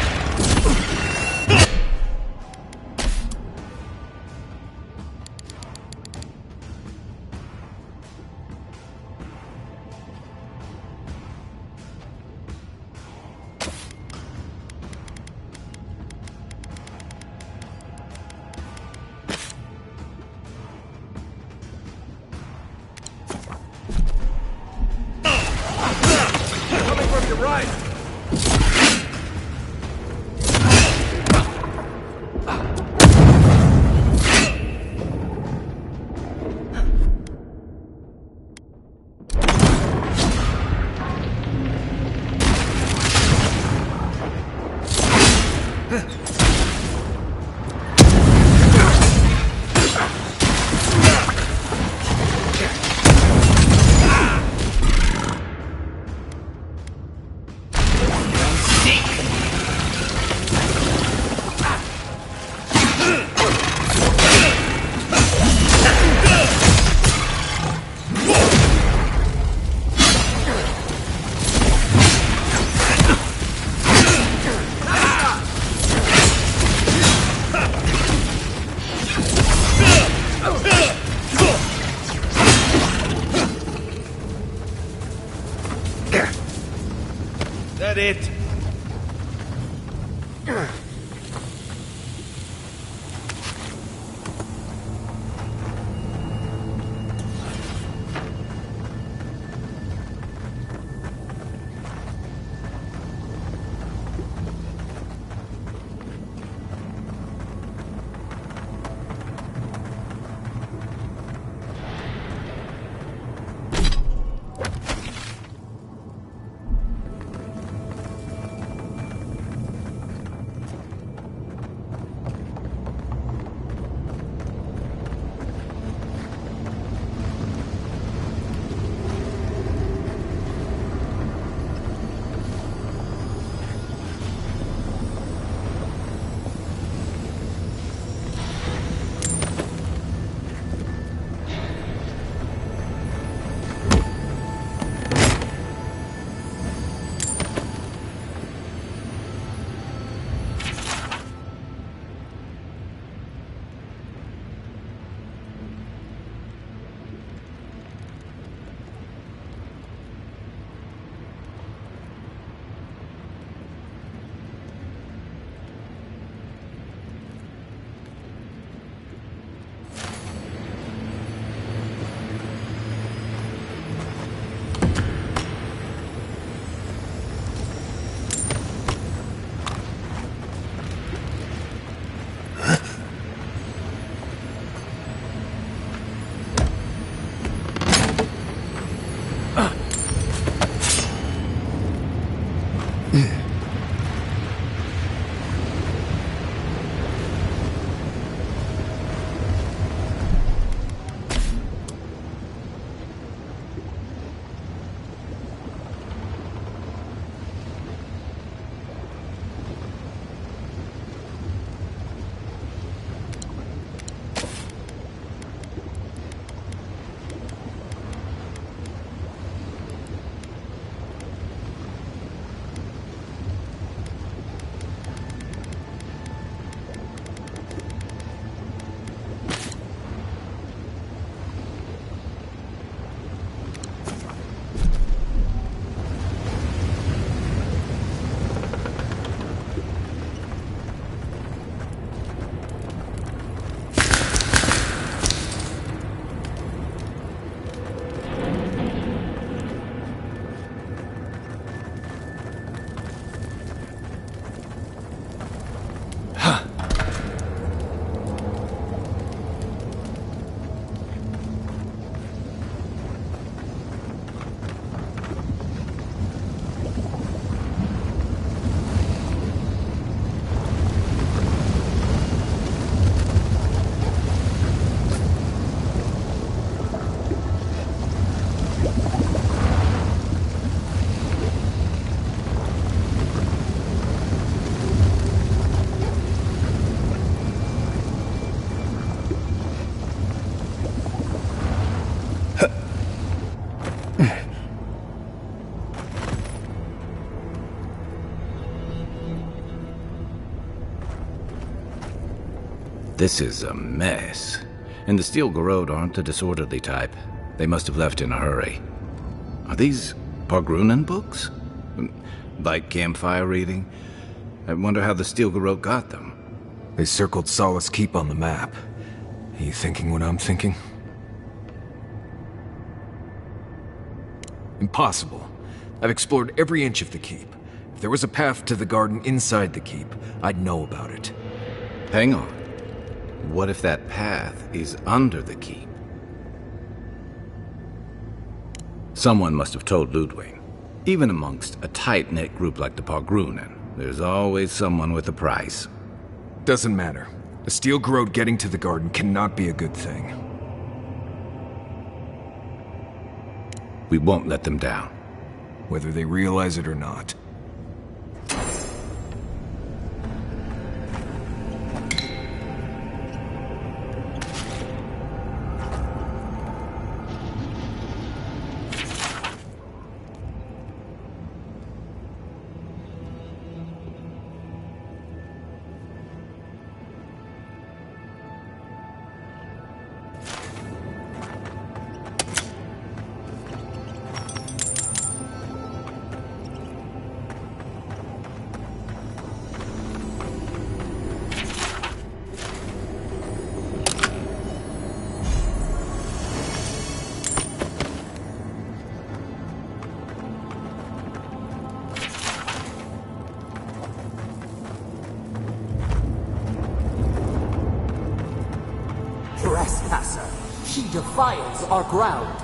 Speaker 2: Coming from your right. That it?
Speaker 6: This is a mess. And the Steel Garrod aren't the disorderly type. They must have left in a hurry. Are these Pargrunen books? Like campfire reading? I wonder how the Steel Garrod got them.
Speaker 1: They circled Solace Keep on the map. Are you thinking what I'm thinking? Impossible. I've explored every inch of the keep. If there was a path to the garden inside the keep, I'd know about it.
Speaker 6: Hang on. What if that path is under the keep? Someone must have told Ludwig, even amongst a tight-knit group like the Pargrunen. There's always someone with a price.
Speaker 1: Doesn't matter. A steel growth getting to the garden cannot be a good thing.
Speaker 6: We won't let them down.
Speaker 1: Whether they realize it or not.
Speaker 19: Trespasser! She defiles our ground!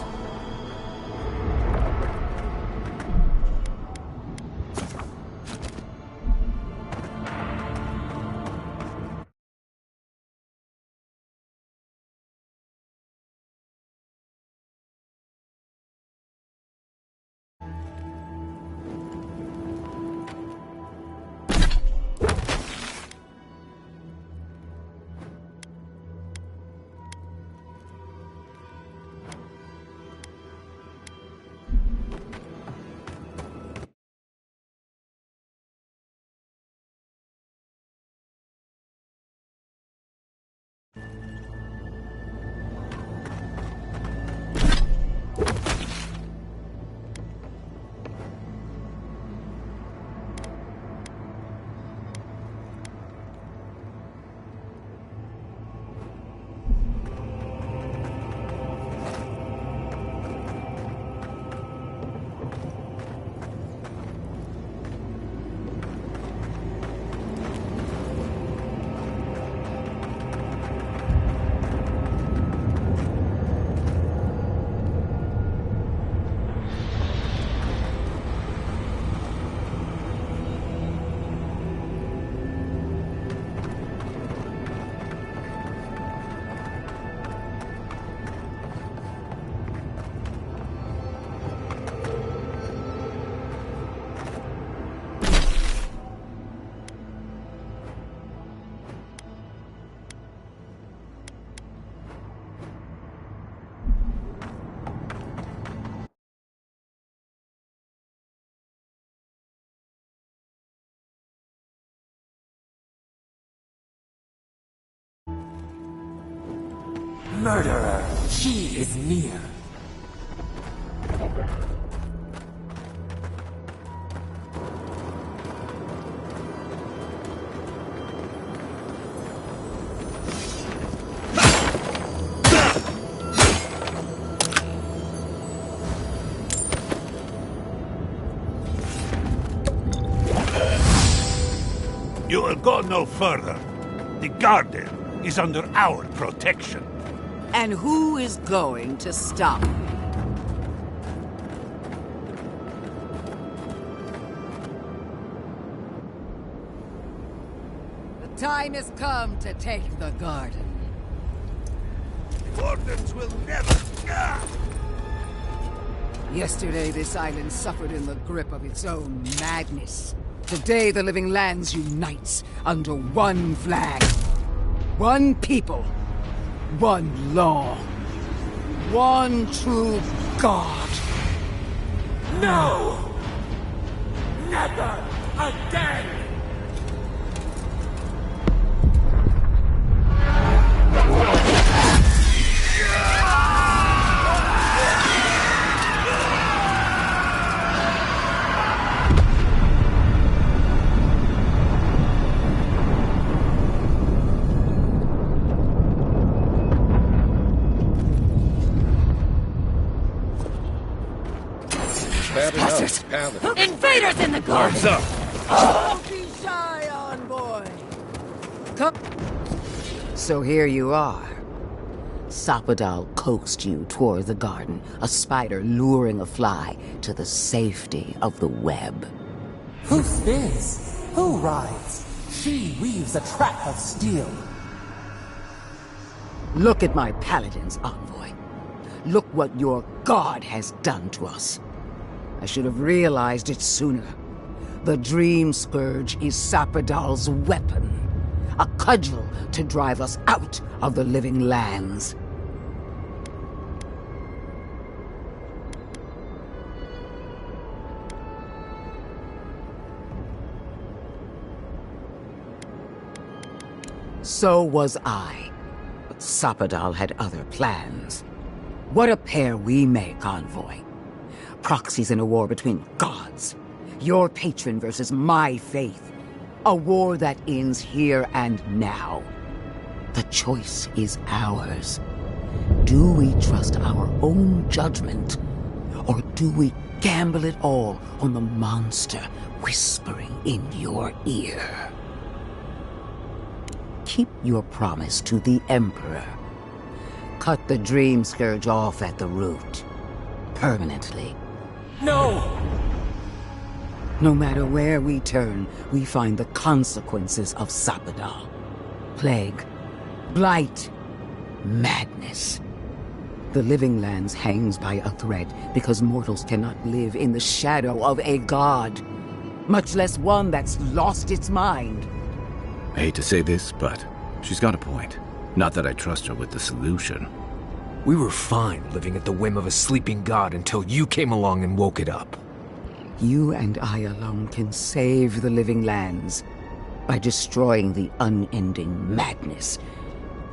Speaker 19: Murderer! She is near!
Speaker 5: You will go no further. The garden is under our protection.
Speaker 7: And who is going to stop? The time has come to take the garden.
Speaker 5: Wardens will never...
Speaker 7: Yesterday, this island suffered in the grip of its own madness. Today, the living lands unites under one flag. One people. One law. One true God.
Speaker 19: No! Never again!
Speaker 7: Invaders in the garden!
Speaker 5: Arms up!
Speaker 7: Don't be shy, envoy! Come. So here you are. Sapadal coaxed you toward the garden, a spider luring a fly to the safety of the web.
Speaker 19: Who's this? Who rides? She weaves a trap of steel.
Speaker 7: Look at my paladins, envoy. Look what your god has done to us. I should have realized it sooner. The Dream Scourge is Sapadal's weapon. A cudgel to drive us out of the living lands. So was I. But Sapadal had other plans. What a pair we make, envoy. Proxies in a war between gods. Your patron versus my faith. A war that ends here and now. The choice is ours. Do we trust our own judgment? Or do we gamble it all on the monster whispering in your ear? Keep your promise to the Emperor. Cut the Dream Scourge off at the root. Permanently.
Speaker 19: No!
Speaker 7: No matter where we turn, we find the consequences of Sapadal. Plague, blight, madness. The living lands hangs by a thread because mortals cannot live in the shadow of a god, much less one that's lost its mind.
Speaker 6: I hate to say this, but she's got a point. Not that I trust her with the solution.
Speaker 1: We were fine living at the whim of a sleeping god until you came along and woke it up.
Speaker 7: You and I alone can save the living lands by destroying the unending madness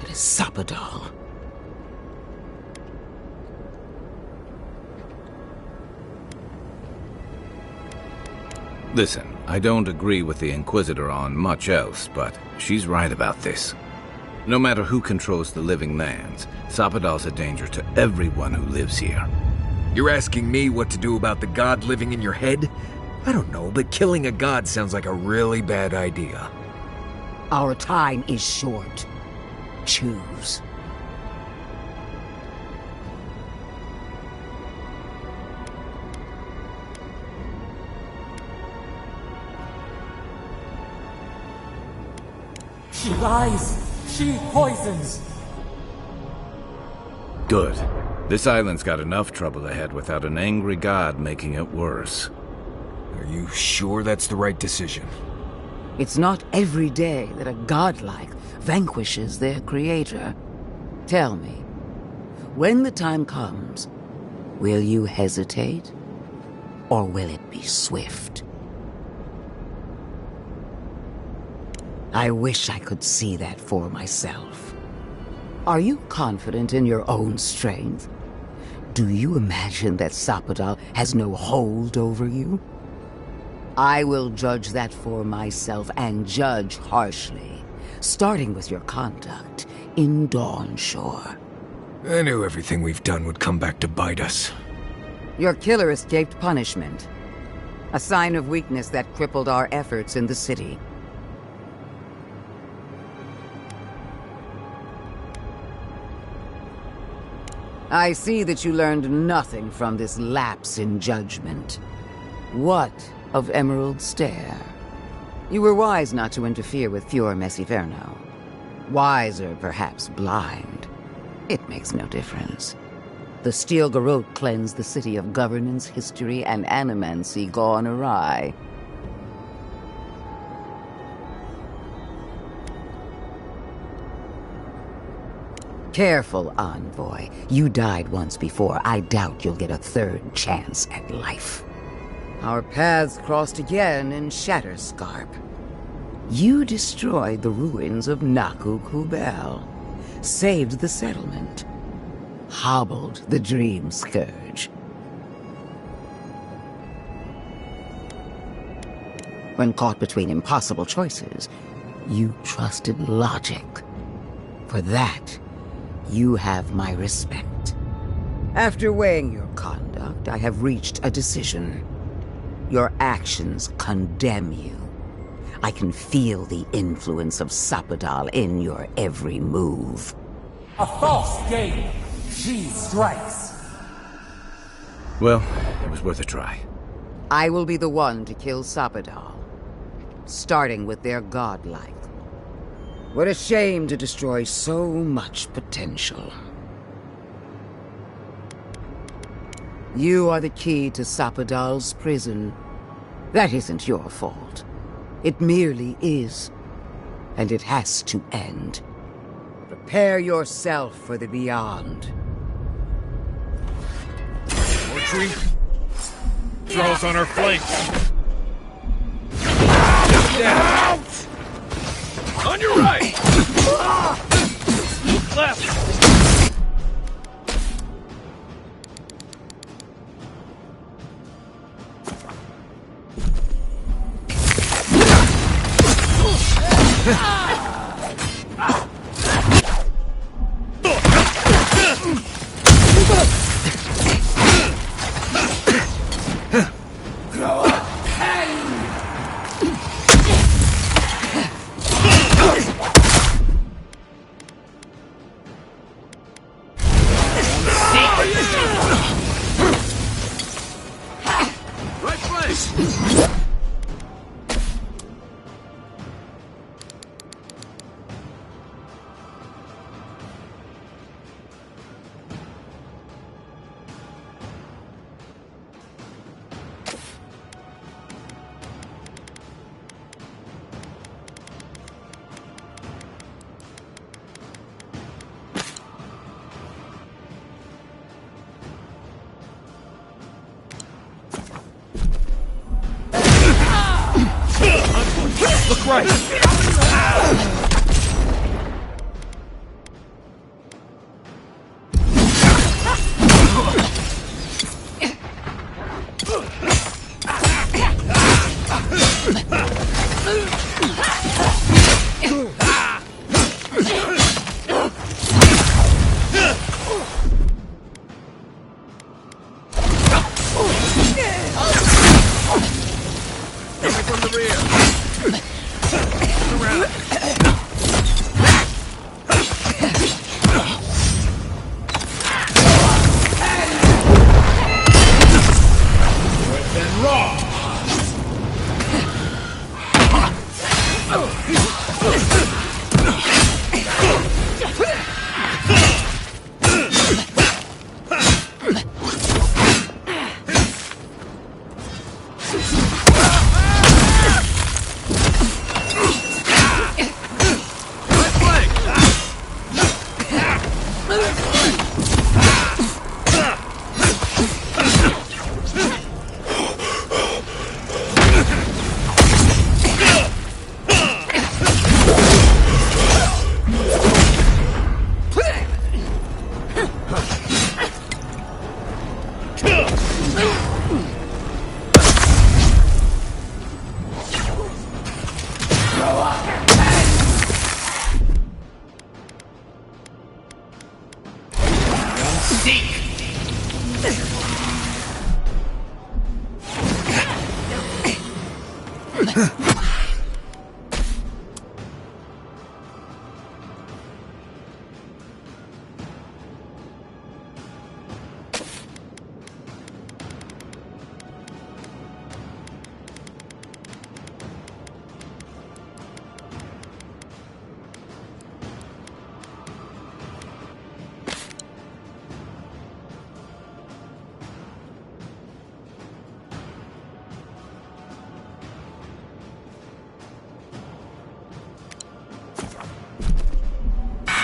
Speaker 7: that is Sapadal.
Speaker 6: Listen, I don't agree with the Inquisitor on much else, but she's right about this. No matter who controls the living lands, Sapadal's a danger to everyone who lives here.
Speaker 1: You're asking me what to do about the god living in your head? I don't know, but killing a god sounds like a really bad idea.
Speaker 7: Our time is short. Choose.
Speaker 19: She lies! She poisons!
Speaker 6: Good. This island's got enough trouble ahead without an angry god making it worse.
Speaker 1: Are you sure that's the right decision?
Speaker 7: It's not every day that a godlike vanquishes their creator. Tell me, when the time comes, will you hesitate? Or will it be swift? I wish I could see that for myself. Are you confident in your own strength? Do you imagine that Sapadal has no hold over you? I will judge that for myself, and judge harshly, starting with your conduct in Dawnshore.
Speaker 1: I knew everything we've done would come back to bite us.
Speaker 7: Your killer escaped punishment. A sign of weakness that crippled our efforts in the city. I see that you learned nothing from this lapse in judgment. What of Emerald Stair? You were wise not to interfere with Fior Messiferno. Wiser, perhaps blind. It makes no difference. The Steel Garrote cleansed the city of governance, history, and animancy gone awry. Careful, envoy. You died once before. I doubt you'll get a third chance at life. Our paths crossed again in Shatterscarp. You destroyed the ruins of Naku Kubel, saved the settlement, hobbled the Dream Scourge. When caught between impossible choices, you trusted logic. For that, you have my respect. After weighing your conduct, I have reached a decision. Your actions condemn you. I can feel the influence of Sapadal in your every move.
Speaker 19: A false game! She strikes!
Speaker 6: Well, it was worth a try.
Speaker 7: I will be the one to kill Sapadal. starting with their godlike. What a shame to destroy so much potential. You are the key to Sapadal's prison. That isn't your fault. It merely is. And it has to end. Prepare yourself for the beyond.
Speaker 13: Mortuary. Thralls on our flanks.
Speaker 2: Out! On your right! Look left!
Speaker 13: Right flank.
Speaker 2: Look right!
Speaker 13: Coming from the rear. Around.
Speaker 2: Then raw!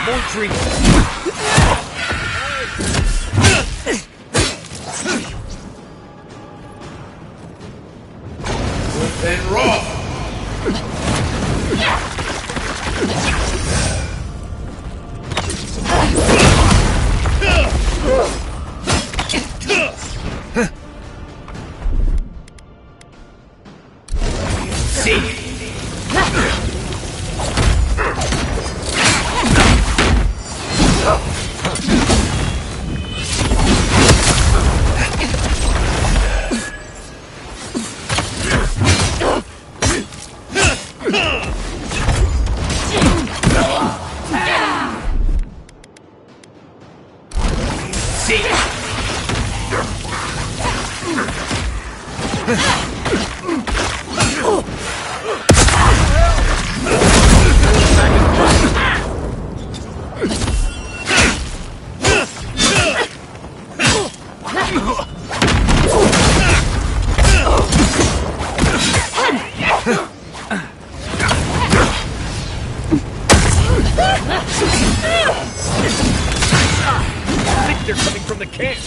Speaker 2: More drinks.
Speaker 13: Then raw.
Speaker 2: See.
Speaker 13: like they're coming from the camp.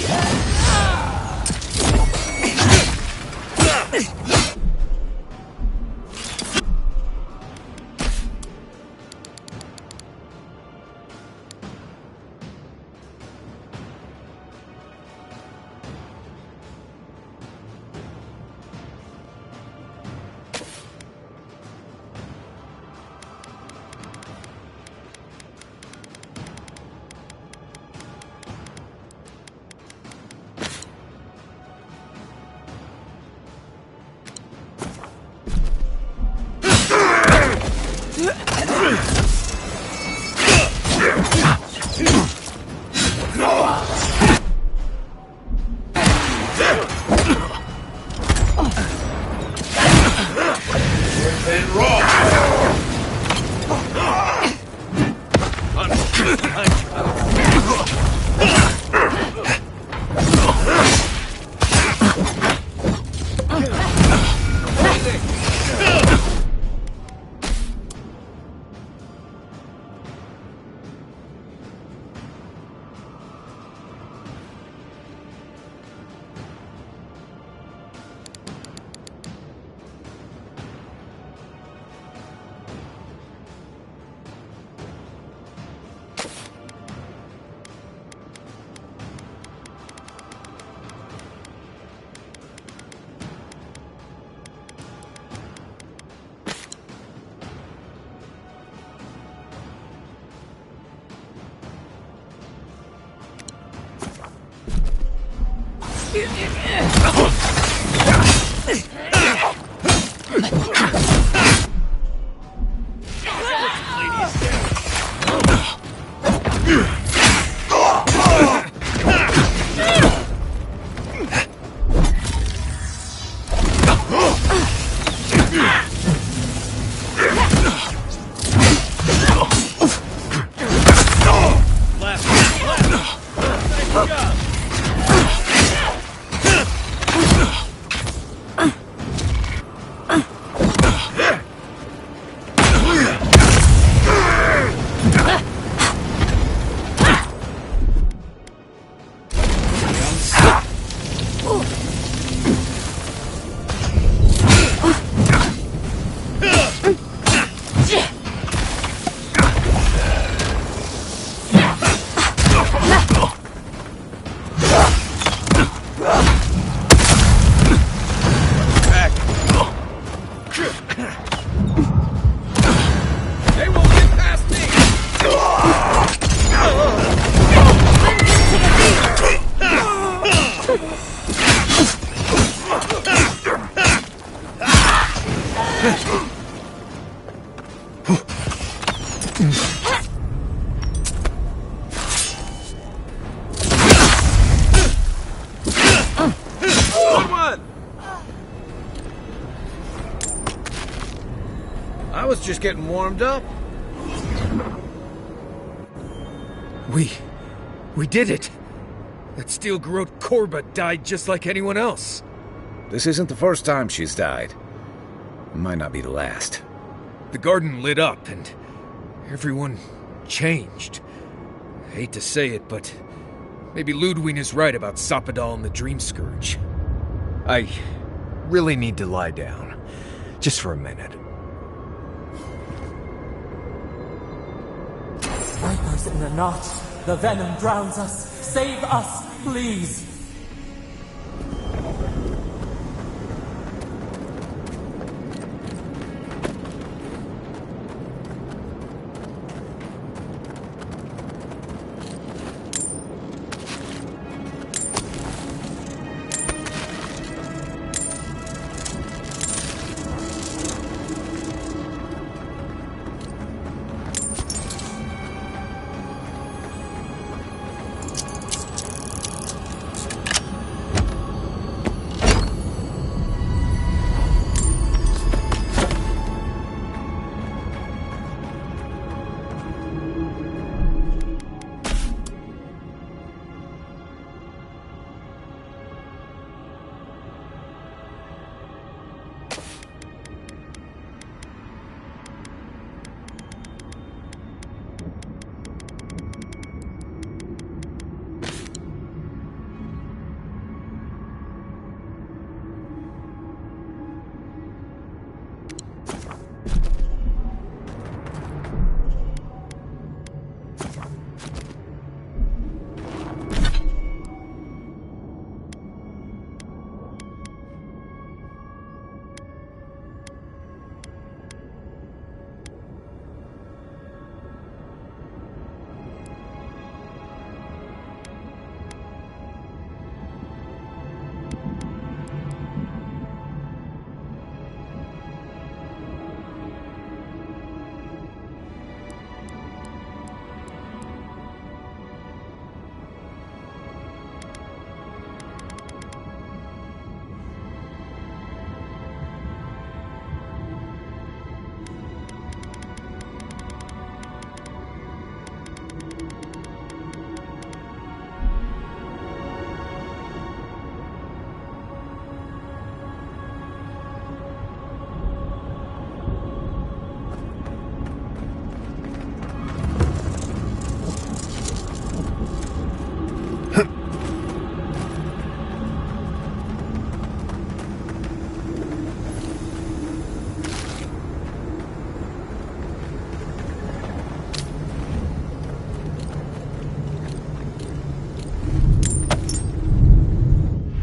Speaker 6: I was just getting warmed up.
Speaker 1: We did it! That steel garrote Korba died just like anyone else.
Speaker 6: This isn't the first time she's died. It might not be the last.
Speaker 1: The garden lit up and everyone changed. I hate to say it, but maybe Ludwig is right about Sapadal and the Dream Scourge. I really need to lie down. Just for a minute.
Speaker 19: Vipers in the knot. The venom drowns us. Save us, please.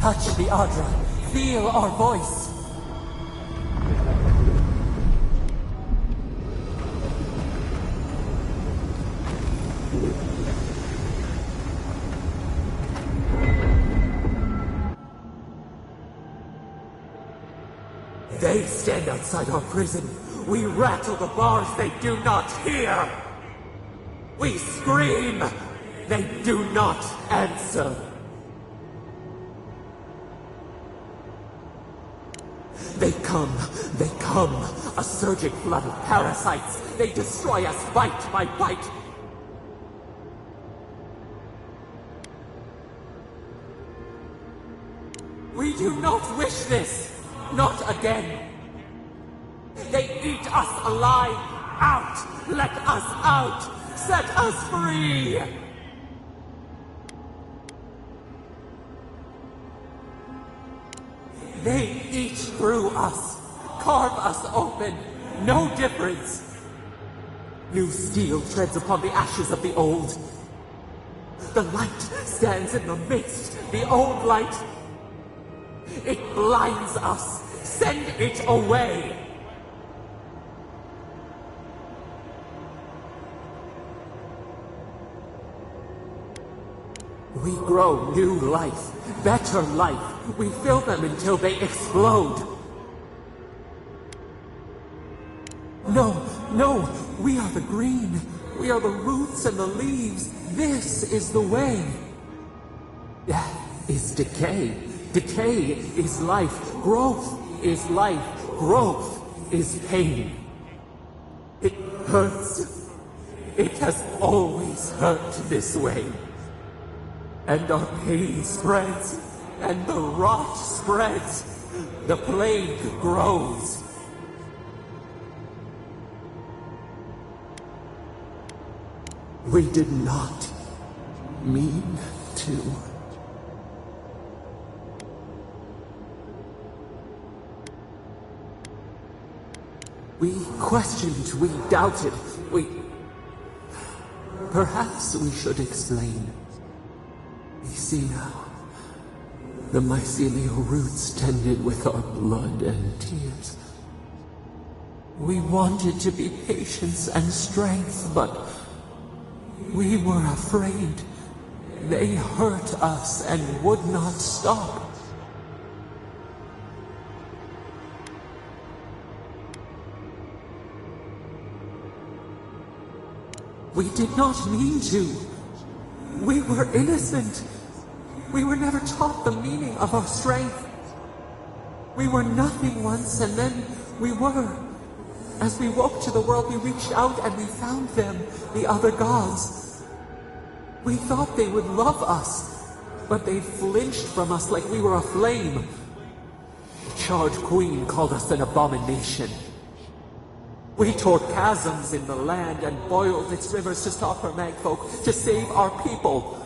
Speaker 19: Touch the Adra. Feel our voice. They stand outside our prison. We rattle the bars, they do not hear. We scream, they do not answer. They come, a surging flood of parasites. They destroy us bite by bite. We do not wish this. Not again. They eat us alive. Out! Let us out! Set us free! They eat through us. Carve us open. No difference. New steel treads upon the ashes of the old. The light stands in the midst. The old light. It blinds us. Send it away! We grow new life, better life. We fill them until they explode. No, we are the green. We are the roots and the leaves. This is the way. Death is decay. Decay is life. Growth is life. Growth is pain. It hurts. It has always hurt this way. And our pain spreads, and the rot spreads. The plague grows. We did not mean to. We questioned, we doubted, Perhaps we should explain. We see now. The mycelial roots tended with our blood and tears. We wanted to be patience and strength, but we were afraid. They hurt us and would not stop. We did not mean to. We were innocent. We were never taught the meaning of our strength. We were nothing once, and then we were. As we woke to the world, we reached out and we found them, the other gods. We thought they would love us, but they flinched from us like we were a flame. The charred queen called us an abomination. We tore chasms in the land and boiled its rivers to stop her magfolk, to save our people.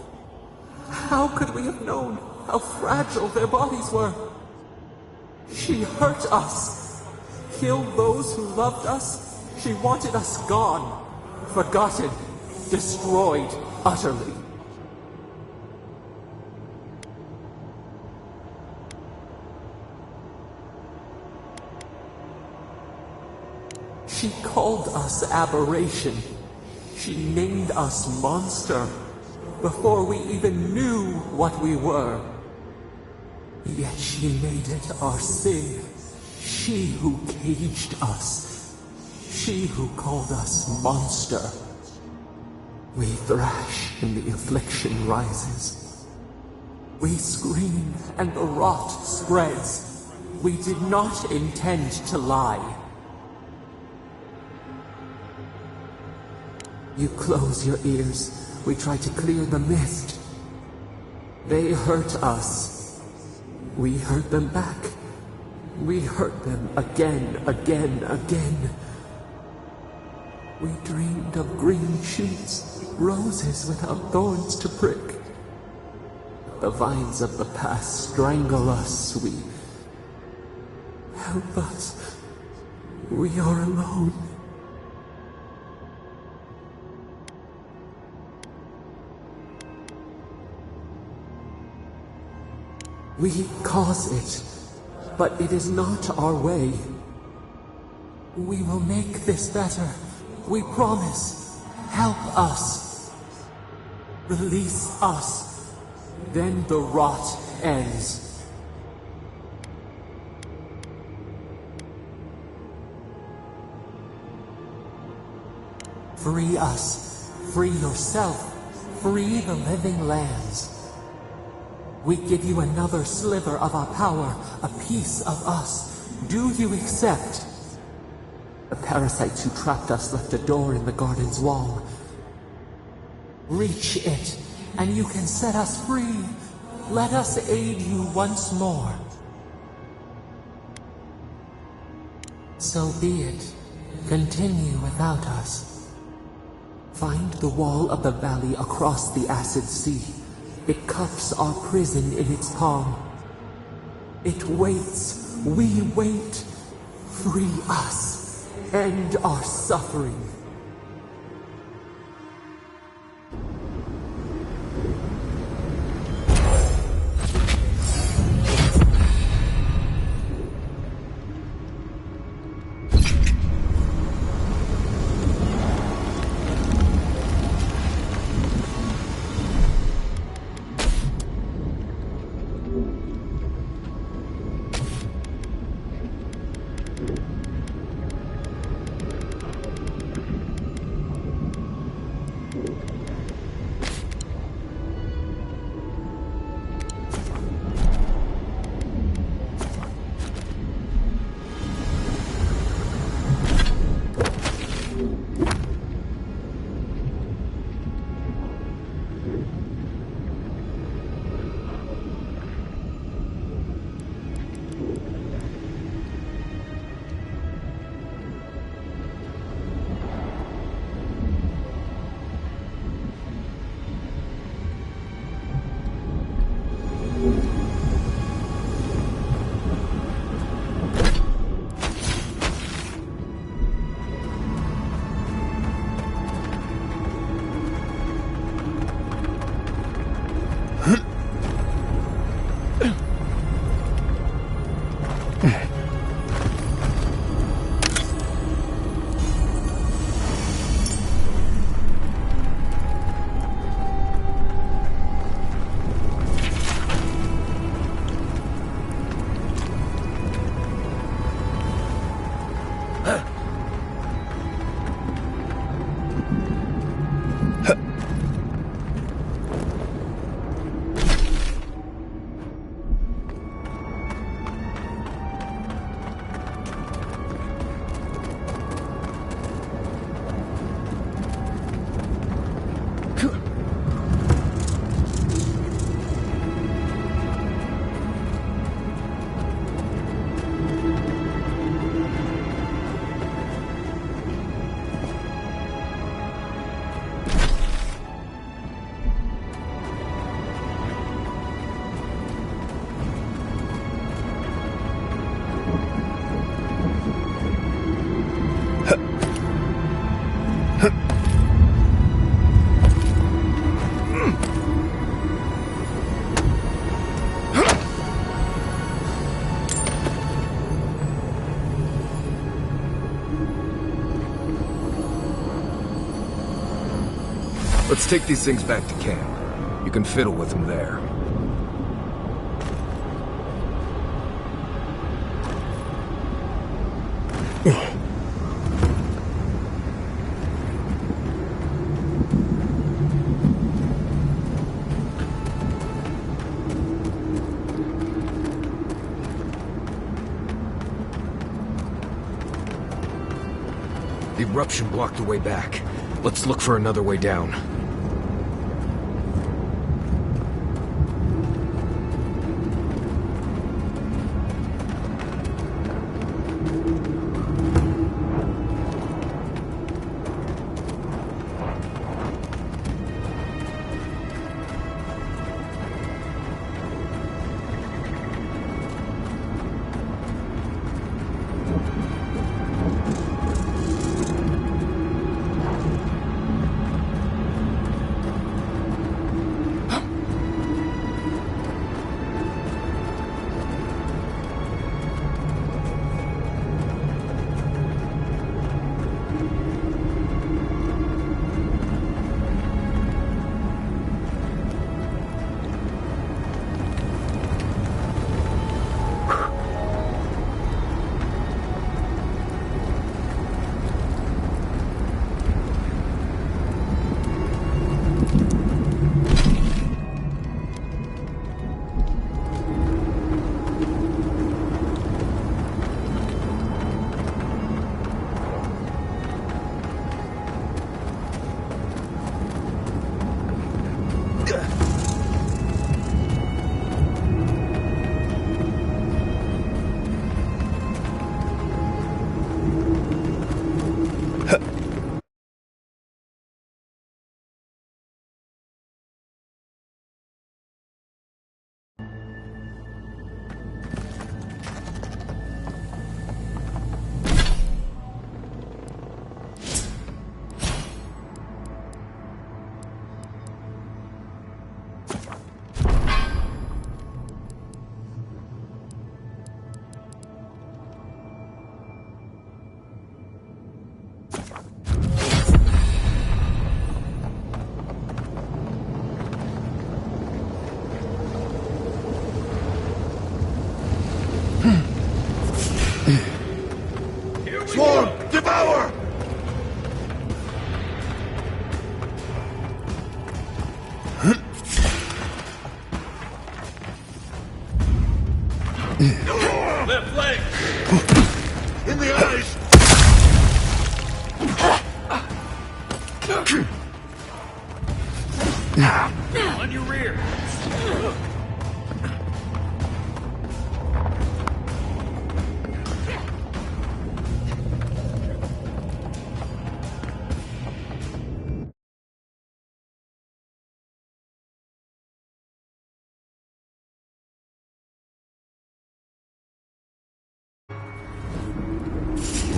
Speaker 19: How could we have known how fragile their bodies were? She hurt us, killed those who loved us. She wanted us gone, forgotten, destroyed utterly. She called us aberration. She named us monster before we even knew what we were. Yet she made it our sin. She who caged us. She who called us monster. We thrash and the affliction rises. We scream and the rot spreads. We did not intend to lie. You close your ears. We try to clear the mist. They hurt us. We hurt them back. We hurt them again, again, again. We dreamed of green shoots, roses without thorns to prick. The vines of the past strangle us. Help us. We are alone. We cause it, but it is not our way. We will make this better. We promise. Help us. Release us. Then the rot ends. Free us. Free yourself. Free the living lands. We give you another sliver of our power, a piece of us. Do you accept? The parasites who trapped us left a door in the garden's wall. Reach it, and you can set us free. Let us aid you once more. So be it. Continue without us. Find the wall of the valley across the acid sea. It cups our prison in its palm. It waits. We wait. Free us. End our suffering.
Speaker 1: Let's take these things back to camp. You can fiddle with them there. The eruption blocked the way back. Let's look for another way down.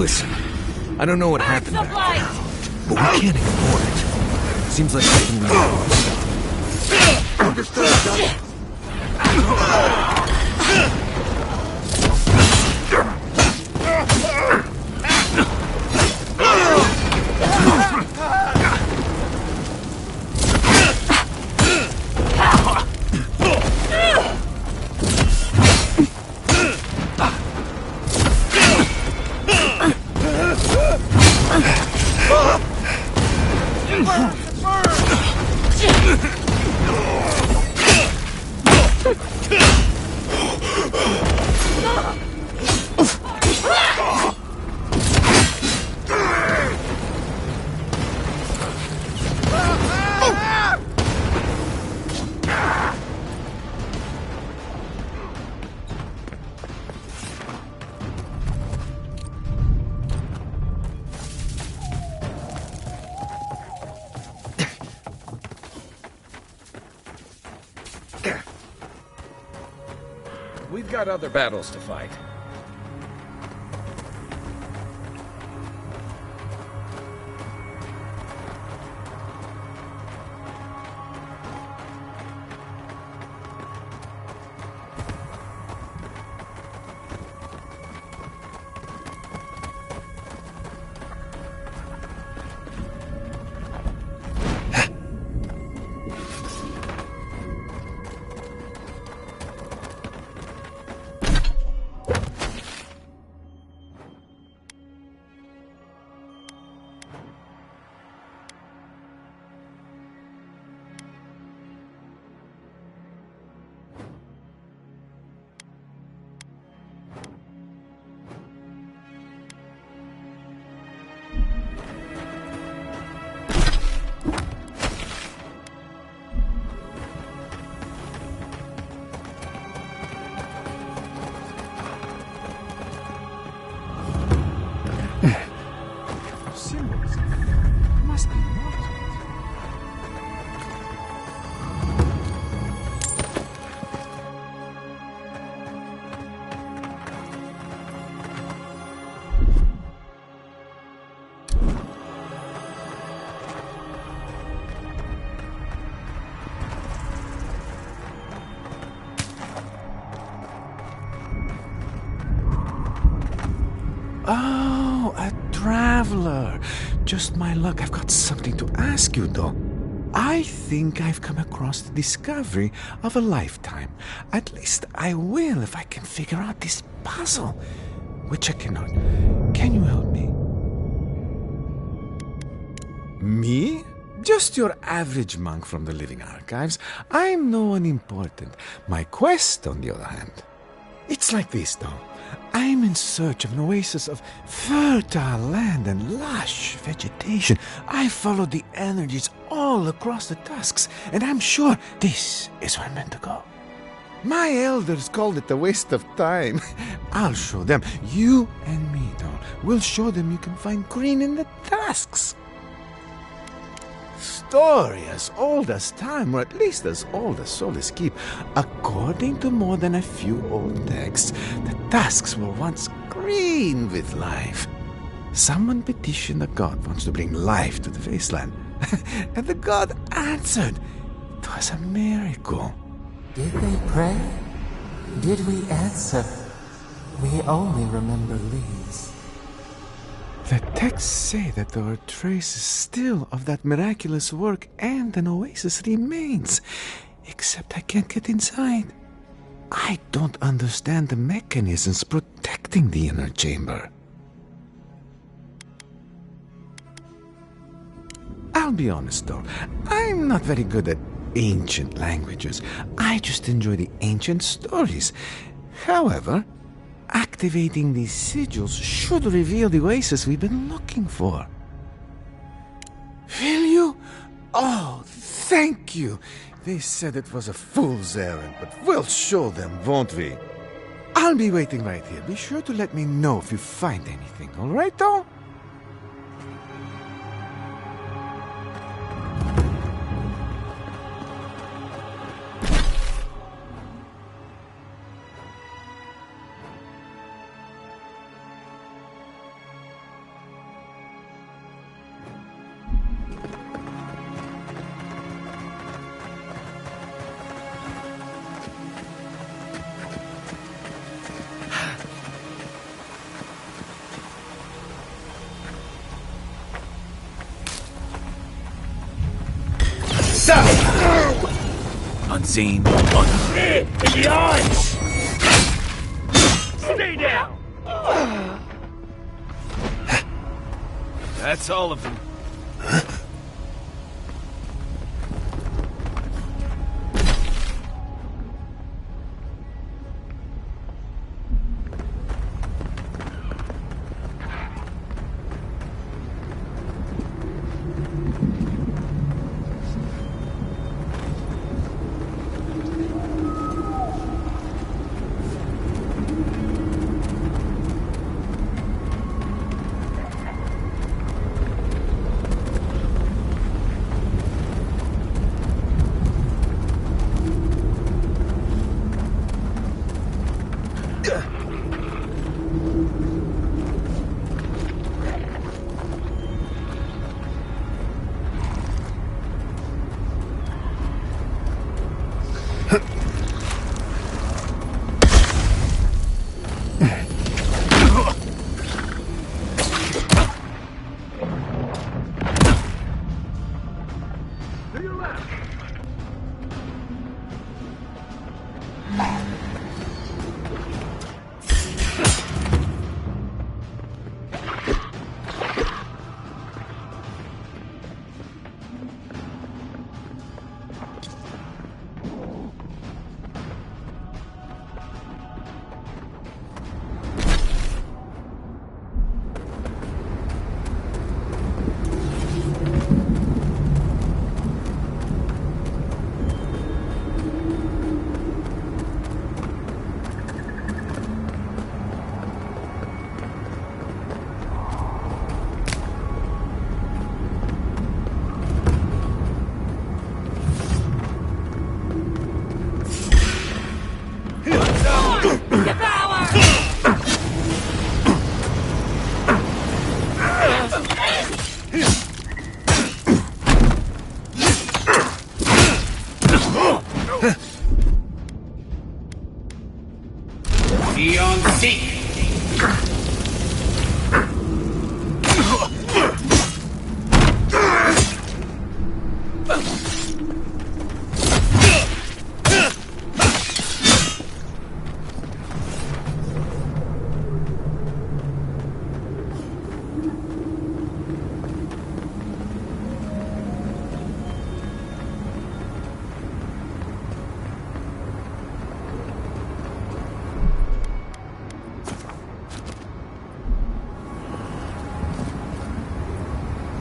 Speaker 1: Listen, I don't know what happened back there, but we can't ignore it. Seems like something we know.
Speaker 13: Understood, Johnny.
Speaker 3: We've got other battles to fight.
Speaker 16: Oh, a traveler. Just my luck. I've got something to ask you, though. I think I've come across the discovery of a lifetime. At least I will if I can figure out this puzzle, which I cannot. Can you help me? Me? Just your average monk from the Living Archives. I'm no one important. My quest, on the other hand, it's like this, though. I'm in search of an oasis of fertile land and lush vegetation. I follow the energies all across the tusks, and I'm sure this is where I'm meant to go. My elders called it a waste of time. I'll show them. You and me, though. We'll show them you can find green in the tusks. Story as old as time, or at least as old as Solace Keep. According to more than a few old texts, the tusks were once green with life. Someone petitioned a god once to bring life to the wasteland, and the god answered. It was a miracle.
Speaker 19: Did they pray? Did we answer? We only remember leaves.
Speaker 16: The texts say that there are traces still of that miraculous work, and an oasis remains. Except I can't get inside. I don't understand the mechanisms protecting the inner chamber. I'll be honest, though. I'm not very good at ancient languages. I just enjoy the ancient stories. However, activating these sigils should reveal the oasis we've been looking for. Will you? Oh, thank you. They said it was a fool's errand, but we'll show them, won't we? I'll be waiting right here. Be sure to let me know if you find anything, all right, though?
Speaker 6: Unseen.
Speaker 2: In the eyes! Stay down!
Speaker 1: That's all of them.